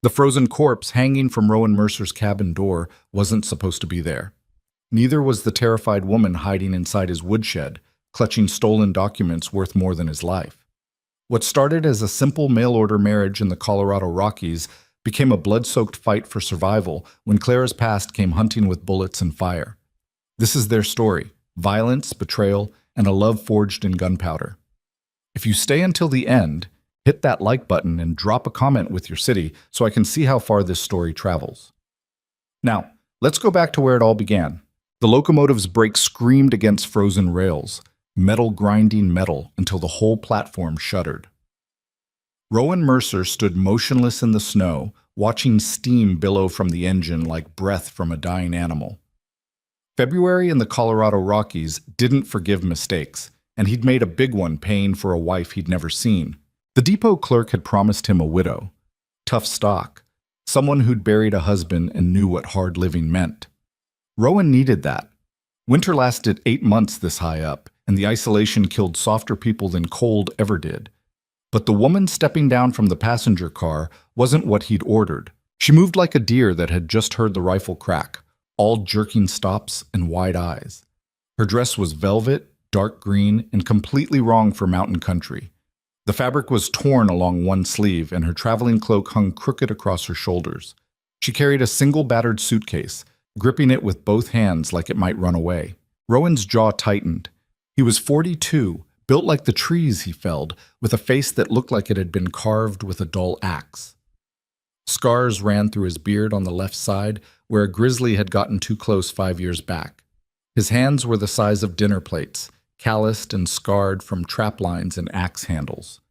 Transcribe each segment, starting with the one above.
The frozen corpse hanging from Rowan Mercer's cabin door wasn't supposed to be there. Neither was the terrified woman hiding inside his woodshed, clutching stolen documents worth more than his life. What started as a simple mail-order marriage in the Colorado Rockies became a blood-soaked fight for survival when Clara's past came hunting with bullets and fire. This is their story: violence, betrayal, and a love forged in gunpowder. If you stay until the end, hit that like button and drop a comment with your city so I can see how far this story travels. Now, let's go back to where it all began. The locomotive's brakes screamed against frozen rails, metal grinding metal until the whole platform shuddered. Rowan Mercer stood motionless in the snow, watching steam billow from the engine like breath from a dying animal. February in the Colorado Rockies didn't forgive mistakes, and he'd made a big one paying for a wife he'd never seen. The depot clerk had promised him a widow. Tough stock. Someone who'd buried a husband and knew what hard living meant. Rowan needed that. Winter lasted 8 months this high up, and the isolation killed softer people than cold ever did. But the woman stepping down from the passenger car wasn't what he'd ordered. She moved like a deer that had just heard the rifle crack, all jerking stops and wide eyes. Her dress was velvet, dark green, and completely wrong for mountain country. The fabric was torn along one sleeve, and her traveling cloak hung crooked across her shoulders. She carried a single battered suitcase, gripping it with both hands like it might run away. Rowan's jaw tightened. He was 42, built like the trees he felled, with a face that looked like it had been carved with a dull axe. Scars ran through his beard on the left side, where a grizzly had gotten too close 5 years back. His hands were the size of dinner plates, calloused and scarred from trap lines and axe handles.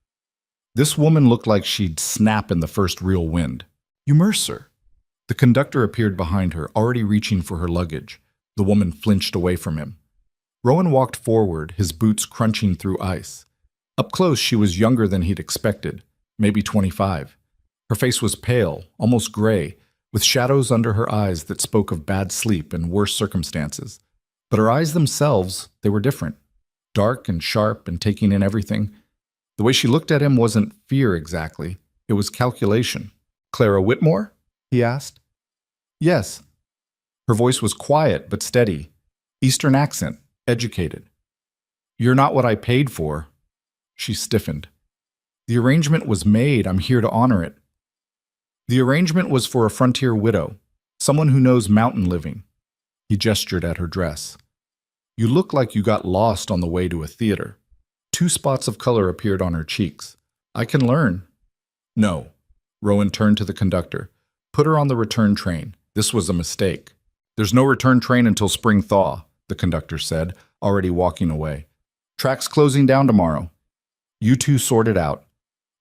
This woman looked like she'd snap in the first real wind. "You Mercer." The conductor appeared behind her, already reaching for her luggage. The woman flinched away from him. Rowan walked forward, his boots crunching through ice. Up close, she was younger than he'd expected, maybe 25. Her face was pale, almost gray, with shadows under her eyes that spoke of bad sleep and worse circumstances. But her eyes themselves, they were different. Dark and sharp and taking in everything. The way she looked at him wasn't fear exactly. It was calculation. "Clara Whitmore?" he asked. "Yes." Her voice was quiet but steady. Eastern accent, educated. "You're not what I paid for." She stiffened. "The arrangement was made. I'm here to honor it." "The arrangement was for a frontier widow, someone who knows mountain living." He gestured at her dress. "You look like you got lost on the way to a theater." 2 spots of color appeared on her cheeks. "I can learn." "No." Rowan turned to the conductor. "Put her on the return train. This was a mistake." "There's no return train until spring thaw," the conductor said, already walking away. "Track's closing down tomorrow." "You two sort it out."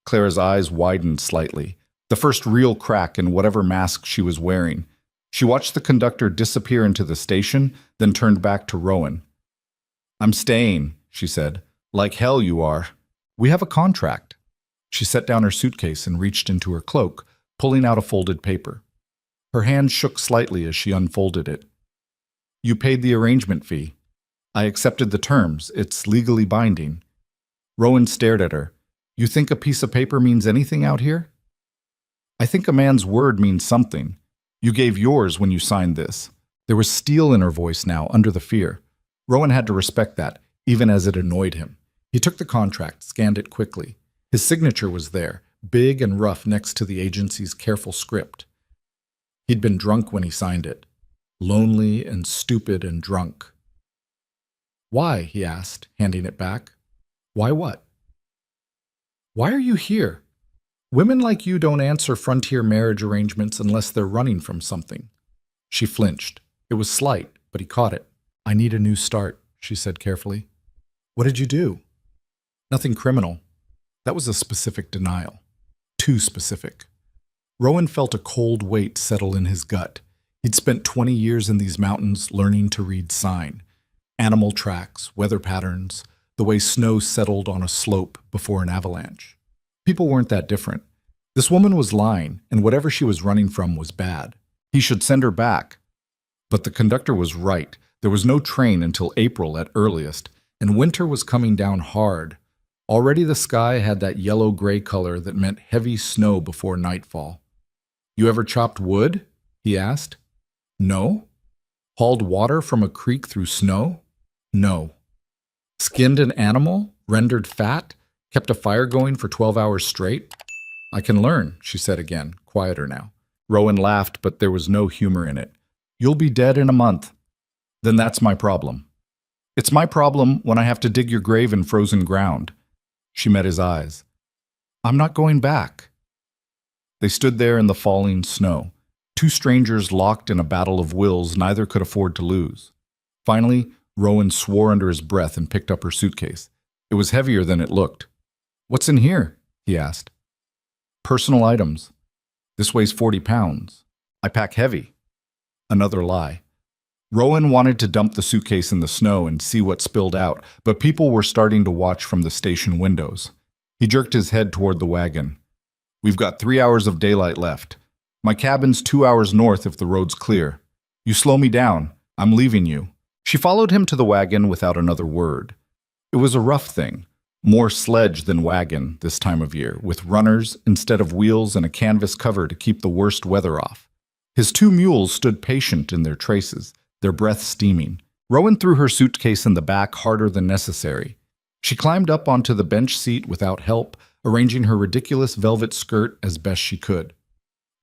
Clara's eyes widened slightly, the first real crack in whatever mask she was wearing. She watched the conductor disappear into the station, then turned back to Rowan. "I'm staying," she said. "Like hell you are. We have a contract." She set down her suitcase and reached into her cloak, pulling out a folded paper. Her hand shook slightly as she unfolded it. "You paid the arrangement fee. I accepted the terms. It's legally binding." Rowan stared at her. "You think a piece of paper means anything out here?" "I think a man's word means something. You gave yours when you signed this." There was steel in her voice now, under the fear. Rowan had to respect that, even as it annoyed him. He took the contract, scanned it quickly. His signature was there, big and rough next to the agency's careful script. He'd been drunk when he signed it. Lonely and stupid and drunk. "Why?" he asked, handing it back. "Why what?" "Why are you here? Women like you don't answer frontier marriage arrangements unless they're running from something." She flinched. It was slight, but he caught it. "I need a new start," she said carefully. "What did you do?" "Nothing criminal." That was a specific denial. Too specific. Rowan felt a cold weight settle in his gut. He'd spent 20 years in these mountains learning to read sign. Animal tracks, weather patterns, the way snow settled on a slope before an avalanche. People weren't that different. This woman was lying, and whatever she was running from was bad. He should send her back. But the conductor was right. There was no train until April at earliest, and winter was coming down hard. Already the sky had that yellow-gray color that meant heavy snow before nightfall. You ever chopped wood? He asked. No. Hauled water from a creek through snow? No. Skinned an animal? Rendered fat? Kept a fire going for 12 hours straight? I can learn, she said again, quieter now. Rowan laughed, but there was no humor in it. You'll be dead in a month. Then that's my problem. It's my problem when I have to dig your grave in frozen ground. She met his eyes. I'm not going back. They stood there in the falling snow, two strangers locked in a battle of wills neither could afford to lose. Finally, Rowan swore under his breath and picked up her suitcase. It was heavier than it looked. What's in here? He asked. Personal items. This weighs 40 pounds. I pack heavy. Another lie. Rowan wanted to dump the suitcase in the snow and see what spilled out, but people were starting to watch from the station windows. He jerked his head toward the wagon. We've got 3 hours of daylight left. My cabin's 2 hours north if the road's clear. You slow me down, I'm leaving you. She followed him to the wagon without another word. It was a rough thing, more sledge than wagon this time of year, with runners instead of wheels and a canvas cover to keep the worst weather off. His 2 mules stood patient in their traces, their breath steaming. Rowan threw her suitcase in the back harder than necessary. She climbed up onto the bench seat without help, arranging her ridiculous velvet skirt as best she could.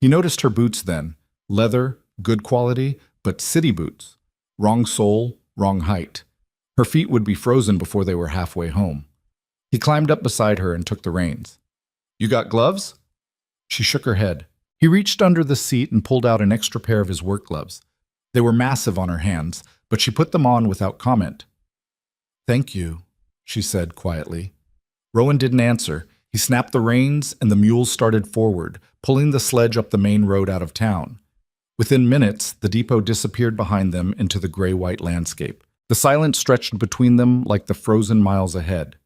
He noticed her boots then, leather, good quality, but city boots. Wrong sole, wrong height. Her feet would be frozen before they were halfway home. He climbed up beside her and took the reins. You got gloves? She shook her head. He reached under the seat and pulled out an extra pair of his work gloves. They were massive on her hands, but she put them on without comment. Thank you, she said quietly. Rowan didn't answer. He snapped the reins and the mules started forward, pulling the sledge up the main road out of town. Within minutes, the depot disappeared behind them into the gray-white landscape. The silence stretched between them like the frozen miles ahead.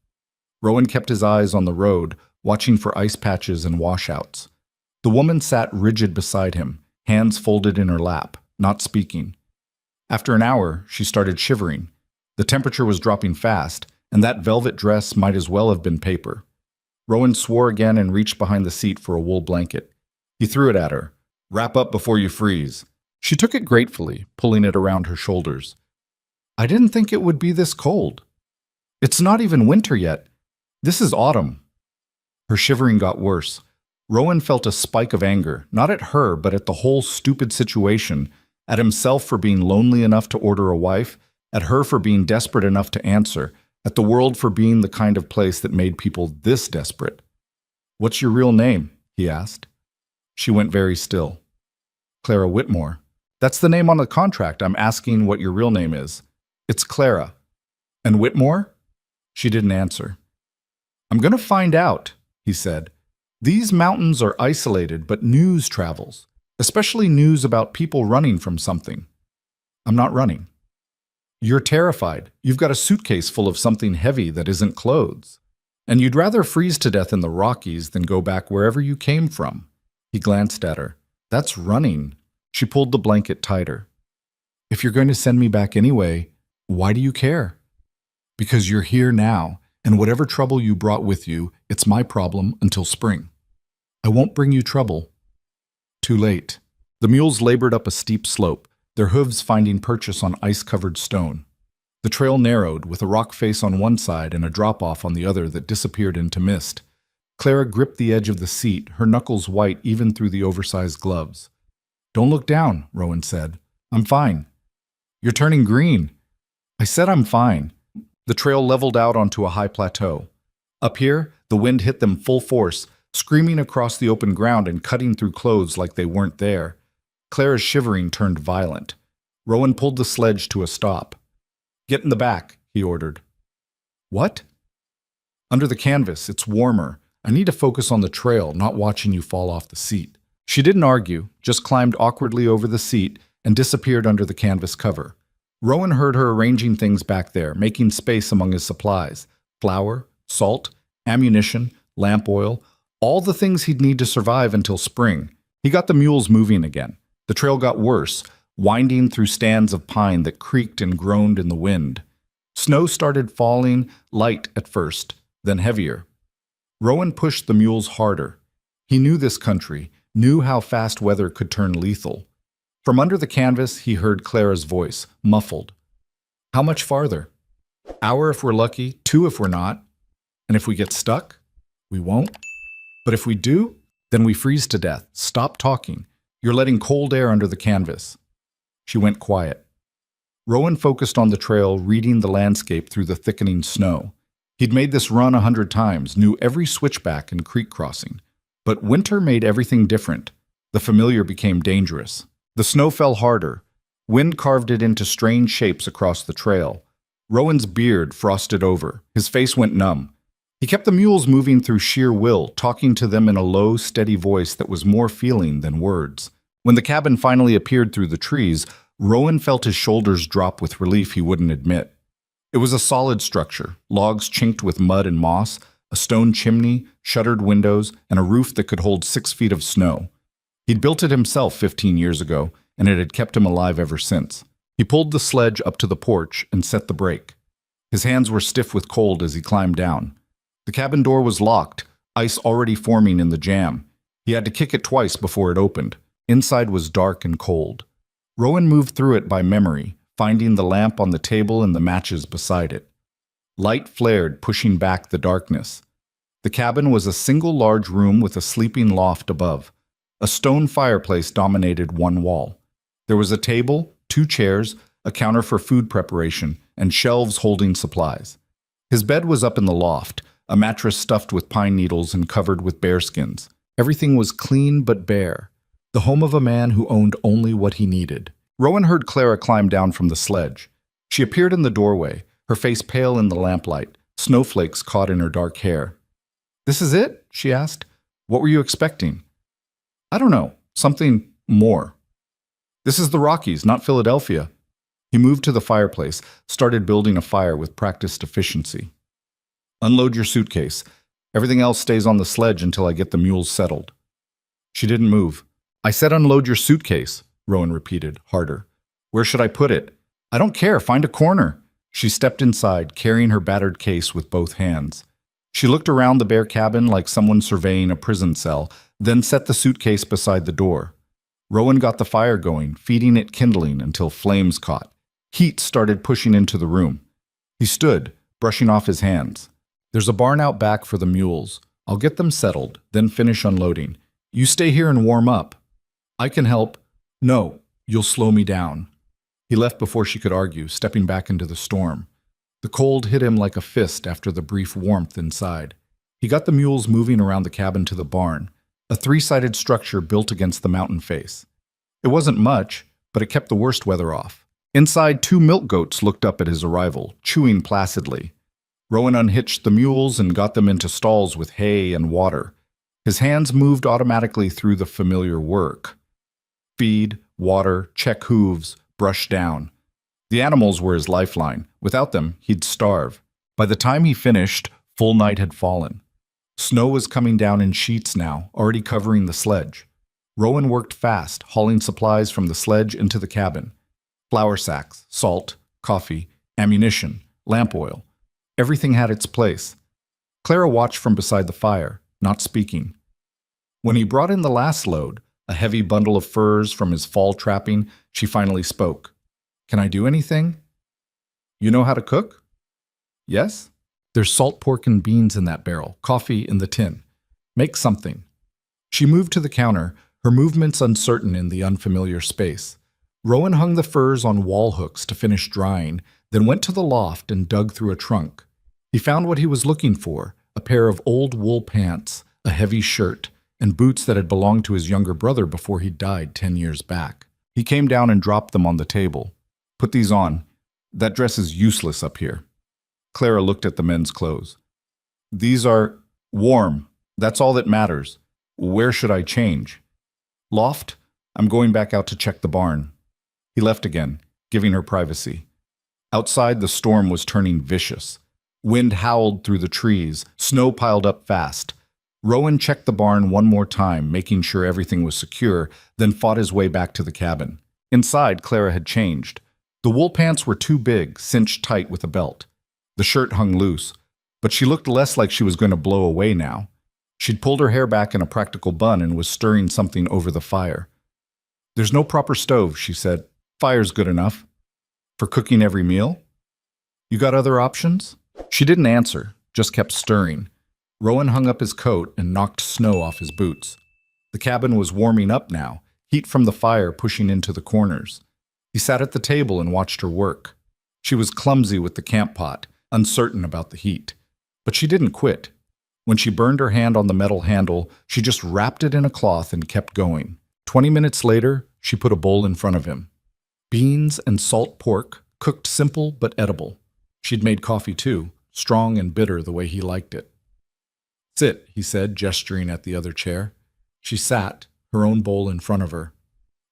Rowan kept his eyes on the road, watching for ice patches and washouts. The woman sat rigid beside him, hands folded in her lap, not speaking. After an hour, she started shivering. The temperature was dropping fast, and that velvet dress might as well have been paper. Rowan swore again and reached behind the seat for a wool blanket. He threw it at her. Wrap up before you freeze. She took it gratefully, pulling it around her shoulders. I didn't think it would be this cold. It's not even winter yet. This is autumn. Her shivering got worse. Rowan felt a spike of anger, not at her, but at the whole stupid situation, at himself for being lonely enough to order a wife, at her for being desperate enough to answer, at the world for being the kind of place that made people this desperate. What's your real name? He asked. She went very still. Clara Whitmore. That's the name on the contract. I'm asking what your real name is. It's Clara. And Whitmore? She didn't answer. I'm going to find out, he said. These mountains are isolated, but news travels, especially news about people running from something. I'm not running. You're terrified. You've got a suitcase full of something heavy that isn't clothes. And you'd rather freeze to death in the Rockies than go back wherever you came from. He glanced at her. That's running. She pulled the blanket tighter. If you're going to send me back anyway, why do you care? Because you're here now, and whatever trouble you brought with you, it's my problem until spring. I won't bring you trouble. Too late. The mules labored up a steep slope, their hooves finding purchase on ice-covered stone. The trail narrowed, with a rock face on one side and a drop-off on the other that disappeared into mist. Clara gripped the edge of the seat, her knuckles white even through the oversized gloves. Don't look down, Rowan said. I'm fine. You're turning green. I said I'm fine. The trail leveled out onto a high plateau. Up here, the wind hit them full force, screaming across the open ground and cutting through clothes like they weren't there. Clara's shivering turned violent. Rowan pulled the sledge to a stop. Get in the back, he ordered. What? Under the canvas, it's warmer. I need to focus on the trail, not watching you fall off the seat. She didn't argue, just climbed awkwardly over the seat and disappeared under the canvas cover. Rowan heard her arranging things back there, making space among his supplies. Flour, salt, ammunition, lamp oil, all the things he'd need to survive until spring. He got the mules moving again. The trail got worse, winding through stands of pine that creaked and groaned in the wind. Snow started falling, light at first, then heavier. Rowan pushed the mules harder. He knew this country, knew how fast weather could turn lethal. From under the canvas, he heard Clara's voice, muffled. How much farther? Hour if we're lucky, 2 if we're not. And if we get stuck, we won't. But if we do, then we freeze to death. Stop talking. You're letting cold air under the canvas. She went quiet. Rowan focused on the trail, reading the landscape through the thickening snow. He'd made this run 100 times, knew every switchback and creek crossing. But winter made everything different. The familiar became dangerous. The snow fell harder. Wind carved it into strange shapes across the trail. Rowan's beard frosted over. His face went numb. He kept the mules moving through sheer will, talking to them in a low, steady voice that was more feeling than words. When the cabin finally appeared through the trees, Rowan felt his shoulders drop with relief he wouldn't admit. It was a solid structure, logs chinked with mud and moss, a stone chimney, shuttered windows, and a roof that could hold 6 feet of snow. He'd built it himself 15 years ago, and it had kept him alive ever since. He pulled the sledge up to the porch and set the brake. His hands were stiff with cold as he climbed down. The cabin door was locked, ice already forming in the jamb. He had to kick it twice before it opened. Inside was dark and cold. Rowan moved through it by memory, finding the lamp on the table and the matches beside it. Light flared, pushing back the darkness. The cabin was a single large room with a sleeping loft above. A stone fireplace dominated one wall. There was a table, 2 chairs, a counter for food preparation, and shelves holding supplies. His bed was up in the loft, a mattress stuffed with pine needles and covered with bearskins. Everything was clean but bare, the home of a man who owned only what he needed. Rowan heard Clara climb down from the sledge. She appeared in the doorway, her face pale in the lamplight, snowflakes caught in her dark hair. "This is it?" she asked. "What were you expecting?" "I don't know. Something more." "This is the Rockies, not Philadelphia." He moved to the fireplace, started building a fire with practiced efficiency. "Unload your suitcase. Everything else stays on the sledge until I get the mules settled." She didn't move. "I said unload your suitcase," Rowan repeated, harder. "Where should I put it?" "I don't care. Find a corner." She stepped inside, carrying her battered case with both hands. She looked around the bare cabin like someone surveying a prison cell, then set the suitcase beside the door. Rowan got the fire going, feeding it kindling until flames caught. Heat started pushing into the room. He stood, brushing off his hands. "There's a barn out back for the mules. I'll get them settled, then finish unloading. You stay here and warm up." "I can help." "No, you'll slow me down." He left before she could argue, stepping back into the storm. The cold hit him like a fist after the brief warmth inside. He got the mules moving around the cabin to the barn, a 3-sided structure built against the mountain face. It wasn't much, but it kept the worst weather off. Inside, 2 milk goats looked up at his arrival, chewing placidly. Rowan unhitched the mules and got them into stalls with hay and water. His hands moved automatically through the familiar work. Feed, water, check hooves, brush down. The animals were his lifeline. Without them, he'd starve. By the time he finished, full night had fallen. Snow was coming down in sheets now, already covering the sledge. Rowan worked fast, hauling supplies from the sledge into the cabin. Flour sacks, salt, coffee, ammunition, lamp oil. Everything had its place. Clara watched from beside the fire, not speaking. When he brought in the last load, a heavy bundle of furs from his fall trapping, she finally spoke. "Can I do anything?" "You know how to cook?" "Yes." "There's salt pork and beans in that barrel, coffee in the tin. Make something." She moved to the counter, her movements uncertain in the unfamiliar space. Rowan hung the furs on wall hooks to finish drying, then went to the loft and dug through a trunk. He found what he was looking for, a pair of old wool pants, a heavy shirt, and boots that had belonged to his younger brother before he died 10 years back. He came down and dropped them on the table. "Put these on. That dress is useless up here." Clara looked at the men's clothes. "These are warm. That's all that matters. Where should I change?" "Loft? I'm going back out to check the barn." He left again, giving her privacy. Outside, the storm was turning vicious. Wind howled through the trees, snow piled up fast. Rowan checked the barn one more time, making sure everything was secure, then fought his way back to the cabin. Inside, Clara had changed. The wool pants were too big, cinched tight with a belt. The shirt hung loose, but she looked less like she was going to blow away now. She'd pulled her hair back in a practical bun and was stirring something over the fire. "There's no proper stove," she said. "Fire's good enough." "For cooking every meal?" "You got other options?" She didn't answer, just kept stirring. Rowan hung up his coat and knocked snow off his boots. The cabin was warming up now, heat from the fire pushing into the corners. He sat at the table and watched her work. She was clumsy with the camp pot, uncertain about the heat. But she didn't quit. When she burned her hand on the metal handle, she just wrapped it in a cloth and kept going. 20 minutes later, she put a bowl in front of him. Beans and salt pork, cooked simple but edible. She'd made coffee too, strong and bitter the way he liked it. "Sit," he said, gesturing at the other chair. She sat, her own bowl in front of her.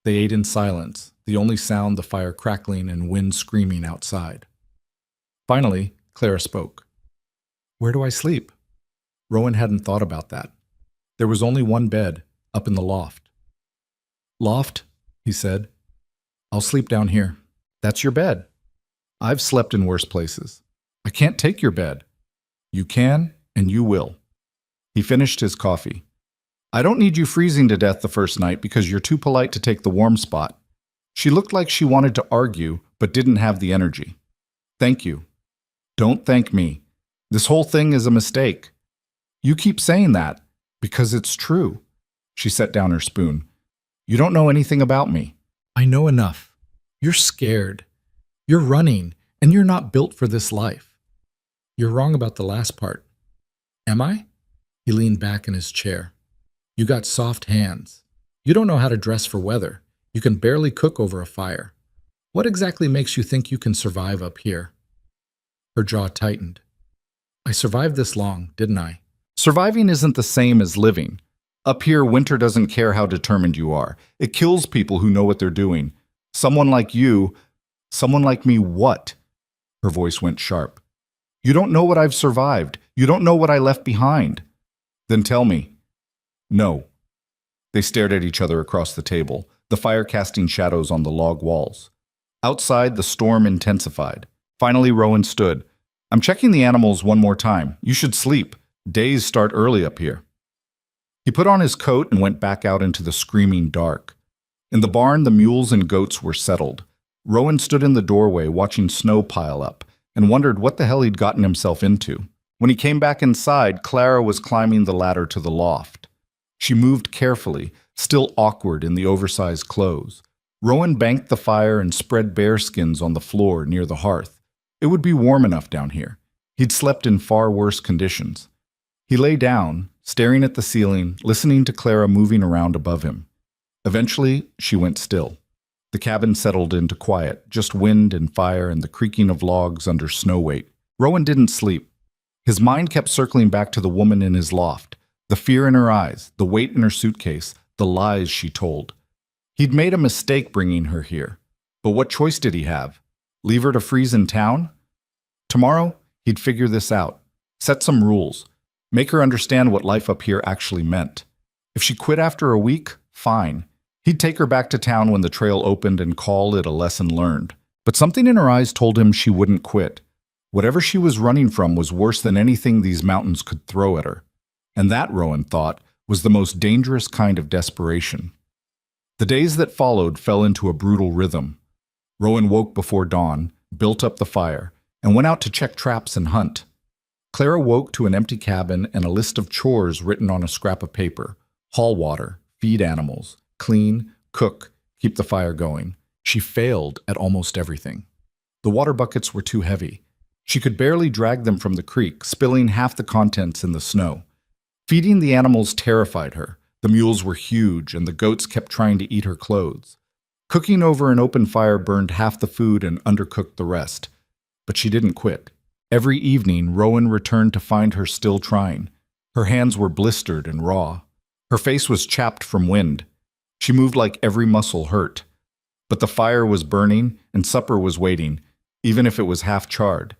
They ate in silence, the only sound the fire crackling and wind screaming outside. Finally, Clara spoke. "Where do I sleep?" Rowan hadn't thought about that. There was only one bed, up in the loft. "Loft?" he said. "I'll sleep down here." "That's your bed." "I've slept in worse places." "I can't take your bed." "You can, and you will." He finished his coffee. "I don't need you freezing to death the first night because you're too polite to take the warm spot." She looked like she wanted to argue, but didn't have the energy. "Thank you." "Don't thank me. This whole thing is a mistake." "You keep saying that, because it's true." She set down her spoon. "You don't know anything about me." "I know enough. You're scared. You're running, and you're not built for this life." "You're wrong about the last part." "Am I?" He leaned back in his chair. "You got soft hands. You don't know how to dress for weather. You can barely cook over a fire. What exactly makes you think you can survive up here?" Her jaw tightened. "I survived this long, didn't I?" "Surviving isn't the same as living. Up here, winter doesn't care how determined you are. It kills people who know what they're doing. Someone like you, someone like me what?" Her voice went sharp. "You don't know what I've survived. You don't know what I left behind." "Then tell me." "No." They stared at each other across the table, the fire casting shadows on the log walls. Outside, the storm intensified. Finally, Rowan stood. "I'm checking the animals one more time. You should sleep. Days start early up here." He put on his coat and went back out into the screaming dark. In the barn, the mules and goats were settled. Rowan stood in the doorway watching snow pile up and wondered what the hell he'd gotten himself into. When he came back inside, Clara was climbing the ladder to the loft. She moved carefully, still awkward in the oversized clothes. Rowan banked the fire and spread bearskins on the floor near the hearth. It would be warm enough down here. He'd slept in far worse conditions. He lay down, staring at the ceiling, listening to Clara moving around above him. Eventually, she went still. The cabin settled into quiet, just wind and fire and the creaking of logs under snow weight. Rowan didn't sleep. His mind kept circling back to the woman in his loft, the fear in her eyes, the weight in her suitcase, the lies she told. He'd made a mistake bringing her here. But what choice did he have? Leave her to freeze in town? Tomorrow, he'd figure this out, set some rules, make her understand what life up here actually meant. If she quit after a week, fine. He'd take her back to town when the trail opened and call it a lesson learned. But something in her eyes told him she wouldn't quit. Whatever she was running from was worse than anything these mountains could throw at her. And that, Rowan thought, was the most dangerous kind of desperation. The days that followed fell into a brutal rhythm. Rowan woke before dawn, built up the fire, and went out to check traps and hunt. Clara woke to an empty cabin and a list of chores written on a scrap of paper. Haul water, feed animals, clean, cook, keep the fire going. She failed at almost everything. The water buckets were too heavy. She could barely drag them from the creek, spilling half the contents in the snow. Feeding the animals terrified her. The mules were huge, and the goats kept trying to eat her clothes. Cooking over an open fire burned half the food and undercooked the rest. But she didn't quit. Every evening, Rowan returned to find her still trying. Her hands were blistered and raw. Her face was chapped from wind. She moved like every muscle hurt. But the fire was burning, and supper was waiting, even if it was half-charred.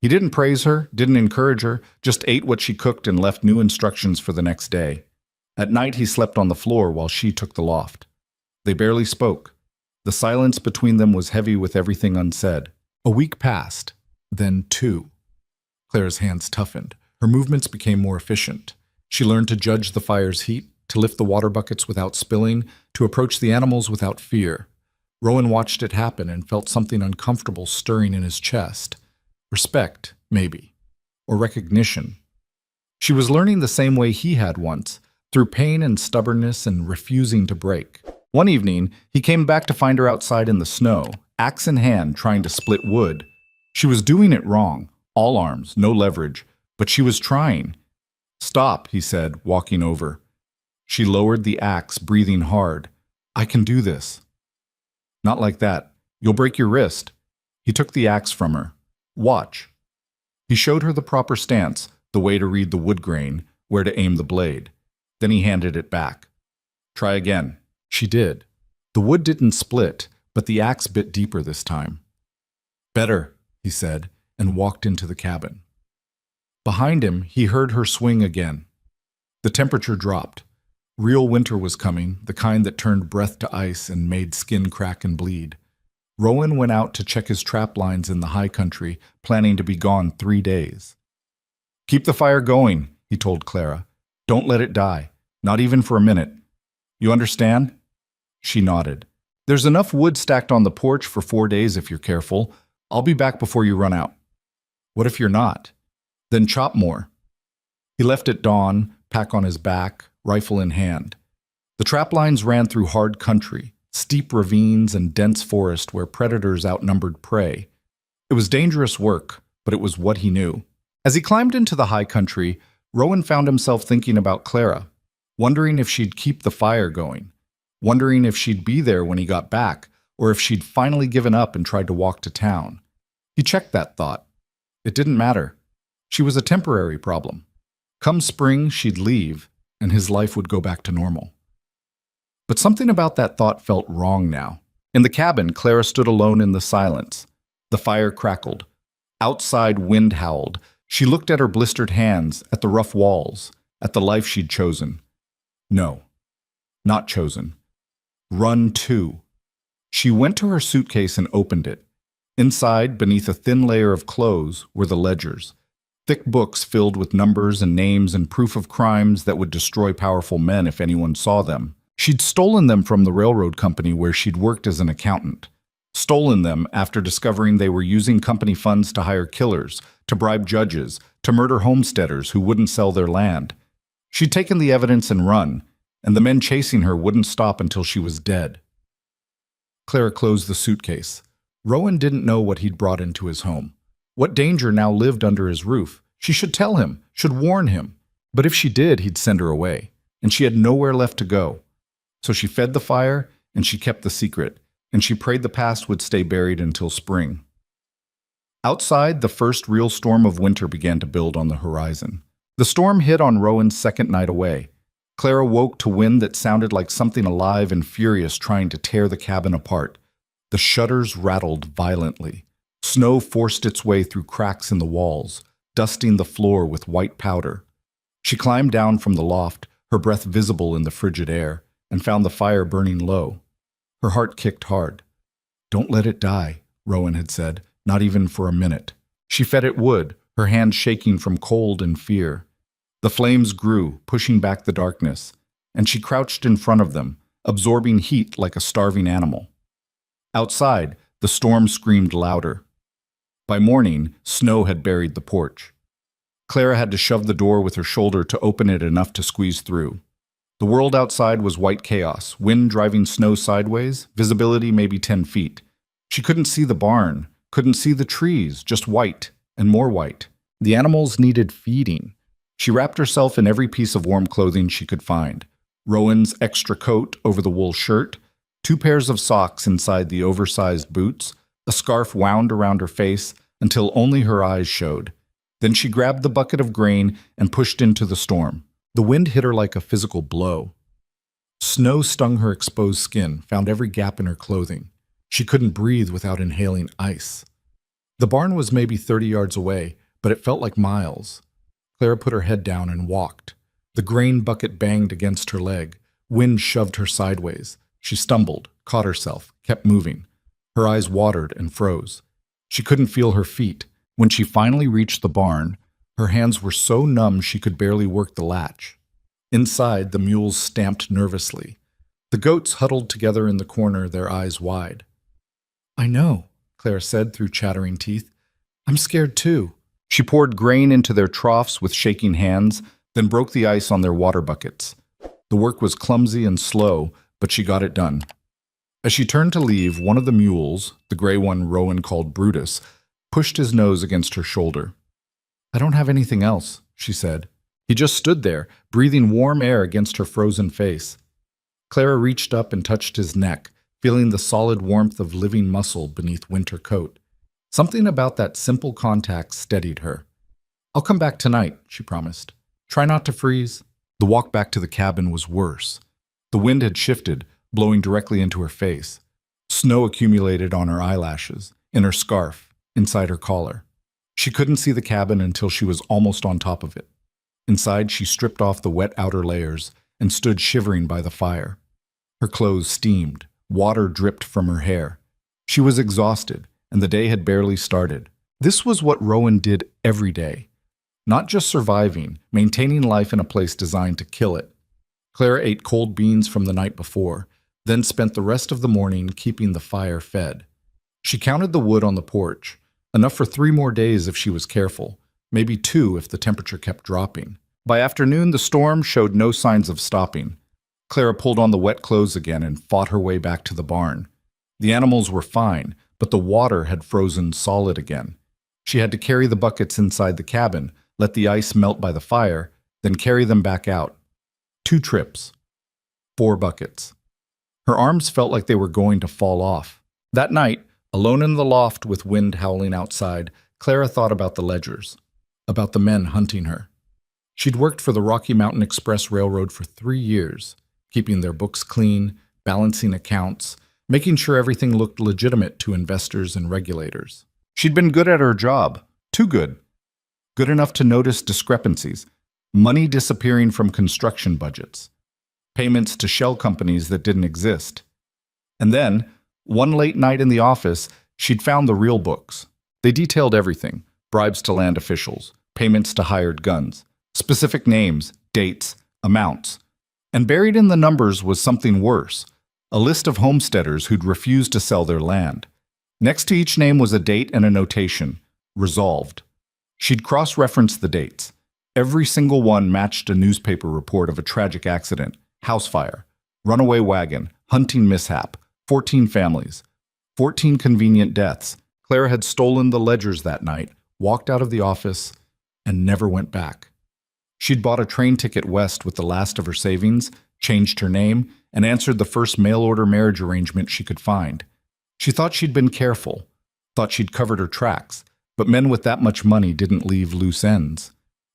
He didn't praise her, didn't encourage her, just ate what she cooked and left new instructions for the next day. At night, he slept on the floor while she took the loft. They barely spoke. The silence between them was heavy with everything unsaid. A week passed, then 2. Clara's hands toughened. Her movements became more efficient. She learned to judge the fire's heat, to lift the water buckets without spilling, to approach the animals without fear. Rowan watched it happen and felt something uncomfortable stirring in his chest. Respect, maybe. Or recognition. She was learning the same way he had once, through pain and stubbornness and refusing to break. One evening, he came back to find her outside in the snow, axe in hand, trying to split wood. She was doing it wrong, all arms, no leverage, but she was trying. "Stop," he said, walking over. She lowered the axe, breathing hard. "I can do this." "Not like that. You'll break your wrist." He took the axe from her. "Watch." He showed her the proper stance, the way to read the wood grain, where to aim the blade. Then he handed it back. "Try again." She did. The wood didn't split, but the axe bit deeper this time. "Better," he said, and walked into the cabin. Behind him, he heard her swing again. The temperature dropped. Real winter was coming, the kind that turned breath to ice and made skin crack and bleed. Rowan went out to check his trap lines in the high country, planning to be gone 3 days. "Keep the fire going," he told Clara. "Don't let it die, not even for a minute. You understand?" She nodded. "There's enough wood stacked on the porch for 4 days if you're careful. I'll be back before you run out." "What if you're not?" "Then chop more." He left at dawn, pack on his back, rifle in hand. The trap lines ran through hard country, steep ravines and dense forest where predators outnumbered prey. It was dangerous work, but it was what he knew. As he climbed into the high country, Rowan found himself thinking about Clara, wondering if she'd keep the fire going, wondering if she'd be there when he got back, or if she'd finally given up and tried to walk to town. He checked that thought. It didn't matter. She was a temporary problem. Come spring, she'd leave, and his life would go back to normal. But something about that thought felt wrong now. In the cabin, Clara stood alone in the silence. The fire crackled. Outside, wind howled. She looked at her blistered hands, at the rough walls, at the life she'd chosen. No, not chosen. Run to. She went to her suitcase and opened it. Inside, beneath a thin layer of clothes, were the ledgers. Thick books filled with numbers and names and proof of crimes that would destroy powerful men if anyone saw them. She'd stolen them from the railroad company where she'd worked as an accountant. Stolen them after discovering they were using company funds to hire killers, to bribe judges, to murder homesteaders who wouldn't sell their land. She'd taken the evidence and run, and the men chasing her wouldn't stop until she was dead. Clara closed the suitcase. Rowan didn't know what he'd brought into his home. What danger now lived under his roof? She should tell him, should warn him. But if she did, he'd send her away, and she had nowhere left to go. So she fed the fire, and she kept the secret, and she prayed the past would stay buried until spring. Outside, the first real storm of winter began to build on the horizon. The storm hit on Rowan's second night away. Clara woke to wind that sounded like something alive and furious trying to tear the cabin apart. The shutters rattled violently. Snow forced its way through cracks in the walls, dusting the floor with white powder. She climbed down from the loft, her breath visible in the frigid air, and found the fire burning low. Her heart kicked hard. "Don't let it die," Rowan had said, "not even for a minute." She fed it wood, her hands shaking from cold and fear. The flames grew, pushing back the darkness, and she crouched in front of them, absorbing heat like a starving animal. Outside, the storm screamed louder. By morning, snow had buried the porch. Clara had to shove the door with her shoulder to open it enough to squeeze through. The world outside was white chaos, wind driving snow sideways, visibility maybe 10 feet. She couldn't see the barn, couldn't see the trees, just white and more white. The animals needed feeding. She wrapped herself in every piece of warm clothing she could find. Rowan's extra coat over the wool shirt, 2 pairs of socks inside the oversized boots, a scarf wound around her face until only her eyes showed. Then she grabbed the bucket of grain and pushed into the storm. The wind hit her like a physical blow. Snow stung her exposed skin, found every gap in her clothing. She couldn't breathe without inhaling ice. The barn was maybe 30 yards away, but it felt like miles. Clara put her head down and walked. The grain bucket banged against her leg. Wind shoved her sideways. She stumbled, caught herself, kept moving. Her eyes watered and froze. She couldn't feel her feet. When she finally reached the barn, her hands were so numb she could barely work the latch. Inside, the mules stamped nervously. The goats huddled together in the corner, their eyes wide. "I know," Clara said through chattering teeth. "I'm scared too." She poured grain into their troughs with shaking hands, then broke the ice on their water buckets. The work was clumsy and slow, but she got it done. As she turned to leave, one of the mules, the gray one Rowan called Brutus, pushed his nose against her shoulder. "I don't have anything else," she said. He just stood there, breathing warm air against her frozen face. Clara reached up and touched his neck, feeling the solid warmth of living muscle beneath winter coat. Something about that simple contact steadied her. "I'll come back tonight," she promised. "Try not to freeze." The walk back to the cabin was worse. The wind had shifted, blowing directly into her face. Snow accumulated on her eyelashes, in her scarf, inside her collar. She couldn't see the cabin until she was almost on top of it. Inside, she stripped off the wet outer layers and stood shivering by the fire. Her clothes steamed, water dripped from her hair. She was exhausted, and the day had barely started. This was what Rowan did every day. Not just surviving, maintaining life in a place designed to kill it. Clara ate cold beans from the night before, then spent the rest of the morning keeping the fire fed. She counted the wood on the porch, enough for 3 more days if she was careful, maybe 2 if the temperature kept dropping. By afternoon, the storm showed no signs of stopping. Clara pulled on the wet clothes again and fought her way back to the barn. The animals were fine, but the water had frozen solid again. She had to carry the buckets inside the cabin, let the ice melt by the fire, then carry them back out. 2 trips. 4 buckets. Her arms felt like they were going to fall off. That night, alone in the loft with wind howling outside, Clara thought about the ledgers, about the men hunting her. She'd worked for the Rocky Mountain Express Railroad for 3 years, keeping their books clean, balancing accounts, making sure everything looked legitimate to investors and regulators. She'd been good at her job, too good. Good enough to notice discrepancies, money disappearing from construction budgets, payments to shell companies that didn't exist. And then, one late night in the office, she'd found the real books. They detailed everything: bribes to land officials, payments to hired guns, specific names, dates, amounts. And buried in the numbers was something worse: a list of homesteaders who'd refused to sell their land. Next to each name was a date and a notation: resolved. She'd cross-referenced the dates. Every single one matched a newspaper report of a tragic accident: house fire, runaway wagon, hunting mishap, 14 families, 14 convenient deaths. Clara had stolen the ledgers that night, walked out of the office, and never went back. She'd bought a train ticket west with the last of her savings, changed her name, and answered the first mail-order marriage arrangement she could find. She thought she'd been careful, thought she'd covered her tracks, but men with that much money didn't leave loose ends.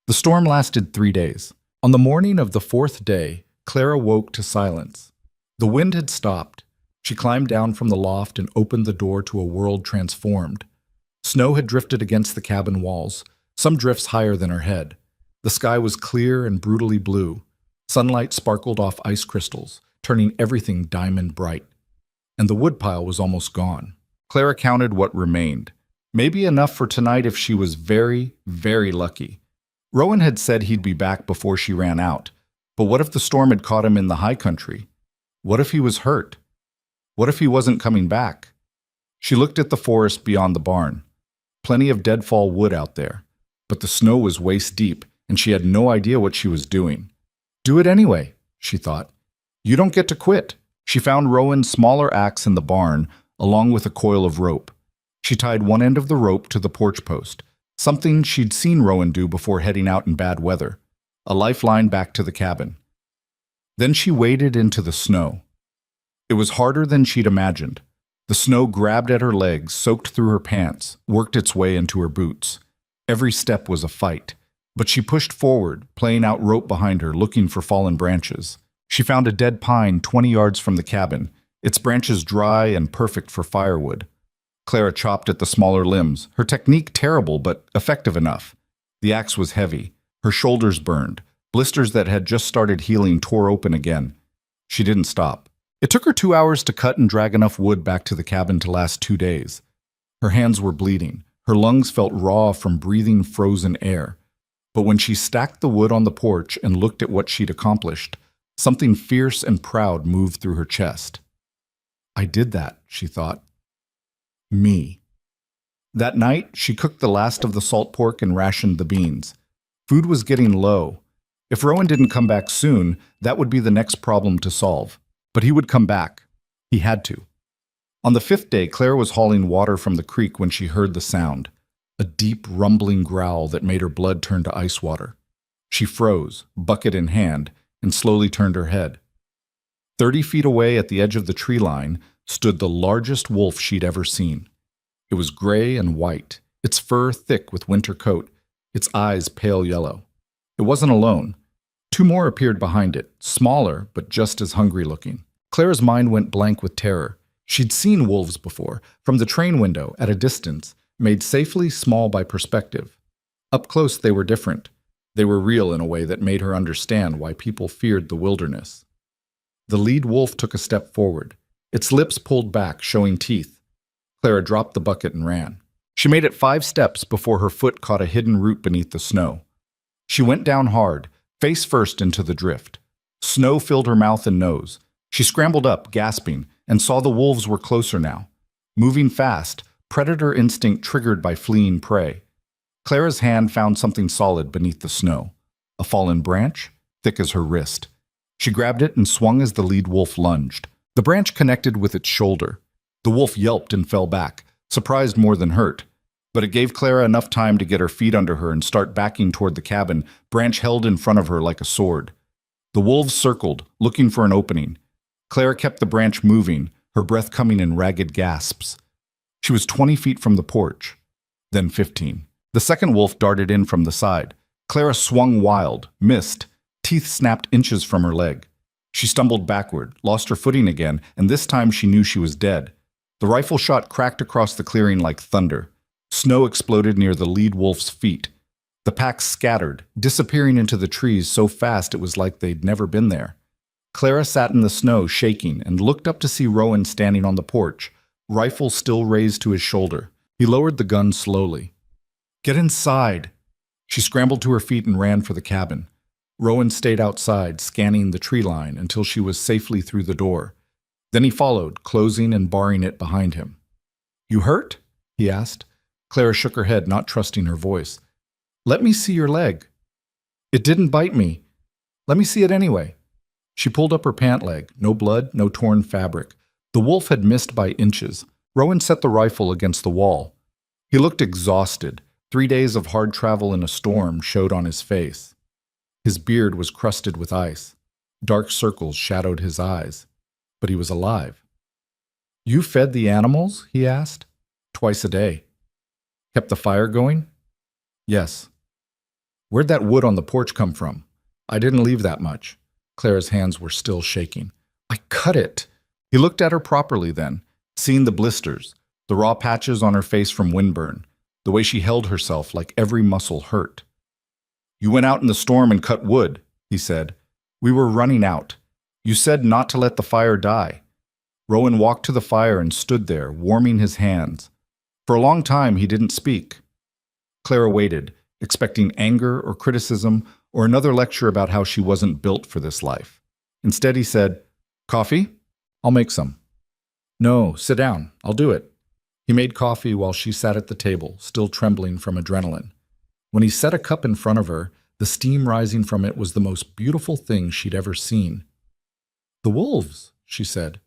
The storm lasted 3 days. On the morning of the 4th day, Clara woke to silence. The wind had stopped. She climbed down from the loft and opened the door to a world transformed. Snow had drifted against the cabin walls, some drifts higher than her head. The sky was clear and brutally blue. Sunlight sparkled off ice crystals, turning everything diamond bright. And the woodpile was almost gone. Clara counted what remained. Maybe enough for tonight if she was very, very lucky. Rowan had said he'd be back before she ran out. But what if the storm had caught him in the high country? What if he was hurt? What if he wasn't coming back? She looked at the forest beyond the barn. Plenty of deadfall wood out there. But the snow was waist deep, and she had no idea what she was doing. Do it anyway, she thought. You don't get to quit. She found Rowan's smaller axe in the barn, along with a coil of rope. She tied one end of the rope to the porch post, something she'd seen Rowan do before heading out in bad weather, a lifeline back to the cabin. Then she waded into the snow. It was harder than she'd imagined. The snow grabbed at her legs, soaked through her pants, worked its way into her boots. Every step was a fight. But she pushed forward, playing out rope behind her, looking for fallen branches. She found a dead pine 20 yards from the cabin, its branches dry and perfect for firewood. Clara chopped at the smaller limbs, her technique terrible but effective enough. The axe was heavy, her shoulders burned, blisters that had just started healing tore open again. She didn't stop. It took her 2 hours to cut and drag enough wood back to the cabin to last 2 days. Her hands were bleeding, her lungs felt raw from breathing frozen air. But when she stacked the wood on the porch and looked at what she'd accomplished, something fierce and proud moved through her chest. I did that, she thought. Me. That night, she cooked the last of the salt pork and rationed the beans. Food was getting low. If Rowan didn't come back soon, that would be the next problem to solve. But he would come back. He had to. On the 5th day, Claire was hauling water from the creek when she heard the sound. A deep, rumbling growl that made her blood turn to ice water. She froze, bucket in hand, and slowly turned her head. 30 feet away at the edge of the tree line stood the largest wolf she'd ever seen. It was gray and white, its fur thick with winter coat, its eyes pale yellow. It wasn't alone. 2 more appeared behind it, smaller but just as hungry looking. Claire's mind went blank with terror. She'd seen wolves before, from the train window, at a distance, made safely small by perspective. Up close they were different. They were real in a way that made her understand why people feared the wilderness. The lead wolf took a step forward. Its lips pulled back, showing teeth. Clara dropped the bucket and ran. She made it 5 steps before her foot caught a hidden root beneath the snow. She went down hard, face first into the drift. Snow filled her mouth and nose. She scrambled up, gasping, and saw the wolves were closer now. Moving fast, predator instinct triggered by fleeing prey. Clara's hand found something solid beneath the snow. A fallen branch, thick as her wrist. She grabbed it and swung as the lead wolf lunged. The branch connected with its shoulder. The wolf yelped and fell back, surprised more than hurt. But it gave Clara enough time to get her feet under her and start backing toward the cabin, branch held in front of her like a sword. The wolves circled, looking for an opening. Clara kept the branch moving, her breath coming in ragged gasps. She was 20 feet from the porch, then 15. The second wolf darted in from the side. Clara swung wild, missed. Teeth snapped inches from her leg. She stumbled backward, lost her footing again, and this time she knew she was dead. The rifle shot cracked across the clearing like thunder. Snow exploded near the lead wolf's feet. The pack scattered, disappearing into the trees so fast it was like they'd never been there. Clara sat in the snow, shaking, and looked up to see Rowan standing on the porch, rifle still raised to his shoulder. He lowered the gun slowly. "Get inside!" She scrambled to her feet and ran for the cabin. Rowan stayed outside, scanning the tree line until she was safely through the door. Then he followed, closing and barring it behind him. "You hurt?" he asked. Clara shook her head, not trusting her voice. "Let me see your leg." "It didn't bite me." "Let me see it anyway." She pulled up her pant leg. No blood, no torn fabric. The wolf had missed by inches. Rowan set the rifle against the wall. He looked exhausted. 3 days of hard travel in a storm showed on his face. His beard was crusted with ice. Dark circles shadowed his eyes. But he was alive. "You fed the animals?" he asked. "Twice a day." "Kept the fire going?" "Yes." "Where'd that wood on the porch come from?" "I didn't leave that much." Clara's hands were still shaking. "I cut it." He looked at her properly then, seeing the blisters, the raw patches on her face from windburn, the way she held herself like every muscle hurt. "You went out in the storm and cut wood," he said. "We were running out. You said not to let the fire die." Rowan walked to the fire and stood there, warming his hands. For a long time he didn't speak. Clara waited, expecting anger or criticism or another lecture about how she wasn't built for this life. Instead he said, "Coffee? I'll make some." "No, sit down. I'll do it." He made coffee while she sat at the table, still trembling from adrenaline. When he set a cup in front of her, the steam rising from it was the most beautiful thing she'd ever seen. "The wolves," she said.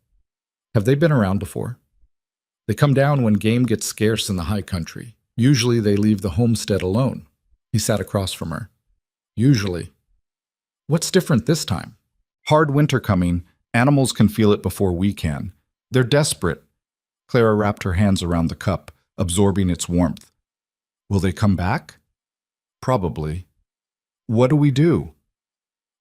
"Have they been around before?" "They come down when game gets scarce in the high country. Usually they leave the homestead alone." He sat across from her. "Usually. What's different this time? Hard winter coming, animals can feel it before we can. They're desperate." Clara wrapped her hands around the cup, absorbing its warmth. "Will they come back?" "Probably." "What do we do?"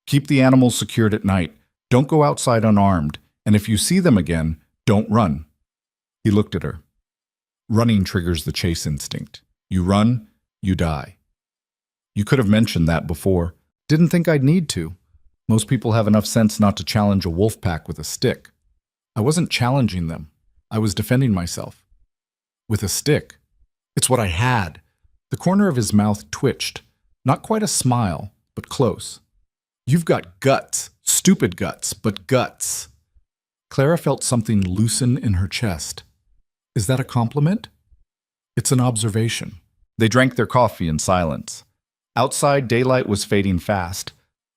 "Keep the animals secured at night. Don't go outside unarmed. And if you see them again, don't run." He looked at her. "Running triggers the chase instinct. You run, you die." "You could have mentioned that before." "Didn't think I'd need to. Most people have enough sense not to challenge a wolf pack with a stick." "I wasn't challenging them. I was defending myself." "With a stick?" "It's what I had." The corner of his mouth twitched. Not quite a smile, but close. You've got guts. Stupid guts, but guts. Clara felt something loosen in her chest. Is that a compliment? It's an observation. They drank their coffee in silence. Outside, daylight was fading fast.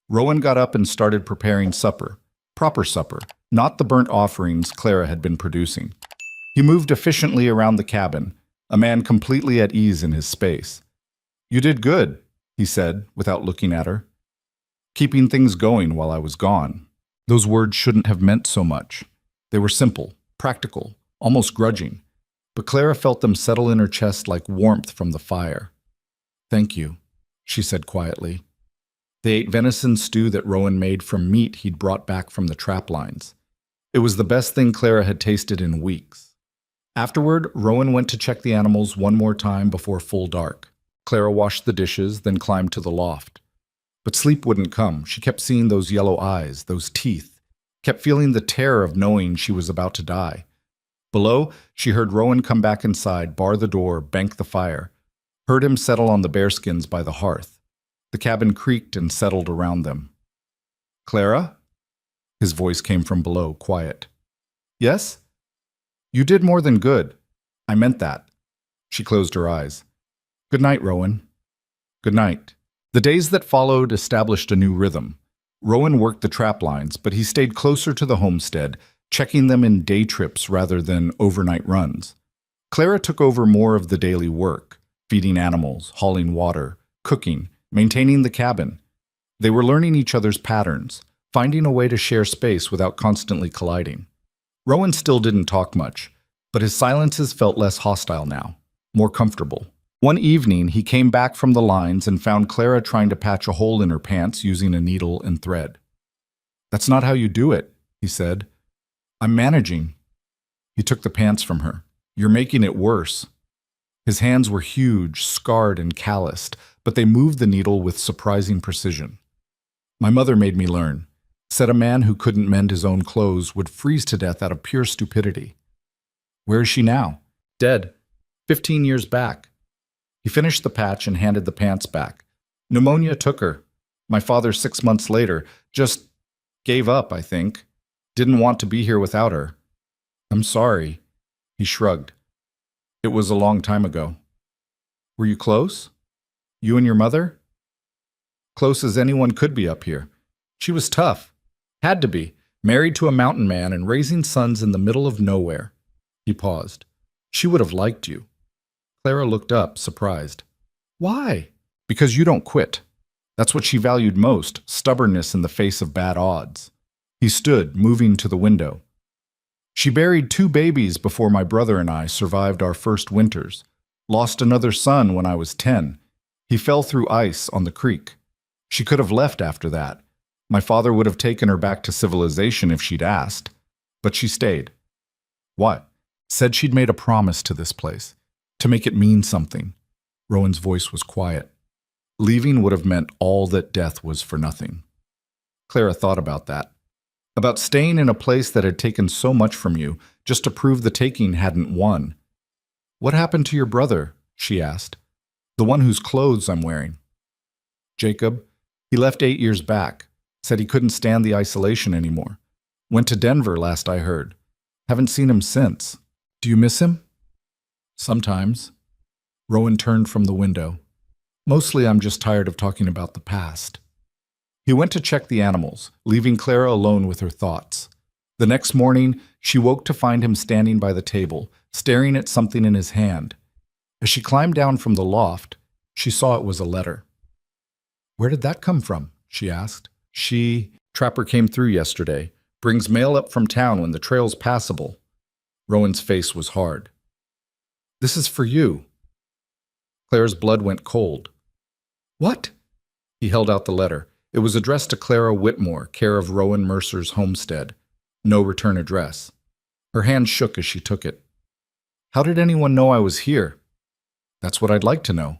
Rowan got up and started preparing supper. Proper supper, not the burnt offerings Clara had been producing. He moved efficiently around the cabin, a man completely at ease in his space. You did good, he said, without looking at her. Keeping things going while I was gone. Those words shouldn't have meant so much. They were simple, practical, almost grudging, but Clara felt them settle in her chest like warmth from the fire. Thank you, she said quietly. They ate venison stew that Rowan made from meat he'd brought back from the trap lines. It was the best thing Clara had tasted in weeks. Afterward, Rowan went to check the animals one more time before full dark. Clara washed the dishes, then climbed to the loft. But sleep wouldn't come. She kept seeing those yellow eyes, those teeth, kept feeling the terror of knowing she was about to die. Below, she heard Rowan come back inside, bar the door, bank the fire, heard him settle on the bearskins by the hearth. The cabin creaked and settled around them. Clara? His voice came from below, quiet. Yes? You did more than good. I meant that. She closed her eyes. Good night, Rowan. Good night. The days that followed established a new rhythm. Rowan worked the trap lines, but he stayed closer to the homestead, checking them in day trips rather than overnight runs. Clara took over more of the daily work, feeding animals, hauling water, cooking, maintaining the cabin. They were learning each other's patterns, finding a way to share space without constantly colliding. Rowan still didn't talk much, but his silences felt less hostile now, more comfortable. One evening, he came back from the lines and found Clara trying to patch a hole in her pants using a needle and thread. That's not how you do it, he said. I'm managing. He took the pants from her. You're making it worse. His hands were huge, scarred and calloused, but they moved the needle with surprising precision. My mother made me learn. Said a man who couldn't mend his own clothes would freeze to death out of pure stupidity. Where is she now? Dead. 15 years back. He finished the patch and handed the pants back. Pneumonia took her. My father 6 months later just gave up, I think. Didn't want to be here without her. I'm sorry. He shrugged. It was a long time ago. Were you close? You and your mother? Close as anyone could be up here. She was tough. Had to be. Married to a mountain man and raising sons in the middle of nowhere. He paused. She would have liked you. Clara looked up, surprised. Why? Because you don't quit. That's what she valued most, stubbornness in the face of bad odds. He stood, moving to the window. She buried 2 babies before my brother and I survived our first winters. Lost another son when I was 10. He fell through ice on the creek. She could have left after that. My father would have taken her back to civilization if she'd asked. But she stayed. What? Said she'd made a promise to this place. To make it mean something. Rowan's voice was quiet. Leaving would have meant all that death was for nothing. Clara thought about that. About staying in a place that had taken so much from you, just to prove the taking hadn't won. What happened to your brother? She asked. The one whose clothes I'm wearing. Jacob. He left 8 years back. Said he couldn't stand the isolation anymore. Went to Denver last I heard. Haven't seen him since. Do you miss him? Sometimes. Rowan turned from the window. Mostly I'm just tired of talking about the past. He went to check the animals, leaving Clara alone with her thoughts. The next morning, she woke to find him standing by the table, staring at something in his hand. As she climbed down from the loft, she saw it was a letter. Where did that come from? She asked. Trapper came through yesterday. Brings mail up from town when the trail's passable. Rowan's face was hard. This is for you. Clara's blood went cold. What? He held out the letter. It was addressed to Clara Whitmore, care of Rowan Mercer's homestead. No return address. Her hand shook as she took it. How did anyone know I was here? That's what I'd like to know.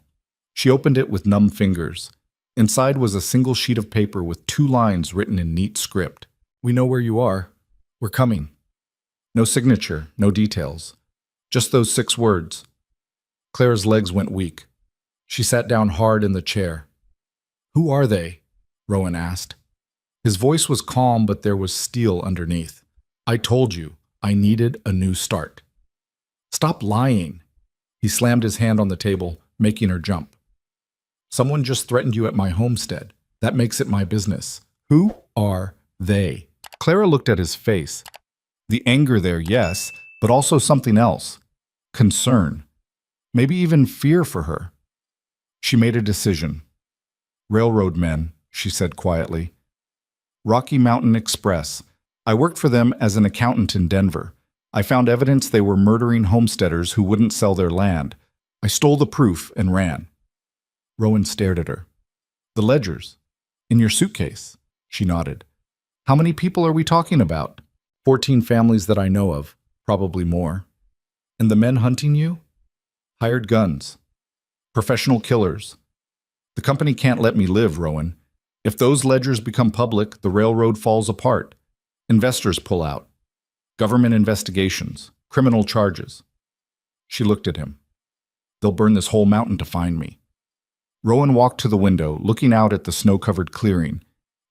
She opened it with numb fingers. Inside was a single sheet of paper with 2 lines written in neat script. We know where you are. We're coming. No signature, no details. Just those 6 words. Clara's legs went weak. She sat down hard in the chair. Who are they? Rowan asked. His voice was calm, but there was steel underneath. I told you, I needed a new start. Stop lying. He slammed his hand on the table, making her jump. Someone just threatened you at my homestead. That makes it my business. Who are they? Clara looked at his face. The anger there, yes, but also something else. Concern. Maybe even fear for her. She made a decision. Railroad men, she said quietly. Rocky Mountain Express. I worked for them as an accountant in Denver. I found evidence they were murdering homesteaders who wouldn't sell their land. I stole the proof and ran. Rowan stared at her. The ledgers. In your suitcase. She nodded. How many people are we talking about? 14 families that I know of, probably more. And the men hunting you? Hired guns. Professional killers. The company can't let me live, Rowan. If those ledgers become public, the railroad falls apart. Investors pull out. Government investigations. Criminal charges. She looked at him. They'll burn this whole mountain to find me. Rowan walked to the window, looking out at the snow-covered clearing.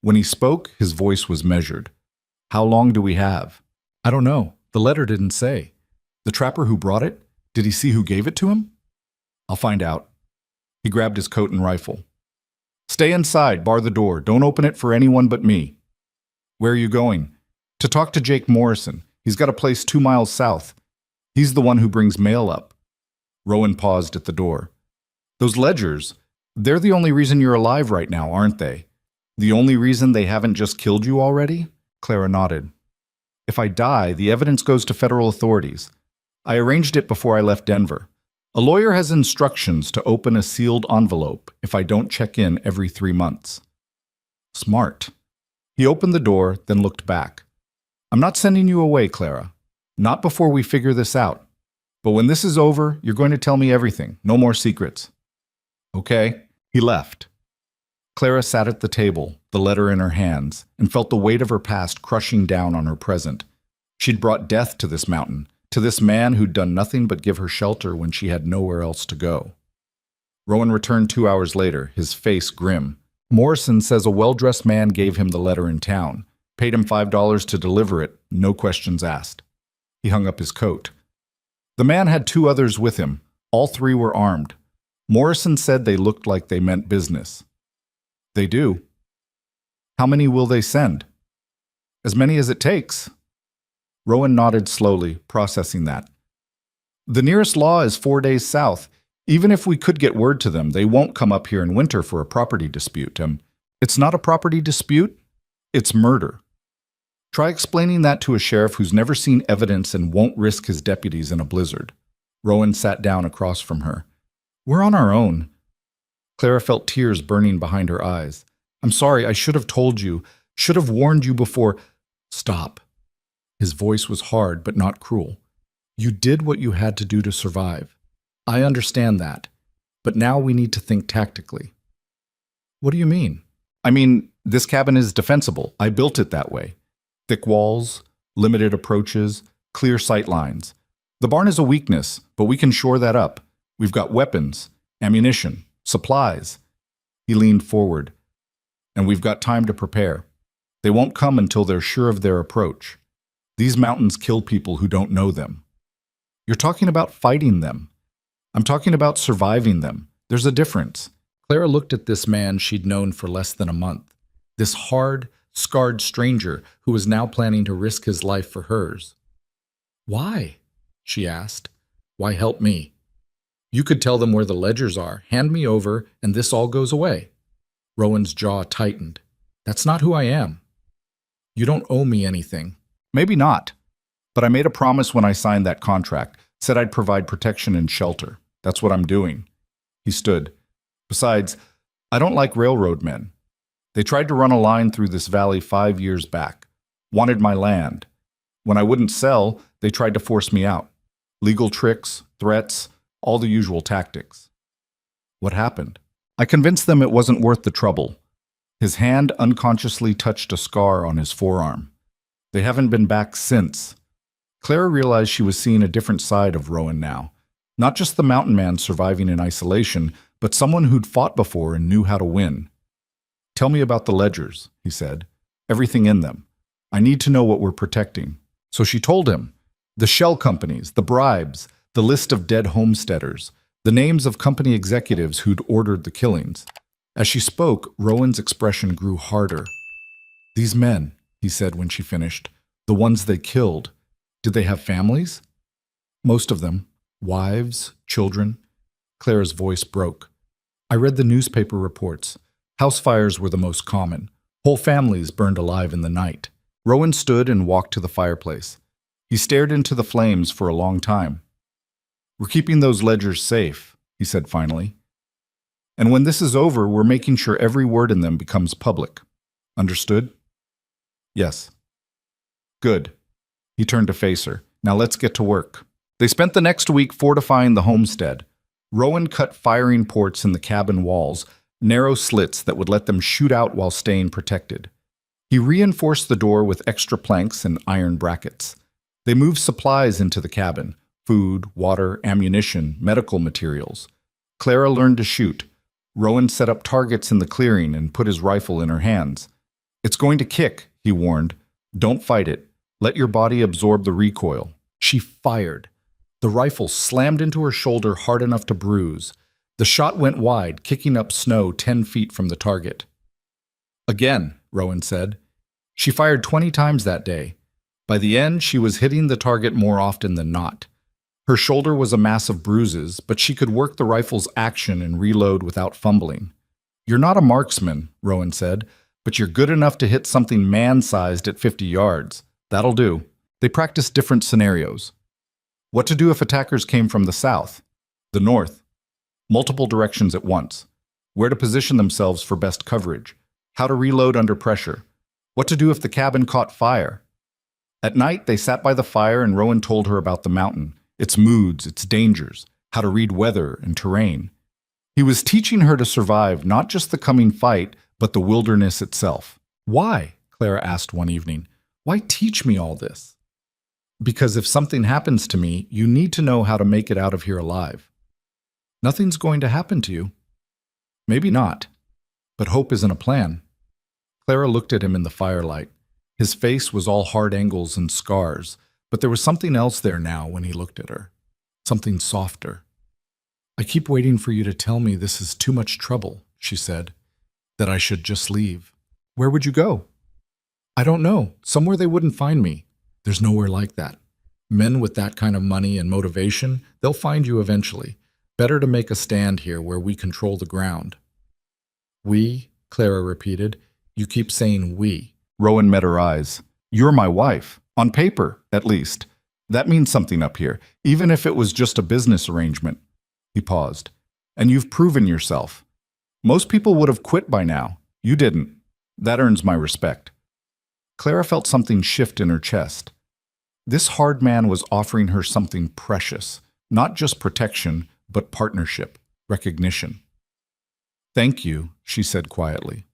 When he spoke, his voice was measured. How long do we have? I don't know. The letter didn't say. The trapper who brought it? Did he see who gave it to him? I'll find out. He grabbed his coat and rifle. Stay inside, bar the door. Don't open it for anyone but me. Where are you going? To talk to Jake Morrison. He's got a place 2 miles south. He's the one who brings mail up. Rowan paused at the door. Those ledgers, they're the only reason you're alive right now, aren't they? The only reason they haven't just killed you already? Clara nodded. If I die, the evidence goes to federal authorities. I arranged it before I left Denver. A lawyer has instructions to open a sealed envelope if I don't check in every 3 months. Smart. He opened the door, then looked back. I'm not sending you away, Clara. Not before we figure this out. But when this is over, you're going to tell me everything. No more secrets. Okay. He left. Clara sat at the table, the letter in her hands, and felt the weight of her past crushing down on her present. She'd brought death to this mountain, to this man who'd done nothing but give her shelter when she had nowhere else to go. Rowan returned 2 hours later, his face grim. Morrison says a well-dressed man gave him the letter in town, paid him $5 to deliver it, no questions asked. He hung up his coat. The man had 2 others with him. All 3 were armed. Morrison said they looked like they meant business. They do. How many will they send? As many as it takes. Rowan nodded slowly, processing that. The nearest law is 4 days south. Even if we could get word to them, they won't come up here in winter for a property dispute. It's not a property dispute. It's murder. Try explaining that to a sheriff who's never seen evidence and won't risk his deputies in a blizzard. Rowan sat down across from her. We're on our own. Clara felt tears burning behind her eyes. I'm sorry, I should have told you, should have warned you before. Stop. His voice was hard but not cruel. You did what you had to do to survive. I understand that. But now we need to think tactically. What do you mean? I mean, this cabin is defensible. I built it that way. Thick walls, limited approaches, clear sight lines. The barn is a weakness, but we can shore that up. We've got weapons, ammunition, supplies. He leaned forward. And we've got time to prepare. They won't come until they're sure of their approach. These mountains kill people who don't know them. You're talking about fighting them. I'm talking about surviving them. There's a difference. Clara looked at this man she'd known for less than a month. This hard, scarred stranger who was now planning to risk his life for hers. Why? She asked. Why help me? You could tell them where the ledgers are, hand me over, and this all goes away. Rowan's jaw tightened. That's not who I am. You don't owe me anything. Maybe not. But I made a promise when I signed that contract, said I'd provide protection and shelter. That's what I'm doing. He stood. Besides, I don't like railroad men. They tried to run a line through this valley 5 years back. Wanted my land. When I wouldn't sell, they tried to force me out. Legal tricks, threats, all the usual tactics. What happened? I convinced them it wasn't worth the trouble. His hand unconsciously touched a scar on his forearm. They haven't been back since. Clara realized she was seeing a different side of Rowan now. Not just the mountain man surviving in isolation, but someone who'd fought before and knew how to win. Tell me about the ledgers, he said. Everything in them. I need to know what we're protecting. So she told him. The shell companies, the bribes, the list of dead homesteaders, the names of company executives who'd ordered the killings. As she spoke, Rowan's expression grew harder. These men, he said when she finished, the ones they killed, did they have families? Most of them. Wives, children. Clara's voice broke. I read the newspaper reports. House fires were the most common. Whole families burned alive in the night. Rowan stood and walked to the fireplace. He stared into the flames for a long time. We're keeping those ledgers safe, he said finally. And when this is over, we're making sure every word in them becomes public. Understood? Yes. Good. He turned to face her. Now let's get to work. They spent the next week fortifying the homestead. Rowan cut firing ports in the cabin walls, narrow slits that would let them shoot out while staying protected. He reinforced the door with extra planks and iron brackets. They moved supplies into the cabin: food, water, ammunition, medical materials. Clara learned to shoot. Rowan set up targets in the clearing and put his rifle in her hands. It's going to kick, he warned. Don't fight it. Let your body absorb the recoil. She fired. The rifle slammed into her shoulder hard enough to bruise. The shot went wide, kicking up snow 10 feet from the target. Again, Rowan said. She fired 20 times that day. By the end, she was hitting the target more often than not. Her shoulder was a mass of bruises, but she could work the rifle's action and reload without fumbling. You're not a marksman, Rowan said, but you're good enough to hit something man-sized at 50 yards. That'll do. They practiced different scenarios. What to do if attackers came from the south, the north, multiple directions at once, where to position themselves for best coverage, how to reload under pressure, what to do if the cabin caught fire. At night, they sat by the fire and Rowan told her about the mountain, its moods, its dangers, how to read weather and terrain. He was teaching her to survive not just the coming fight, but the wilderness itself. Why? Clara asked one evening. Why teach me all this? Because if something happens to me, you need to know how to make it out of here alive. Nothing's going to happen to you. Maybe not, but hope isn't a plan. Clara looked at him in the firelight. His face was all hard angles and scars, but there was something else there now when he looked at her. Something softer. I keep waiting for you to tell me this is too much trouble, she said, that I should just leave. Where would you go? I don't know. Somewhere they wouldn't find me. There's nowhere like that. Men with that kind of money and motivation, they'll find you eventually. Better to make a stand here where we control the ground. We, Clara repeated. You keep saying we. Rowan met her eyes. You're my wife. On paper, at least. That means something up here, even if it was just a business arrangement. He paused. And you've proven yourself. Most people would have quit by now. You didn't. That earns my respect. Clara felt something shift in her chest. This hard man was offering her something precious, not just protection, but partnership, recognition. Thank you, she said quietly.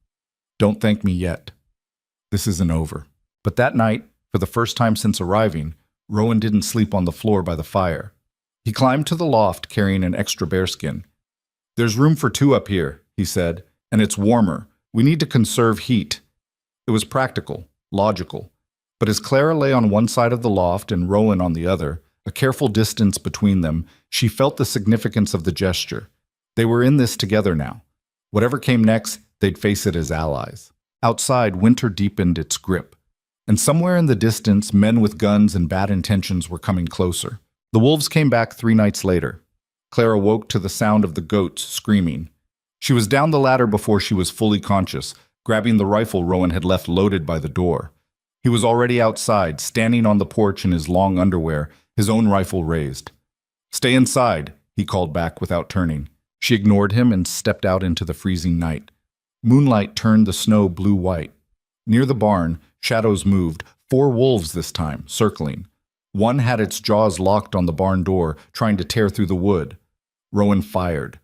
Don't thank me yet. This isn't over. But that night, for the first time since arriving, Rowan didn't sleep on the floor by the fire. He climbed to the loft carrying an extra bearskin. There's room for 2 up here, he said, and it's warmer. We need to conserve heat. It was practical, logical. But as Clara lay on one side of the loft and Rowan on the other, a careful distance between them, she felt the significance of the gesture. They were in this together now. Whatever came next, they'd face it as allies. Outside, winter deepened its grip. And somewhere in the distance, men with guns and bad intentions were coming closer. The wolves came back 3 nights later. Clara woke to the sound of the goats screaming. She was down the ladder before she was fully conscious, grabbing the rifle Rowan had left loaded by the door. He was already outside, standing on the porch in his long underwear, his own rifle raised. Stay inside, he called back without turning. She ignored him and stepped out into the freezing night. Moonlight turned the snow blue-white. Near the barn, shadows moved, 4 wolves this time, circling. One had its jaws locked on the barn door, trying to tear through the wood. Rowan fired.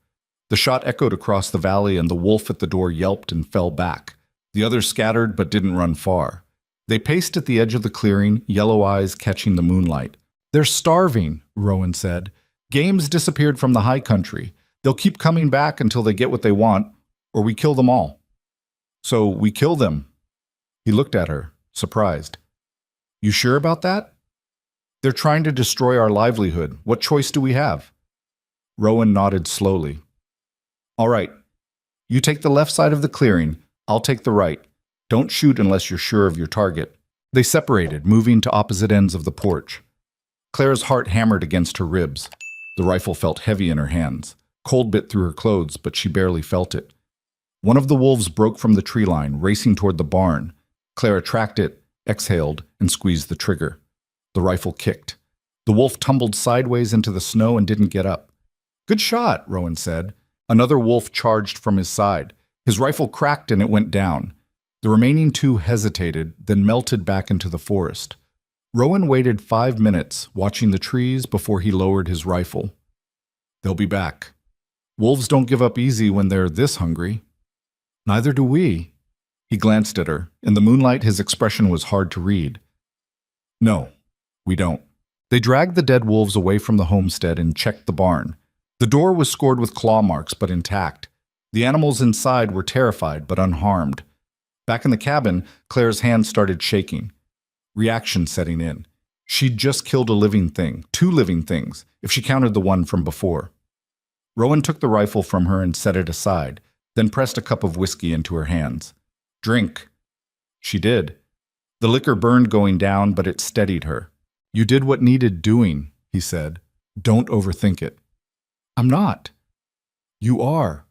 The shot echoed across the valley and the wolf at the door yelped and fell back. The others scattered but didn't run far. They paced at the edge of the clearing, yellow eyes catching the moonlight. They're starving, Rowan said. Game's disappeared from the high country. They'll keep coming back until they get what they want, or we kill them all. So we kill them. He looked at her, surprised. You sure about that? They're trying to destroy our livelihood. What choice do we have? Rowan nodded slowly. All right. You take the left side of the clearing. I'll take the right. Don't shoot unless you're sure of your target. They separated, moving to opposite ends of the porch. Clara's heart hammered against her ribs. The rifle felt heavy in her hands. Cold bit through her clothes, but she barely felt it. One of the wolves broke from the tree line, racing toward the barn. Clara tracked it, exhaled, and squeezed the trigger. The rifle kicked. The wolf tumbled sideways into the snow and didn't get up. Good shot, Rowan said. Another wolf charged from his side. His rifle cracked and it went down. The remaining two hesitated, then melted back into the forest. Rowan waited 5 minutes, watching the trees before he lowered his rifle. They'll be back. Wolves don't give up easy when they're this hungry. Neither do we. He glanced at her. In the moonlight, his expression was hard to read. No, we don't. They dragged the dead wolves away from the homestead and checked the barn. The door was scored with claw marks, but intact. The animals inside were terrified, but unharmed. Back in the cabin, Claire's hands started shaking. Reaction setting in. She'd just killed a living thing, 2 living things, if she counted the one from before. Rowan took the rifle from her and set it aside, then pressed a cup of whiskey into her hands. Drink. She did. The liquor burned going down, but it steadied her. You did what needed doing, he said. Don't overthink it. I'm not. You are.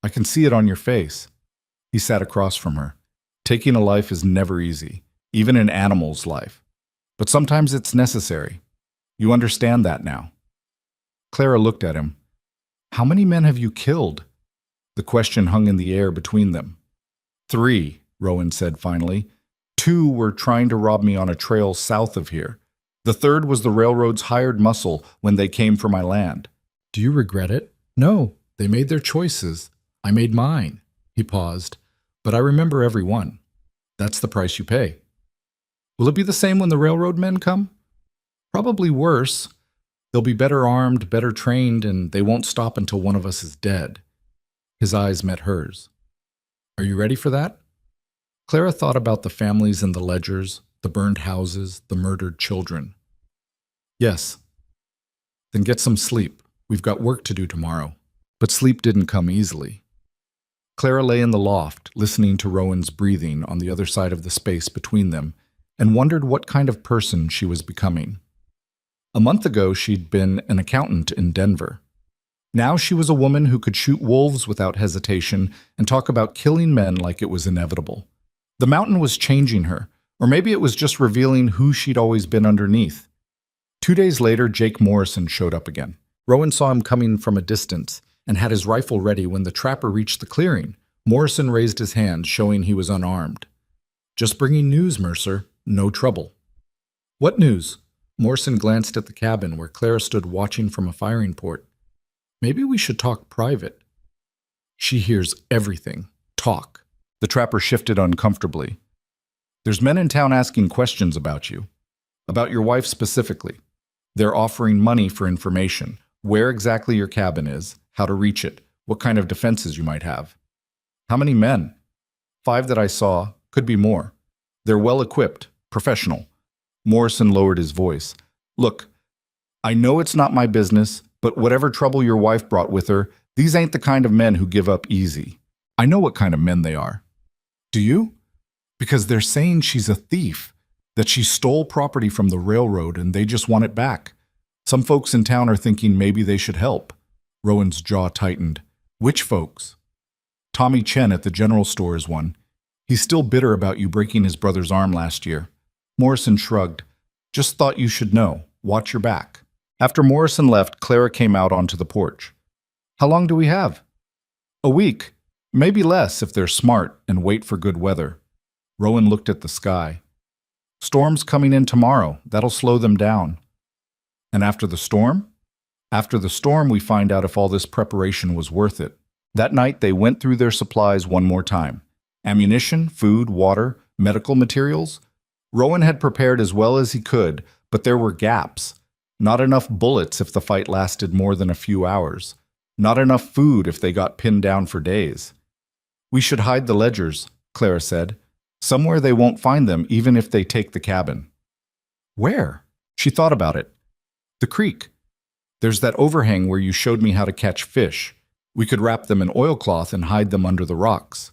I can see it on your face. He sat across from her. Taking a life is never easy, even an animal's life. But sometimes it's necessary. You understand that now. Clara looked at him. How many men have you killed? The question hung in the air between them. 3, Rowan said finally. 2 were trying to rob me on a trail south of here. The 3rd was the railroad's hired muscle when they came for my land. Do you regret it? No, they made their choices. I made mine. He paused. But I remember every one. That's the price you pay. Will it be the same when the railroad men come? Probably worse. They'll be better armed, better trained, and they won't stop until one of us is dead. His eyes met hers. Are you ready for that? Clara thought about the families in the ledgers, the burned houses, the murdered children. Yes. Then get some sleep. We've got work to do tomorrow. But sleep didn't come easily. Clara lay in the loft, listening to Rowan's breathing on the other side of the space between them, and wondered what kind of person she was becoming. A month ago, she'd been an accountant in Denver. Now she was a woman who could shoot wolves without hesitation and talk about killing men like it was inevitable. The mountain was changing her, or maybe it was just revealing who she'd always been underneath. 2 days later, Jake Morrison showed up again. Rowan saw him coming from a distance and had his rifle ready when the trapper reached the clearing. Morrison raised his hand, showing he was unarmed. Just bringing news, Mercer. No trouble. What news? Morrison glanced at the cabin where Clara stood watching from a firing port. Maybe we should talk private. She hears everything. Talk. The trapper shifted uncomfortably. There's men in town asking questions about you. About your wife specifically. They're offering money for information. Where exactly your cabin is, how to reach it, what kind of defenses you might have. How many men? 5 that I saw, could be more. They're well equipped, professional. Morrison lowered his voice. Look, I know it's not my business, but whatever trouble your wife brought with her, these ain't the kind of men who give up easy. I know what kind of men they are. Do you? Because they're saying she's a thief, that she stole property from the railroad and they just want it back. Some folks in town are thinking maybe they should help. Rowan's jaw tightened. Which folks? Tommy Chen at the general store is one. He's still bitter about you breaking his brother's arm last year. Morrison shrugged. Just thought you should know. Watch your back. After Morrison left, Clara came out onto the porch. How long do we have? A week. Maybe less if they're smart and wait for good weather. Rowan looked at the sky. Storm's coming in tomorrow. That'll slow them down. And after the storm? After the storm, we find out if all this preparation was worth it. That night, they went through their supplies one more time. Ammunition, food, water, medical materials. Rowan had prepared as well as he could, but there were gaps. Not enough bullets if the fight lasted more than a few hours. Not enough food if they got pinned down for days. We should hide the ledgers, Clara said. Somewhere they won't find them even if they take the cabin. Where? She thought about it. The creek. There's that overhang where you showed me how to catch fish. We could wrap them in oilcloth and hide them under the rocks.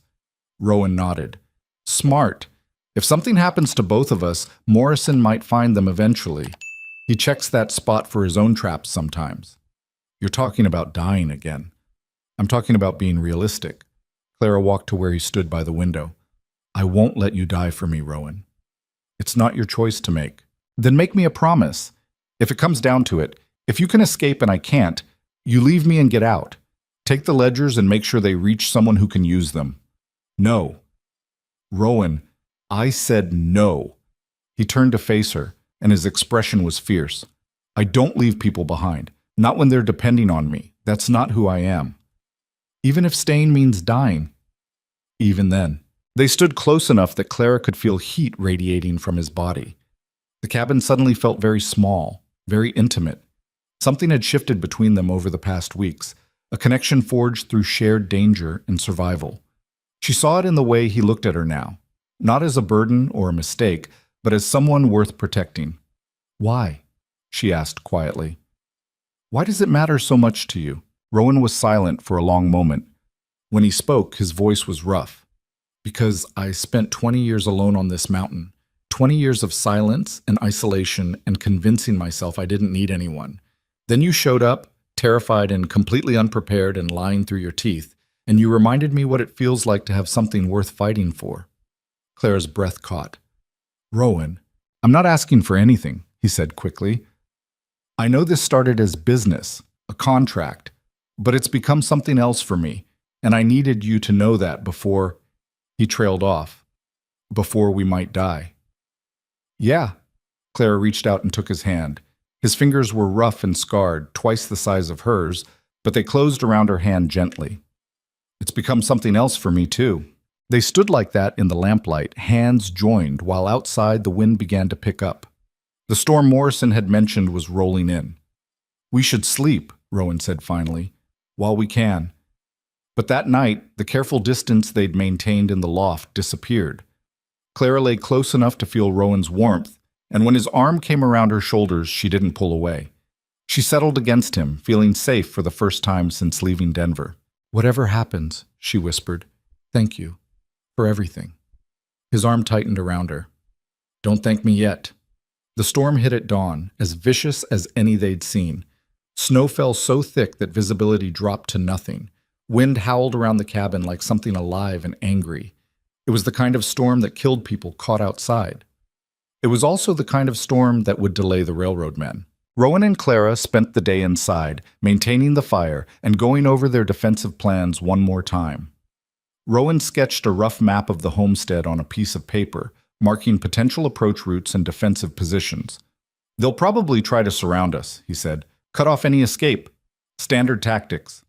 Rowan nodded. Smart. If something happens to both of us, Morrison might find them eventually. He checks that spot for his own traps sometimes. You're talking about dying again. I'm talking about being realistic. Clara walked to where he stood by the window. I won't let you die for me, Rowan. It's not your choice to make. Then make me a promise. If it comes down to it, if you can escape and I can't, you leave me and get out. Take the ledgers and make sure they reach someone who can use them. No. Rowan, I said no. He turned to face her, and his expression was fierce. I don't leave people behind, not when they're depending on me. That's not who I am. Even if staying means dying. Even then. They stood close enough that Clara could feel heat radiating from his body. The cabin suddenly felt very small, very intimate. Something had shifted between them over the past weeks, a connection forged through shared danger and survival. She saw it in the way he looked at her now, not as a burden or a mistake, but as someone worth protecting. Why? She asked quietly. Why does it matter so much to you? Rowan was silent for a long moment. When he spoke, his voice was rough. Because I spent 20 years alone on this mountain, 20 years of silence and isolation and convincing myself I didn't need anyone. Then you showed up, terrified and completely unprepared and lying through your teeth, and you reminded me what it feels like to have something worth fighting for. Clara's breath caught. Rowan, I'm not asking for anything, he said quickly. I know this started as business, a contract, but it's become something else for me, and I needed you to know that before... He trailed off. Before we might die. Yeah. Clara reached out and took his hand. His fingers were rough and scarred, twice the size of hers, but they closed around her hand gently. It's become something else for me, too. They stood like that in the lamplight, hands joined, while outside the wind began to pick up. The storm Morrison had mentioned was rolling in. We should sleep, Rowan said finally, while we can. But that night, the careful distance they'd maintained in the loft disappeared. Clara lay close enough to feel Rowan's warmth, and when his arm came around her shoulders, she didn't pull away. She settled against him, feeling safe for the first time since leaving Denver. Whatever happens, she whispered, thank you for everything. His arm tightened around her. Don't thank me yet. The storm hit at dawn, as vicious as any they'd seen. Snow fell so thick that visibility dropped to nothing. Wind howled around the cabin like something alive and angry. It was the kind of storm that killed people caught outside. It was also the kind of storm that would delay the railroad men. Rowan and Clara spent the day inside, maintaining the fire and going over their defensive plans one more time. Rowan sketched a rough map of the homestead on a piece of paper, marking potential approach routes and defensive positions. They'll probably try to surround us, he said. Cut off any escape. Standard tactics.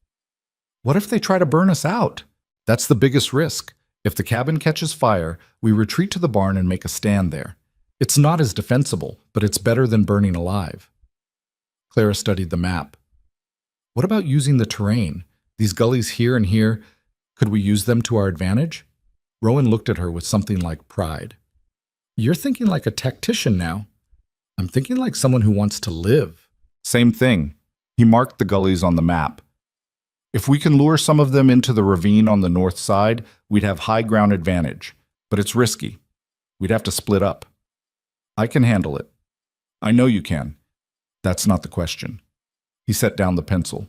What if they try to burn us out? That's the biggest risk. If the cabin catches fire, we retreat to the barn and make a stand there. It's not as defensible, but it's better than burning alive. Clara studied the map. What about using the terrain? These gullies here and here, could we use them to our advantage? Rowan looked at her with something like pride. You're thinking like a tactician now. I'm thinking like someone who wants to live. Same thing. He marked the gullies on the map. If we can lure some of them into the ravine on the north side, we'd have high ground advantage. But it's risky. We'd have to split up. I can handle it. I know you can. That's not the question. He set down the pencil.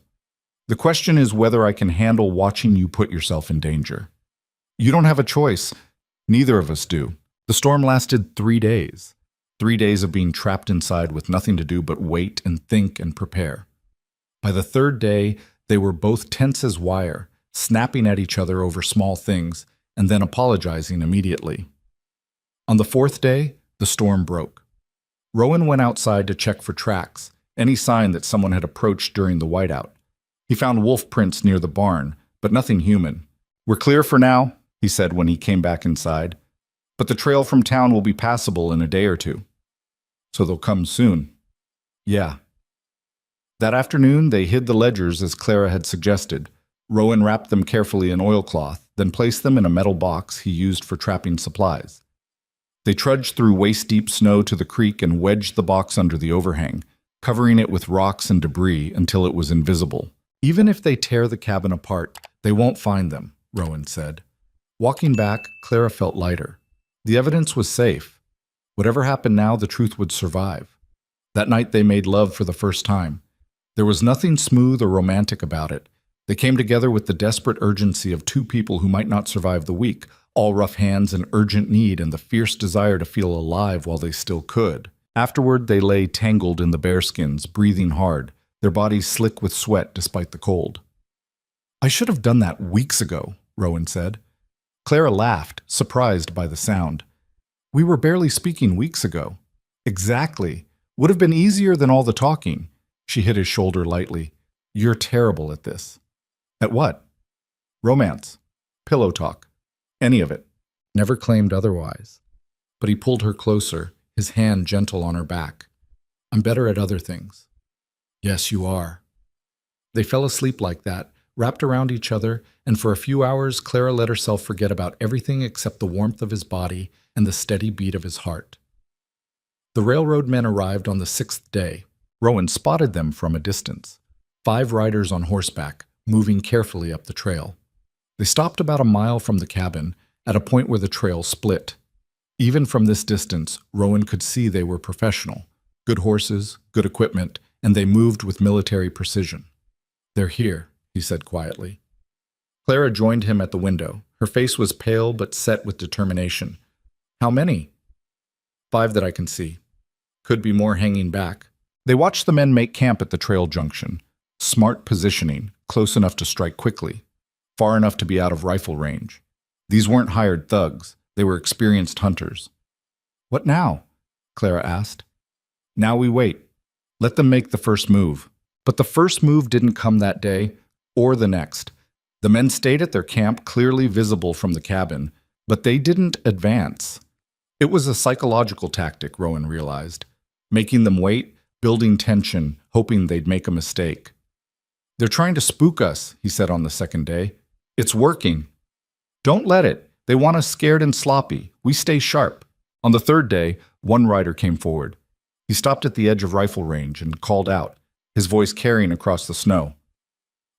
The question is whether I can handle watching you put yourself in danger. You don't have a choice. Neither of us do. The storm lasted 3 days. 3 days of being trapped inside with nothing to do but wait and think and prepare. By the third day, they were both tense as wire, snapping at each other over small things, and then apologizing immediately. On the fourth day, the storm broke. Rowan went outside to check for tracks, any sign that someone had approached during the whiteout. He found wolf prints near the barn, but nothing human. We're clear for now, he said when he came back inside. But the trail from town will be passable in a day or two. So they'll come soon. Yeah. That afternoon, they hid the ledgers as Clara had suggested. Rowan wrapped them carefully in oilcloth, then placed them in a metal box he used for trapping supplies. They trudged through waist-deep snow to the creek and wedged the box under the overhang, covering it with rocks and debris until it was invisible. Even if they tear the cabin apart, they won't find them, Rowan said. Walking back, Clara felt lighter. The evidence was safe. Whatever happened now, the truth would survive. That night they made love for the first time. There was nothing smooth or romantic about it. They came together with the desperate urgency of two people who might not survive the week, all rough hands and urgent need and the fierce desire to feel alive while they still could. Afterward, they lay tangled in the bearskins, breathing hard, their bodies slick with sweat despite the cold. "I should have done that weeks ago," Rowan said. Clara laughed, surprised by the sound. "We were barely speaking weeks ago." "Exactly. Would have been easier than all the talking." She hit his shoulder lightly. "You're terrible at this." "At what?" "Romance. Pillow talk. Any of it." Never claimed otherwise. But he pulled her closer, his hand gentle on her back. "I'm better at other things." "Yes, you are." They fell asleep like that, wrapped around each other, and for a few hours Clara let herself forget about everything except the warmth of his body and the steady beat of his heart. The railroad men arrived on the 6th day. Rowan spotted them from a distance. 5 riders on horseback, moving carefully up the trail. They stopped about a mile from the cabin, at a point where the trail split. Even from this distance, Rowan could see they were professional. Good horses, good equipment, and they moved with military precision. "They're here," he said quietly. Clara joined him at the window. Her face was pale but set with determination. "How many?" "5 that I can see. Could be more hanging back." They watched the men make camp at the trail junction. Smart positioning, close enough to strike quickly, far enough to be out of rifle range. These weren't hired thugs. They were experienced hunters. "What now?" Clara asked. "Now we wait. Let them make the first move." But the first move didn't come that day, or the next. The men stayed at their camp, clearly visible from the cabin, but they didn't advance. It was a psychological tactic, Rowan realized. Making them wait, building tension, hoping they'd make a mistake. "They're trying to spook us," he said on the second day. "It's working." "Don't let it. They want us scared and sloppy. We stay sharp." On the third day, one rider came forward. He stopped at the edge of rifle range and called out, his voice carrying across the snow.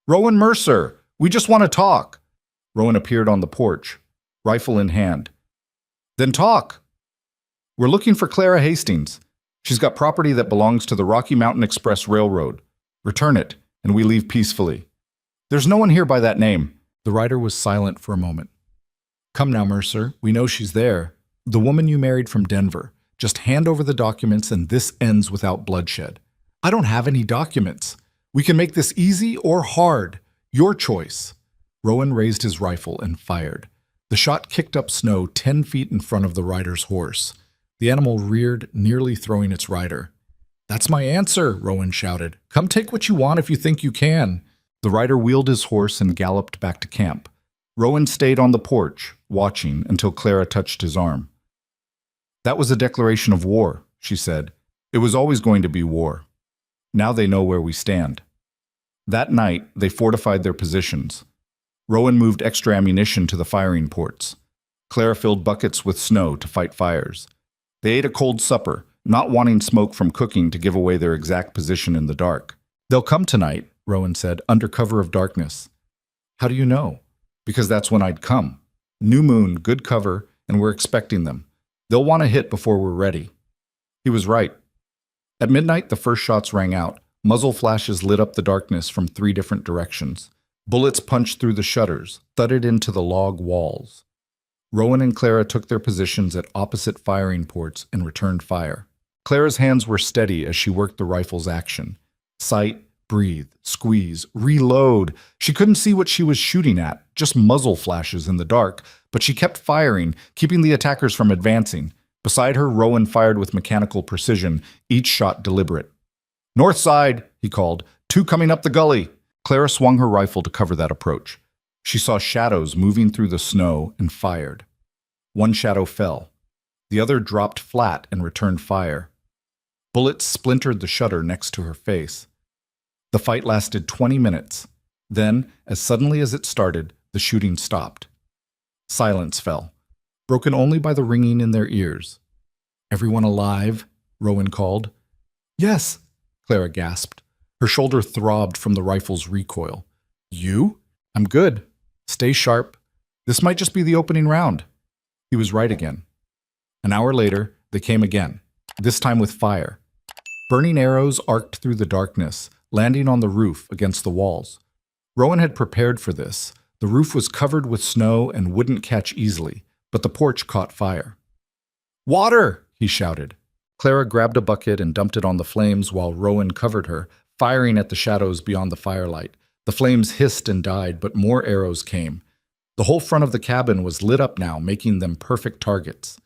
"Rowan Mercer, we just want to talk." Rowan appeared on the porch, rifle in hand. "Then talk." "We're looking for Clara Hastings. She's got property that belongs to the Rocky Mountain Express Railroad. Return it, and we leave peacefully." "There's no one here by that name." The rider was silent for a moment. "Come now, Mercer, we know she's there. The woman you married from Denver. Just hand over the documents and this ends without bloodshed." "I don't have any documents. We can make this easy or hard. Your choice." Rowan raised his rifle and fired. The shot kicked up snow 10 feet in front of the rider's horse. The animal reared, nearly throwing its rider. "That's my answer," Rowan shouted. "Come take what you want if you think you can." The rider wheeled his horse and galloped back to camp. Rowan stayed on the porch, watching until Clara touched his arm. "That was a declaration of war," she said. "It was always going to be war. Now they know where we stand." That night, they fortified their positions. Rowan moved extra ammunition to the firing ports. Clara filled buckets with snow to fight fires. They ate a cold supper, not wanting smoke from cooking to give away their exact position in the dark. "They'll come tonight," Rowan said, "under cover of darkness." "How do you know?" "Because that's when I'd come. New moon, good cover, and we're expecting them. They'll want to hit before we're ready." He was right. At midnight, the first shots rang out. Muzzle flashes lit up the darkness from 3 different directions. Bullets punched through the shutters, thudded into the log walls. Rowan and Clara took their positions at opposite firing ports and returned fire. Clara's hands were steady as she worked the rifle's action. Sight, breathe, squeeze, reload. She couldn't see what she was shooting at, just muzzle flashes in the dark, but she kept firing, keeping the attackers from advancing. Beside her, Rowan fired with mechanical precision, each shot deliberate. "North side," he called. "2 coming up the gully." Clara swung her rifle to cover that approach. She saw shadows moving through the snow and fired. One shadow fell. The other dropped flat and returned fire. Bullets splintered the shutter next to her face. The fight lasted 20 minutes. Then, as suddenly as it started, the shooting stopped. Silence fell, broken only by the ringing in their ears. "Everyone alive?" Rowan called. "Yes," Clara gasped. Her shoulder throbbed from the rifle's recoil. "You?" "I'm good. Stay sharp. This might just be the opening round." He was right again. An hour later, they came again, this time with fire. Burning arrows arced through the darkness, landing on the roof against the walls. Rowan had prepared for this. The roof was covered with snow and wouldn't catch easily, but the porch caught fire. "Water!" he shouted. Clara grabbed a bucket and dumped it on the flames while Rowan covered her, firing at the shadows beyond the firelight. The flames hissed and died, but more arrows came. The whole front of the cabin was lit up now, making them perfect targets.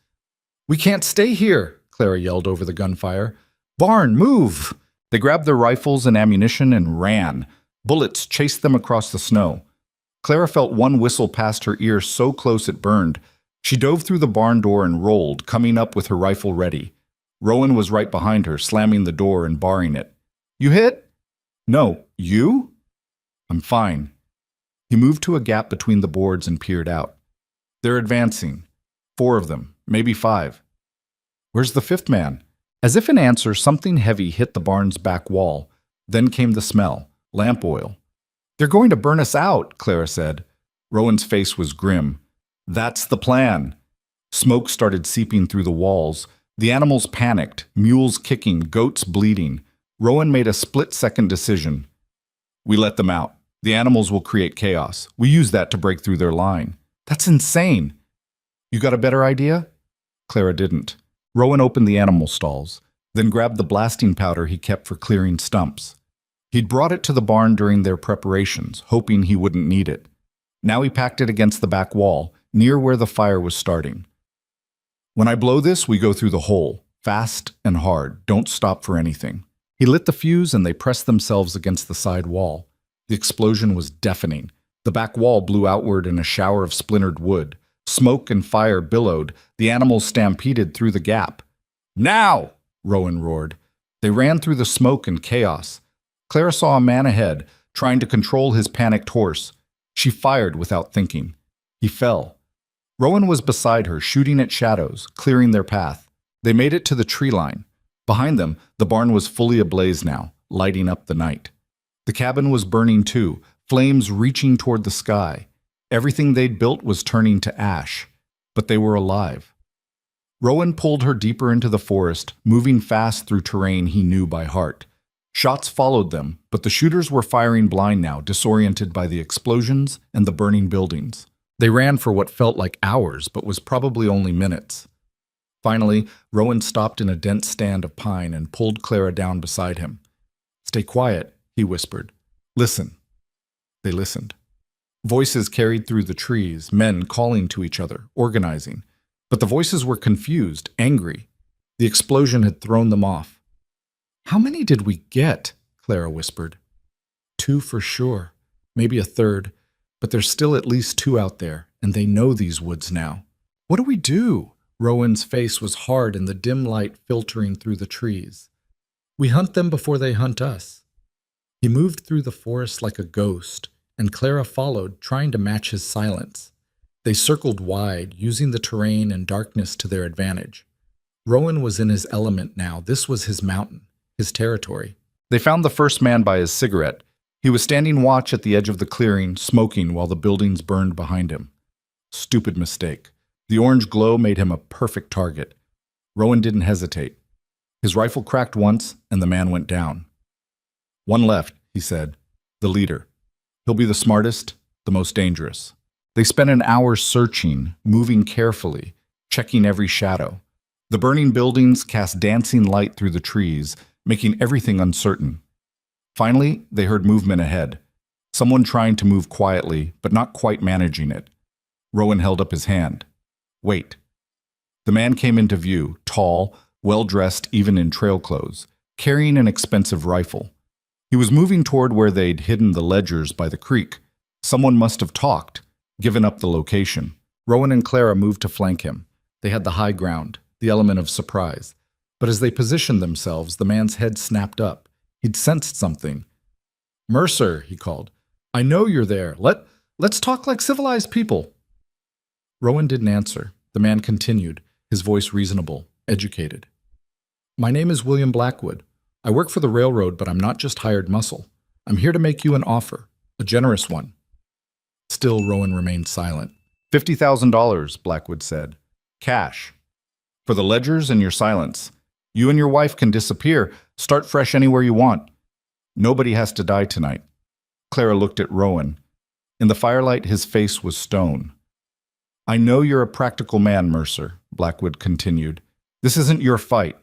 "We can't stay here!" Clara yelled over the gunfire. "Barn, move!" They grabbed their rifles and ammunition and ran. Bullets chased them across the snow. Clara felt one whistle past her ear so close it burned. She dove through the barn door and rolled, coming up with her rifle ready. Rowan was right behind her, slamming the door and barring it. "You hit?" "No. You?" "I'm fine." He moved to a gap between the boards and peered out. "They're advancing. 4 of them, maybe 5. "Where's the 5th man?" As if in answer, something heavy hit the barn's back wall. Then came the smell. Lamp oil. "They're going to burn us out," Clara said. Rowan's face was grim. "That's the plan." Smoke started seeping through the walls. The animals panicked, mules kicking, goats bleeding. Rowan made a split-second decision. "We let them out. The animals will create chaos. We use that to break through their line." "That's insane." "You got a better idea?" Clara didn't. Rowan opened the animal stalls, then grabbed the blasting powder he kept for clearing stumps. He'd brought it to the barn during their preparations, hoping he wouldn't need it. Now he packed it against the back wall, near where the fire was starting. "When I blow this, we go through the hole. Fast and hard. Don't stop for anything." He lit the fuse and they pressed themselves against the side wall. The explosion was deafening. The back wall blew outward in a shower of splintered wood. Smoke and fire billowed. The animals stampeded through the gap. "Now!" Rowan roared. They ran through the smoke and chaos. Clara saw a man ahead, trying to control his panicked horse. She fired without thinking. He fell. Rowan was beside her, shooting at shadows, clearing their path. They made it to the tree line. Behind them, the barn was fully ablaze now, lighting up the night. The cabin was burning too, flames reaching toward the sky. Everything they'd built was turning to ash, but they were alive. Rowan pulled her deeper into the forest, moving fast through terrain he knew by heart. Shots followed them, but the shooters were firing blind now, disoriented by the explosions and the burning buildings. They ran for what felt like hours, but was probably only minutes. Finally, Rowan stopped in a dense stand of pine and pulled Clara down beside him. "Stay quiet," he whispered. "Listen." They listened. Voices carried through the trees, men calling to each other, organizing. But the voices were confused, angry. The explosion had thrown them off. "How many did we get?" Clara whispered. 2 for sure, maybe a third, but there's still at least 2 out there, and they know these woods now. "What do we do?" Rowan's face was hard in the dim light filtering through the trees. "We hunt them before they hunt us." He moved through the forest like a ghost, and Clara followed, trying to match his silence. They circled wide, using the terrain and darkness to their advantage. Rowan was in his element now. This was his mountain, his territory. They found the first man by his cigarette. He was standing watch at the edge of the clearing, smoking while the buildings burned behind him. Stupid mistake. The orange glow made him a perfect target. Rowan didn't hesitate. His rifle cracked once, and the man went down. "One left," he said. "The leader. He'll be the smartest, the most dangerous." They spent an hour searching, moving carefully, checking every shadow. The burning buildings cast dancing light through the trees, making everything uncertain. Finally, they heard movement ahead. Someone trying to move quietly, but not quite managing it. Rowan held up his hand. "Wait." The man came into view, tall, well-dressed even in trail clothes, carrying an expensive rifle. He was moving toward where they'd hidden the ledgers by the creek. Someone must have talked, given up the location. Rowan and Clara moved to flank him. They had the high ground, the element of surprise. But as they positioned themselves, the man's head snapped up. He'd sensed something. "Mercer," he called. "I know you're there. Let's talk like civilized people." Rowan didn't answer. The man continued, his voice reasonable, educated. My name is William Blackwood. I work for the railroad, but I'm not just hired muscle. I'm here to make you an offer, a generous one. Still, Rowan remained silent. $50,000, Blackwood said. Cash. For the ledgers and your silence. You and your wife can disappear, start fresh anywhere you want. Nobody has to die tonight. Clara looked at Rowan. In the firelight, his face was stone. I know you're a practical man, Mercer, Blackwood continued. This isn't your fight.